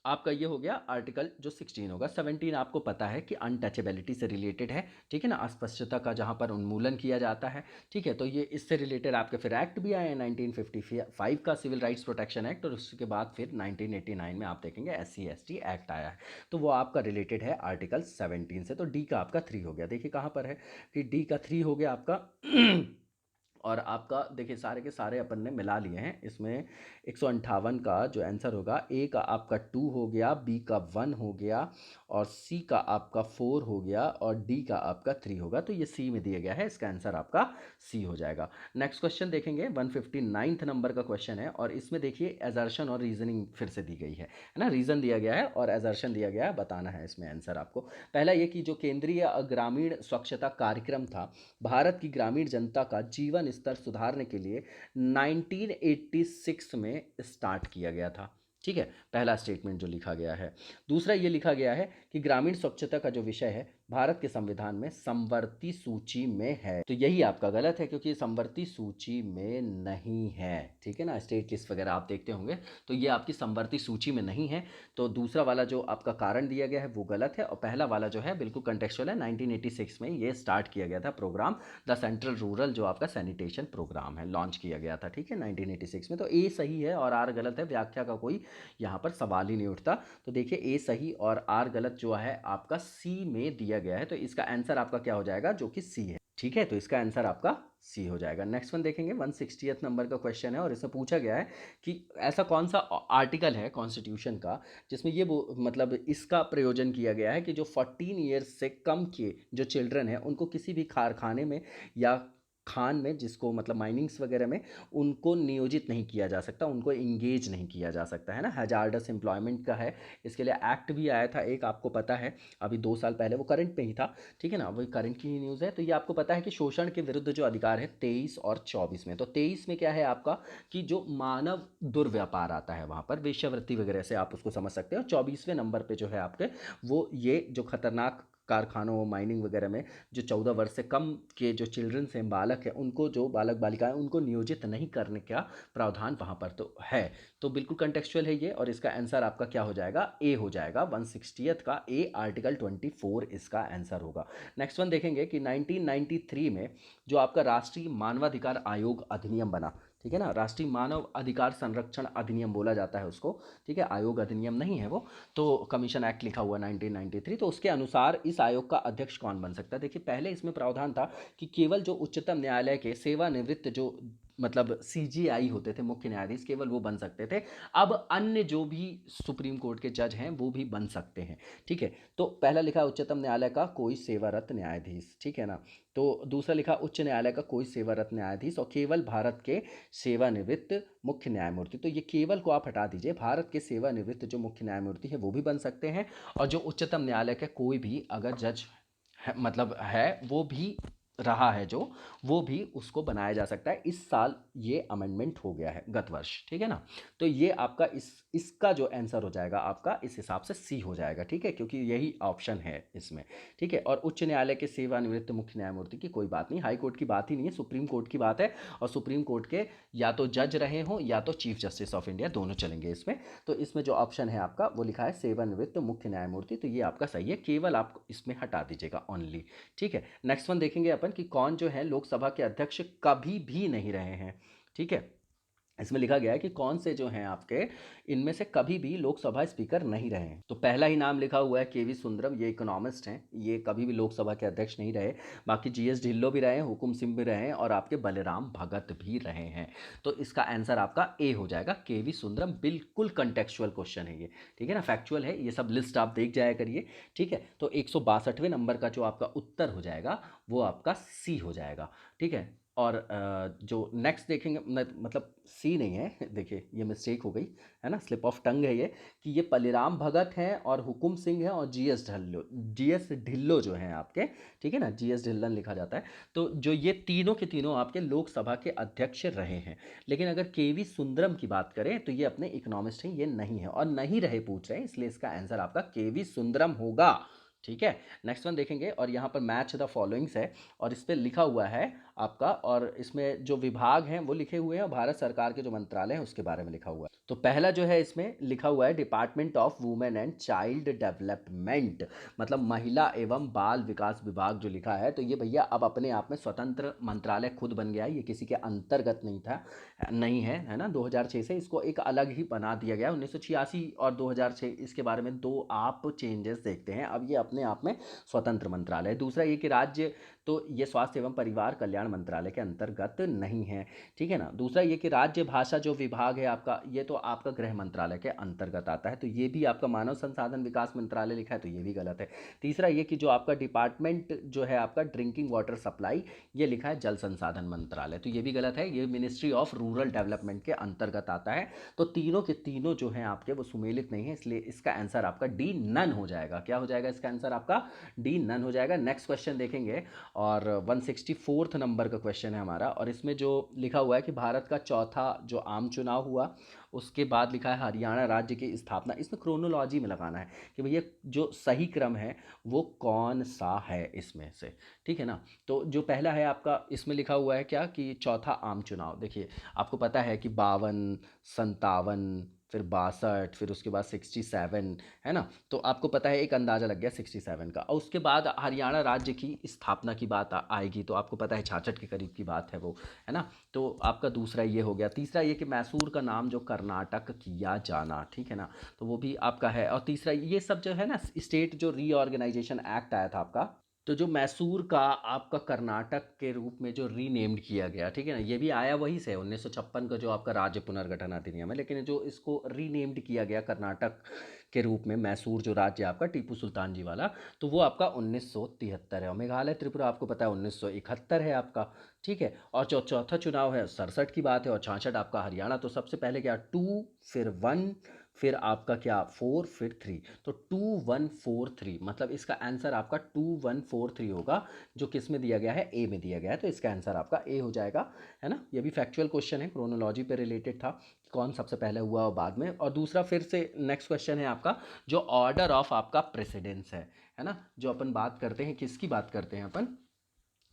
[SPEAKER 1] आपका ये हो गया आर्टिकल जो 16 होगा। 17 आपको पता है कि अनटचेबिलिटी से रिलेटेड है। ठीक है ना, अस्पष्टता का जहाँ पर उन्मूलन किया जाता है। ठीक है, तो ये इससे रिलेटेड आपके फिर एक्ट भी आए हैं, 1955 का सिविल राइट्स प्रोटेक्शन एक्ट, और उसके बाद फिर 1989 में आप देखेंगे SC/ST एक्ट आया है। तो वो आपका रिलेटेड है आर्टिकल 17 से। तो डी का आपका 3 हो गया। देखिए कहाँ पर है कि डी का 3 हो गया आपका। और आपका देखिए सारे के सारे अपन ने मिला लिए हैं इसमें। 158 का जो आंसर होगा, ए का आपका 2 हो गया, बी का 1 हो गया, और सी का आपका 4 हो गया, और डी का आपका 3 होगा। तो ये सी में दिया गया है, इसका आंसर आपका सी हो जाएगा। नेक्स्ट क्वेश्चन देखेंगे, 159 नंबर का क्वेश्चन है, और इसमें देखिए एजर्शन और रीजनिंग फिर से दी गई है ना। रीजन दिया गया है और एजर्शन दिया गया है, बताना है इसमें आंसर आपको। पहला ये कि जो केंद्रीय ग्रामीण स्वच्छता कार्यक्रम था, भारत की ग्रामीण जनता का जीवन स्तर सुधारने के लिए 1986 में स्टार्ट किया गया था। ठीक है, पहला स्टेटमेंट जो लिखा गया है। दूसरा ये लिखा गया है कि ग्रामीण स्वच्छता का जो विषय है भारत के संविधान में समवर्ती सूची में है। तो यही आपका गलत है, क्योंकि समवर्ती सूची में नहीं है। ठीक है ना, स्टेट लिस्ट वगैरह आप देखते होंगे, तो ये आपकी समवर्ती सूची में नहीं है। तो दूसरा वाला जो आपका कारण दिया गया है वो गलत है, और पहला वाला जो है बिल्कुल कंटेक्चुअल है। 1986 में ये स्टार्ट किया गया था प्रोग्राम, द सेंट्रल रूरल जो आपका सैनिटेशन प्रोग्राम है, लॉन्च किया गया था। ठीक है, 1986 में। तो ए सही है और आर गलत है, व्याख्या का कोई यहाँ पर सवाल ही नहीं उठता। तो देखिए ए सही और आर गलत जो है आपका सी में दिया गया है। तो इसका आंसर आपका क्या हो जाएगा, जो कि सी है। ठीक है, तो इसका आंसर आपका सी हो जाएगा। नेक्स्ट वन देखेंगे, 160th नंबर का क्वेश्चन है, और इसमें पूछा गया है कि ऐसा कौन सा आर्टिकल है कॉन्स्टिट्यूशन का जिसमें ये वो मतलब इसका प्रयोजन किया गया है कि जो 14 ईयर्स से कम के जो चिल्ड्रन हैं उनको किसी भी कारखाने में या खान में, जिसको मतलब माइनिंग्स वगैरह में, उनको नियोजित नहीं किया जा सकता, उनको इंगेज नहीं किया जा सकता है ना। हैजार्डस एम्प्लॉयमेंट का है, इसके लिए एक्ट भी आया था एक, आपको पता है, अभी 2 साल पहले, वो करंट में ही था। ठीक है ना, वही करंट की न्यूज़ है। तो ये आपको पता है कि शोषण के विरुद्ध जो अधिकार है 23 और 24 में। तो 23 में क्या है आपका कि जो मानव दुर्व्यापार आता है वहाँ पर, वेश्यावृत्ति वगैरह से आप उसको समझ सकते हो। 24वें नंबर पे जो है आपके वो ये जो खतरनाक कारखानों, माइनिंग वगैरह में जो 14 वर्ष से कम के जो चिल्ड्रंस हैं, बालक हैं, उनको, जो बालक बालिकाएं, उनको नियोजित नहीं करने का प्रावधान वहाँ पर तो है। तो बिल्कुल कंटेक्चुअल है ये, और इसका आंसर आपका क्या हो जाएगा, ए हो जाएगा। 160th का ए, आर्टिकल 24 इसका आंसर होगा। नेक्स्ट वन देखेंगे कि 1993 में जो आपका राष्ट्रीय मानवाधिकार आयोग अधिनियम बना, ठीक है ना, राष्ट्रीय मानव अधिकार संरक्षण अधिनियम बोला जाता है उसको। ठीक है, आयोग अधिनियम नहीं है वो, तो कमीशन एक्ट लिखा हुआ 1993। तो उसके अनुसार इस आयोग का अध्यक्ष कौन बन सकता है। देखिए पहले इसमें प्रावधान था कि केवल जो उच्चतम न्यायालय के सेवानिवृत्त जो मतलब CJI होते थे, मुख्य न्यायाधीश, केवल वो बन सकते थे। अब अन्य जो भी सुप्रीम कोर्ट के जज हैं वो भी बन सकते हैं। ठीक है, तो पहला लिखा उच्चतम न्यायालय का कोई सेवारत न्यायाधीश। ठीक है ना, तो दूसरा लिखा उच्च न्यायालय का कोई सेवारत न्यायाधीश, और केवल भारत के सेवानिवृत्त मुख्य न्यायमूर्ति। तो ये केवल को आप हटा दीजिए, भारत के सेवानिवृत्त जो मुख्य न्यायमूर्ति है वो भी बन सकते हैं, और जो उच्चतम न्यायालय के कोई भी अगर जज है, मतलब है, वो भी रहा है जो, वो भी उसको बनाया जा सकता है। इस साल ये अमेंडमेंट हो गया है, गत वर्ष। ठीक है ना, तो ये आपका इसका जो आंसर हो जाएगा आपका इस हिसाब से सी हो जाएगा। ठीक है, क्योंकि यही ऑप्शन है इसमें। ठीक है, और उच्च न्यायालय के सेवानिवृत्त मुख्य न्यायमूर्ति की कोई बात नहीं, हाई कोर्ट की बात ही नहीं है, सुप्रीम कोर्ट की बात है, और सुप्रीम कोर्ट के या तो जज रहे हों या तो चीफ जस्टिस ऑफ इंडिया, दोनों चलेंगे इसमें। तो इसमें जो ऑप्शन है आपका वो लिखा है सेवानिवृत्त मुख्य न्यायमूर्ति, तो ये आपका सही है, केवल आप इसमें हटा दीजिएगा ओनली। ठीक है, नेक्स्ट वन देखेंगे अपन कि कौन जो है लोकसभा के अध्यक्ष कभी भी नहीं रहे हैं। ठीक है, इसमें लिखा गया है कि कौन से जो हैं आपके इनमें से कभी भी लोकसभा स्पीकर नहीं रहे हैं। तो पहला ही नाम लिखा हुआ है केवी सुंदरम, ये इकोनॉमिस्ट हैं, ये कभी भी लोकसभा के अध्यक्ष नहीं रहे। बाकी जीएस ढिल्लो भी रहे हैं, हुकुम सिंह भी रहे हैं और आपके बलराम भगत भी रहे हैं। तो इसका आंसर आपका ए हो जाएगा, केवी सुंदरम। बिल्कुल कंटेक्चुअल क्वेश्चन है ये, ठीक है ना, फैक्चुअल है, ये सब लिस्ट आप देख जाया करिए, ठीक है। तो 162वें नंबर का जो आपका उत्तर हो जाएगा वो आपका सी हो जाएगा, ठीक है। और जो नेक्स्ट देखेंगे मतलब सी नहीं है, देखिए ये मिस्टेक हो गई है ना, स्लिप ऑफ टंग है ये, कि ये बलिराम भगत हैं और हुकुम सिंह हैं और जीएस ढिल्लो जो हैं आपके, ठीक है ना, जीएस ढिल्लन लिखा जाता है। तो जो ये तीनों के तीनों आपके लोकसभा के अध्यक्ष रहे हैं। लेकिन अगर केवी सुंदरम की बात करें तो ये अपने इकोनॉमिस्ट हैं, ये नहीं है और नहीं रहे पूछ रहे हैं, इसलिए इसका आंसर आपका केवी सुंदरम होगा, ठीक है। नेक्स्ट वन देखेंगे और यहाँ पर मैच द फॉलोइंग्स है और इस पर लिखा हुआ है आपका, और इसमें जो विभाग हैं वो लिखे हुए हैं और भारत सरकार के जो मंत्रालय हैं उसके बारे में लिखा हुआ है। तो पहला जो है इसमें लिखा हुआ है department of women and child development, मतलब महिला एवं बाल विकास विभाग जो लिखा है। तो ये भैया अब अपने आप में स्वतंत्र मंत्रालय खुद बन गया है, ये किसी के अंतर्गत नहीं था, नहीं है ना। 2006 से इसको एक अलग ही बना दिया गया, 1986 और 2006 इसके बारे में दो आप चेंजेस देखते हैं। अब ये अपने आप में स्वतंत्र मंत्रालय है। दूसरा ये कि राज्य, तो ये स्वास्थ्य एवं परिवार कल्याण मंत्रालय के अंतर्गत नहीं है, ठीक है ना। दूसरा ये कि राज्य भाषा जो विभाग है आपका, ये तो आपका गृह मंत्रालय के अंतर्गत आता है, तो ये भी आपका मानव संसाधन विकास मंत्रालय लिखा है, तो ये भी गलत है। तीसरा ये कि जो आपका डिपार्टमेंट जो है आपका ड्रिंकिंग वाटर सप्लाई, ये लिखा है जल संसाधन मंत्रालय, तो ये भी गलत है, ये मिनिस्ट्री ऑफ रूरल डेवलपमेंट के अंतर्गत आता है। तो तीनों के तीनों जो हैं आपके वो सुमेलित नहीं है, इसलिए इसका आंसर आपका डी नन हो जाएगा। क्या हो जाएगा इसका आंसर आपका? डी नन हो जाएगा। नेक्स्ट क्वेश्चन देखेंगे और 164 नंबर का क्वेश्चन है हमारा, और इसमें जो लिखा हुआ है कि भारत का चौथा जो आम चुनाव हुआ उसके बाद लिखा है हरियाणा राज्य की स्थापना। इसमें क्रोनोलॉजी में लगाना है कि भैया जो सही क्रम है वो कौन सा है इसमें से, ठीक है ना। तो जो पहला है आपका इसमें लिखा हुआ है क्या कि चौथा आम चुनाव, देखिए आपको पता है कि 52, 57, फिर 62, फिर उसके बाद 67, है ना। तो आपको पता है, एक अंदाज़ा लग गया 67 का। और उसके बाद हरियाणा राज्य की स्थापना की बात आएगी, तो आपको पता है 66 के करीब की बात है वो, है ना। तो आपका दूसरा ये हो गया। तीसरा ये कि मैसूर का नाम जो कर्नाटक किया जाना, ठीक है ना, तो वो भी आपका है। और तीसरा ये सब जो है ना, स्टेट जो रीऑर्गेनाइजेशन एक्ट आया था आपका, तो जो मैसूर का आपका कर्नाटक के रूप में जो रीनेम्ड किया गया, ठीक है ना, ये भी आया वहीं से 1956 का जो आपका राज्य पुनर्गठन अधिनियम है, लेकिन जो इसको रीनेम्ड किया गया कर्नाटक के रूप में, मैसूर जो राज्य आपका टीपू सुल्तान जी वाला, तो वो आपका 1973 है। और मेघालय त्रिपुरा आपको पता है 1971 है आपका, ठीक है। और जो चौथा चुनाव है 67 की बात है, और 66 आपका हरियाणा। तो सबसे पहले क्या 2, फिर 1, फिर आपका क्या 4, फिर 3, तो 2143, मतलब इसका आंसर आपका 2143 होगा, जो किस में दिया गया है, ए में दिया गया है, तो इसका आंसर आपका ए हो जाएगा, है ना। ये भी फैक्चुअल क्वेश्चन है, क्रोनोलॉजी पे रिलेटेड था, कौन सबसे पहले हुआ और बाद में। और दूसरा फिर से नेक्स्ट क्वेश्चन है आपका जो ऑर्डर ऑफ आपका प्रेसिडेंस है ना, जो अपन बात करते हैं, किसकी बात करते हैं अपन,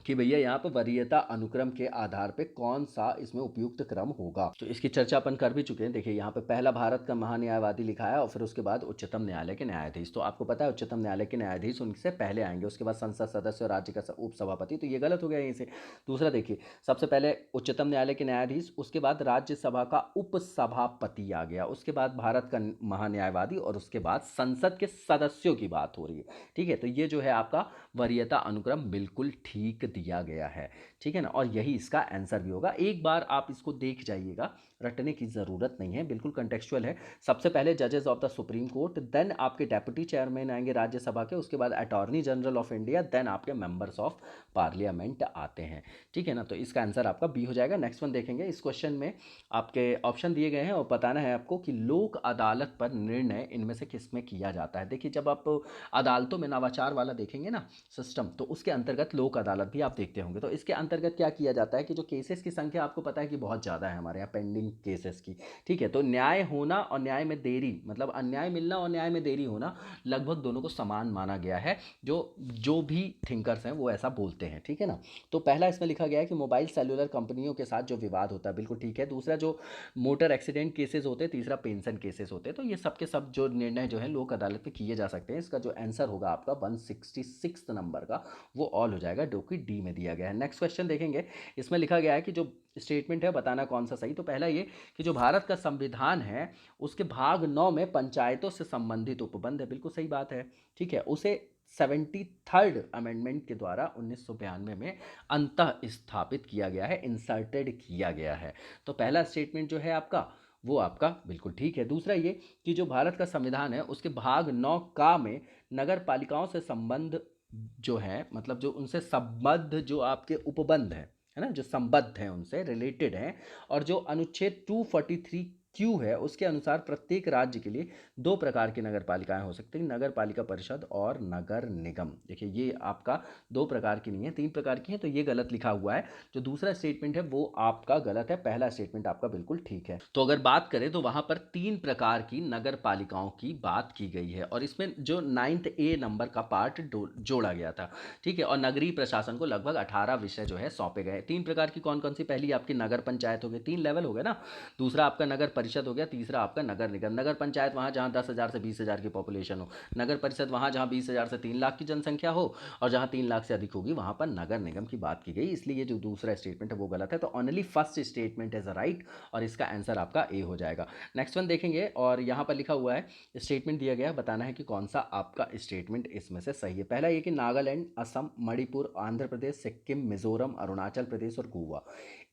[SPEAKER 1] कि भैया यहाँ पर वरीयता अनुक्रम के आधार पे कौन सा इसमें उपयुक्त क्रम होगा। तो इसकी चर्चा अपन कर भी चुके हैं। देखिए यहाँ पे पहला भारत का महान्यायवादी लिखा है और फिर उसके बाद उच्चतम न्यायालय के न्यायाधीश। तो आपको पता है उच्चतम न्यायालय के न्यायाधीश उनसे पहले आएंगे, उसके बाद संसद सदस्य और राज्य का उपसभापति, तो ये गलत हो गया यहीं से। दूसरा देखिए, सबसे पहले उच्चतम न्यायालय के न्यायाधीश, उसके बाद राज्यसभा का उपसभापति आ गया, उसके बाद भारत का महान्यायवादी, और उसके बाद संसद के सदस्यों की बात हो रही है, ठीक है। तो ये जो है आपका वरीयता अनुक्रम बिल्कुल ठीक दिया गया है, ठीक है ना, और यही इसका आंसर भी होगा। एक बार आप इसको देख जाइएगा, रटने की ज़रूरत नहीं है, बिल्कुल कंटेक्चुअल है। सबसे पहले जजेस of the supreme court, then आपके डेप्यूटी चेयरमैन आएंगे राज्यसभा के, उसके बाद attorney general of India, then आपके मेंबर्स ऑफ पार्लियामेंट आते हैं, ठीक है ना। तो इसका आंसर आपका बी हो जाएगा। नेक्स्ट वन देखेंगे, इस क्वेश्चन में आपके ऑप्शन दिए गए हैं और बताना है आपको कि लोक अदालत पर निर्णय इनमें से किस में किया जाता है। देखिए जब आप अदालतों में नवाचार वाला देखेंगे ना सिस्टम, तो उसके अंतर्गत लोक अदालत भी आप देखते होंगे। तो इसके अंतर्गत क्या किया जाता है कि जो केसेस की संख्या आपको पता है कि बहुत ज़्यादा है हमारे यहाँ पेंडिंग केसेस की, ठीक है। तो न्याय होना और न्याय में देरी, मतलब अन्याय मिलना और न्याय में देरी होना, लगभग दोनों को समान माना गया है, जो भी थिंकर्स हैं वो ऐसा बोलते हैं, ठीक है ना। तो पहला इसमें लिखा गया है कि मोबाइल सेलुलर कंपनियों के साथ जो विवाद होता है, बिल्कुल ठीक है। दूसरा जो मोटर एक्सीडेंट केसेस होते हैं, तीसरा पेंशन केसेस होते हैं। तो ये सब के सब जो निर्णय जो है लोक अदालत में किए जा सकते हैं। इसका जो आंसर होगा आपका 166 नंबर का, वो ऑल हो जाएगा, जो कि डी में दिया गया है। नेक्स्ट क्वेश्चन क्वेश्चन देखेंगे, इसमें लिखा गया है कि जो स्टेटमेंट है बताना कौन सा सही। तो पहला ये कि जो भारत का संविधान है उसके भाग 9 में पंचायतों से संबंधित उपबंध है, बिल्कुल सही बात है, ठीक है। उसे 73rd अमेंडमेंट के द्वारा 1992 में अंतः स्थापित किया गया है, इंसर्टेड किया गया है। तो पहला स्टेटमेंट जो है आपका वो आपका बिल्कुल ठीक है। दूसरा ये कि जो भारत का संविधान है उसके भाग 9 का में नगर पालिकाओं से संबंध जो है, मतलब जो उनसे संबद्ध जो आपके उपबंध है ना, जो संबद्ध हैं उनसे रिलेटेड हैं, और जो अनुच्छेद 243 क्यू है उसके अनुसार प्रत्येक राज्य के लिए 2 प्रकार की नगर पालिकाएं हो सकती हैं, नगर पालिका परिषद और नगर निगम। देखिए ये आपका 2 प्रकार की नहीं है, 3 प्रकार की है, तो ये गलत लिखा हुआ है। जो दूसरा स्टेटमेंट है वो आपका गलत है, पहला स्टेटमेंट आपका बिल्कुल ठीक है। तो अगर बात करें तो वहां पर 3 प्रकार की नगर पालिकाओं की बात की गई है, और इसमें जो 9th ए नंबर का पार्ट जोड़ा गया था, ठीक है। और नगरीय प्रशासन को लगभग 18 विषय जो है सौंपे गए। 3 प्रकार की कौन कौन सी? पहली आपकी नगर पंचायत हो गई, 3 लेवल हो गए ना, दूसरा आपका नगर परिषद हो गया, तीसरा आपका नगर निगम। नगर पंचायत वहाँ जहाँ 10,000 से 20,000 की पॉपुलेशन हो, नगर परिषद वहाँ जहाँ 20,000 से 3 लाख की जनसंख्या हो, और जहाँ 3 लाख से अधिक होगी वहाँ पर नगर निगम की बात की गई। इसलिए ये जो दूसरा स्टेटमेंट है वो गलत है। तो only first statement is right, और इसका आंसर आपका ए हो जाएगा। नेक्स्ट वन देखेंगे, और यहाँ पर लिखा हुआ है स्टेटमेंट दिया गया है, बताना है कि कौन सा आपका स्टेटमेंट इसमें से सही है। पहला ये कि नागालैंड, असम, मणिपुर, आंध्र प्रदेश, सिक्किम, मिजोरम, अरुणाचल प्रदेश और गोवा,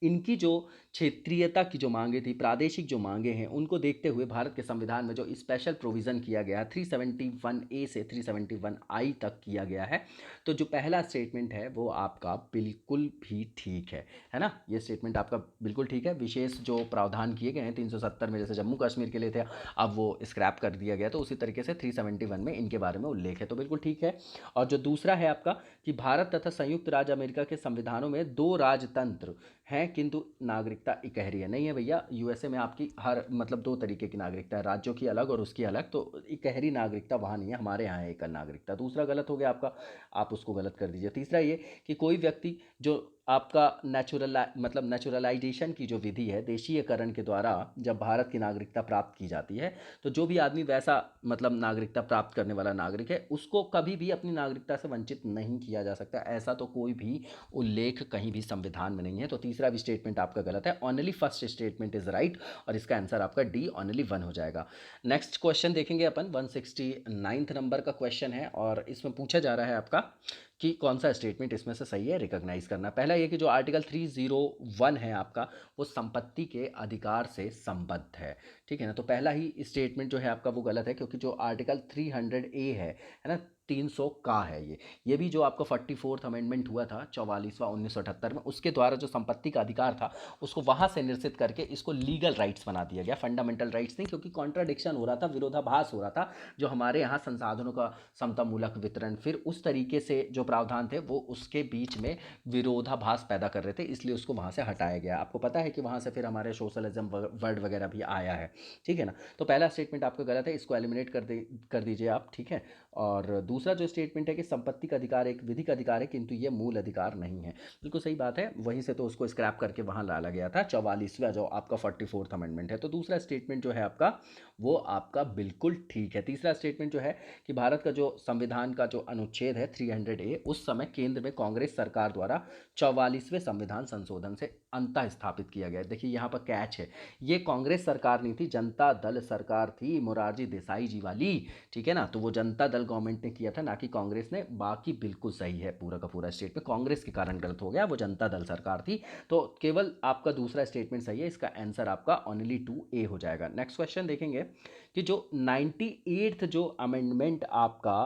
[SPEAKER 1] इनकी जो क्षेत्रीयता की जो मांगे थी, प्रादेशिक जो मांगे हैं, उनको देखते हुए भारत के संविधान में जो स्पेशल प्रोविज़न किया गया है 371A से 371I तक किया गया है। तो जो पहला स्टेटमेंट है वो आपका बिल्कुल भी ठीक है ना, ये स्टेटमेंट आपका बिल्कुल ठीक है। विशेष जो प्रावधान किए गए हैं 370 में, जैसे जम्मू कश्मीर के लिए थे, अब वो स्क्रैप कर दिया गया, तो उसी तरीके से 371 में इनके बारे में उल्लेख है, तो बिल्कुल ठीक है। और जो दूसरा है आपका कि भारत तथा संयुक्त राज्य अमेरिका के संविधानों में 2 राजतंत्र हैं किंतु नागरिकता इकहरी है। नहीं है भैया, यूएसए में आपकी हर मतलब 2 तरीके की नागरिकता है, राज्यों की अलग और उसकी अलग, तो इकहरी नागरिकता वहाँ नहीं है, हमारे यहाँ है एकल नागरिकता। दूसरा गलत हो गया आपका, आप उसको गलत कर दीजिए। तीसरा ये कि कोई व्यक्ति जो आपका नेचुरलाइजेशन की जो विधि है, देशीयकरण के द्वारा जब भारत की नागरिकता प्राप्त की जाती है, तो जो भी आदमी वैसा मतलब नागरिकता प्राप्त करने वाला नागरिक है उसको कभी भी अपनी नागरिकता से वंचित नहीं किया जा सकता, ऐसा तो कोई भी उल्लेख कहीं भी संविधान में नहीं है। तो तीसरा भी स्टेटमेंट आपका गलत है, only first statement is right, और इसका आंसर आपका डी ओनली 1 हो जाएगा। नेक्स्ट क्वेश्चन देखेंगे अपन, 169 नंबर का क्वेश्चन है, और इसमें पूछा जा रहा है आपका कि कौन सा स्टेटमेंट इसमें से सही है, रिकॉग्नाइज करना। पहला ये कि जो आर्टिकल 301 है आपका वो संपत्ति के अधिकार से संबद्ध है, ठीक है ना। तो पहला ही स्टेटमेंट जो है आपका वो गलत है, क्योंकि जो आर्टिकल 300A है ना, 300 का है ये भी जो आपका 44th अमेंडमेंट हुआ था 44वां 1978 में, उसके द्वारा जो संपत्ति का अधिकार था उसको वहाँ से निश्चित करके इसको लीगल राइट्स बना दिया गया, फंडामेंटल राइट्स नहीं, क्योंकि कॉन्ट्राडिक्शन हो रहा था, विरोधाभास हो रहा था। जो हमारे यहाँ संसाधनों का समतामूलक वितरण, फिर उस तरीके से जो प्रावधान थे वो उसके बीच में विरोधाभास पैदा कर रहे थे, इसलिए उसको वहाँ से हटाया गया। आपको पता है कि वहाँ से फिर हमारे सोशलिज्म वर्ड वगैरह भी आया है, ठीक है ना। तो पहला स्टेटमेंट आपका गलत है, इसको एलिमिनेट कर दीजिए आप, ठीक है। और दूसरा जो स्टेटमेंट है कि संपत्ति का अधिकार एक विधिक अधिकार है किंतु ये मूल अधिकार नहीं है, बिल्कुल सही बात है, वहीं से तो उसको स्क्रैप करके वहाँ डाला गया था 44वां जो आपका 44th अमेंडमेंट है। तो दूसरा स्टेटमेंट जो है आपका वो आपका बिल्कुल ठीक है। तीसरा स्टेटमेंट जो है कि भारत का जो संविधान का जो अनुच्छेद है 300A, उस समय केंद्र में कांग्रेस सरकार द्वारा 44वें संविधान संशोधन से अंतः स्थापित किया गया। देखिए यहाँ पर कैच है, ये कांग्रेस सरकार नहीं थी, जनता दल सरकार थी, मोरारजी देसाई जी वाली, ठीक है ना। तो वो जनता दल गवर्नमेंट ने किया था, ना कि कांग्रेस ने। बाकी बिल्कुल सही है, पूरा का पूरा स्टेटमेंट कांग्रेस के कारण गलत हो गया, वो जनता दल सरकार थी। तो केवल आपका दूसरा स्टेटमेंट सही है, इसका आंसर आपका ओनली 2A हो जाएगा। नेक्स्ट क्वेश्चन देखेंगे कि जो 98th जो अमेंडमेंट आपका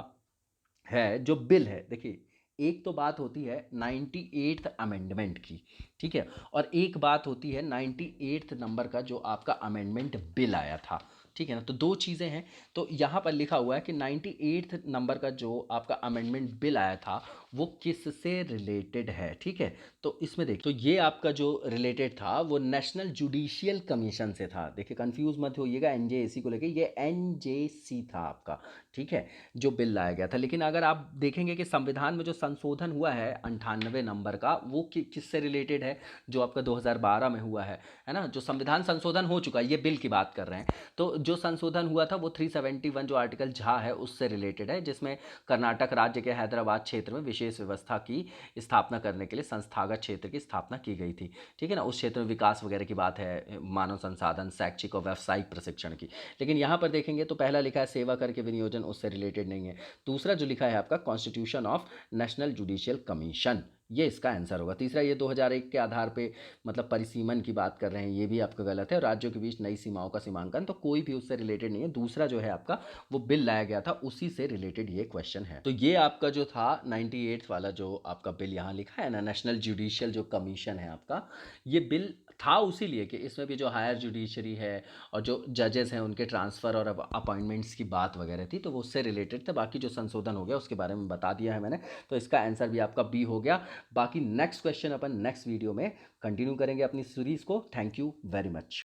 [SPEAKER 1] है, जो बिल है, देखिए एक तो बात होती है 98th अमेंडमेंट की, ठीक है, और एक बात होती है 98th नंबर का जो आपका अमेंडमेंट बिल आया था, ठीक है ना। तो 2 चीज़ें हैं। तो यहाँ पर लिखा हुआ है कि 98th नंबर का जो आपका अमेंडमेंट बिल आया था वो किससे रिलेटेड है, ठीक है। तो इसमें देखिए, तो ये आपका जो रिलेटेड था वो नेशनल जुडिशियल कमीशन से था। देखिए कंफ्यूज मत होइएगा NJAC को लेके, ये NJC था आपका, ठीक है, जो बिल लाया गया था। लेकिन अगर आप देखेंगे कि संविधान में जो संशोधन हुआ है 98 नंबर का, वो किससे रिलेटेड है, जो आपका 2012 में हुआ है ना, जो संविधान संशोधन हो चुका है, ये बिल की बात कर रहे हैं। तो जो संशोधन हुआ था वो 371 जो आर्टिकल झा है उससे रिलेटेड है, जिसमें कर्नाटक राज्य के हैदराबाद क्षेत्र में विशेष व्यवस्था की स्थापना करने के लिए संस्थागत क्षेत्र की स्थापना की गई थी। ठीक है ना, उस क्षेत्र में विकास वगैरह की बात है, मानव संसाधन, शैक्षिक और व्यावसायिक प्रशिक्षण की। लेकिन यहाँ पर देखेंगे तो पहला लिखा है सेवा कर के विनियोजन, उससे रिलेटेड नहीं है। दूसरा जो लिखा है आपका constitution of national judicial commission, ये इसका आंसर होगा। तीसरा ये 2001 के आधार पे मतलब परिसीमन की बात कर रहे हैं, ये भी आपका गलत है। और राज्यों के बीच नई सीमाओं का सीमांकन, तो कोई भी उससे रिलेटेड नहीं है। दूसरा जो है आपका वो बिल लाया गया था, उसी से रिलेटेड ये क्वेश्चन है। तो ये आपका जो था 98 वाला जो आपका बिल यहाँ लिखा है ना, नेशनल जुडिशियल जो कमीशन है आपका, ये बिल था उसी लिए कि इसमें भी जो हायर जुडिशरी है और जो जजेस हैं उनके ट्रांसफ़र और अपॉइंटमेंट्स की बात वगैरह थी, तो वो उससे रिलेटेड थे। बाकी जो संशोधन हो गया उसके बारे में बता दिया है मैंने, तो इसका आंसर भी आपका बी हो गया। बाकी नेक्स्ट क्वेश्चन अपन नेक्स्ट वीडियो में कंटिन्यू करेंगे अपनी सीरीज़ को। Thank you very much.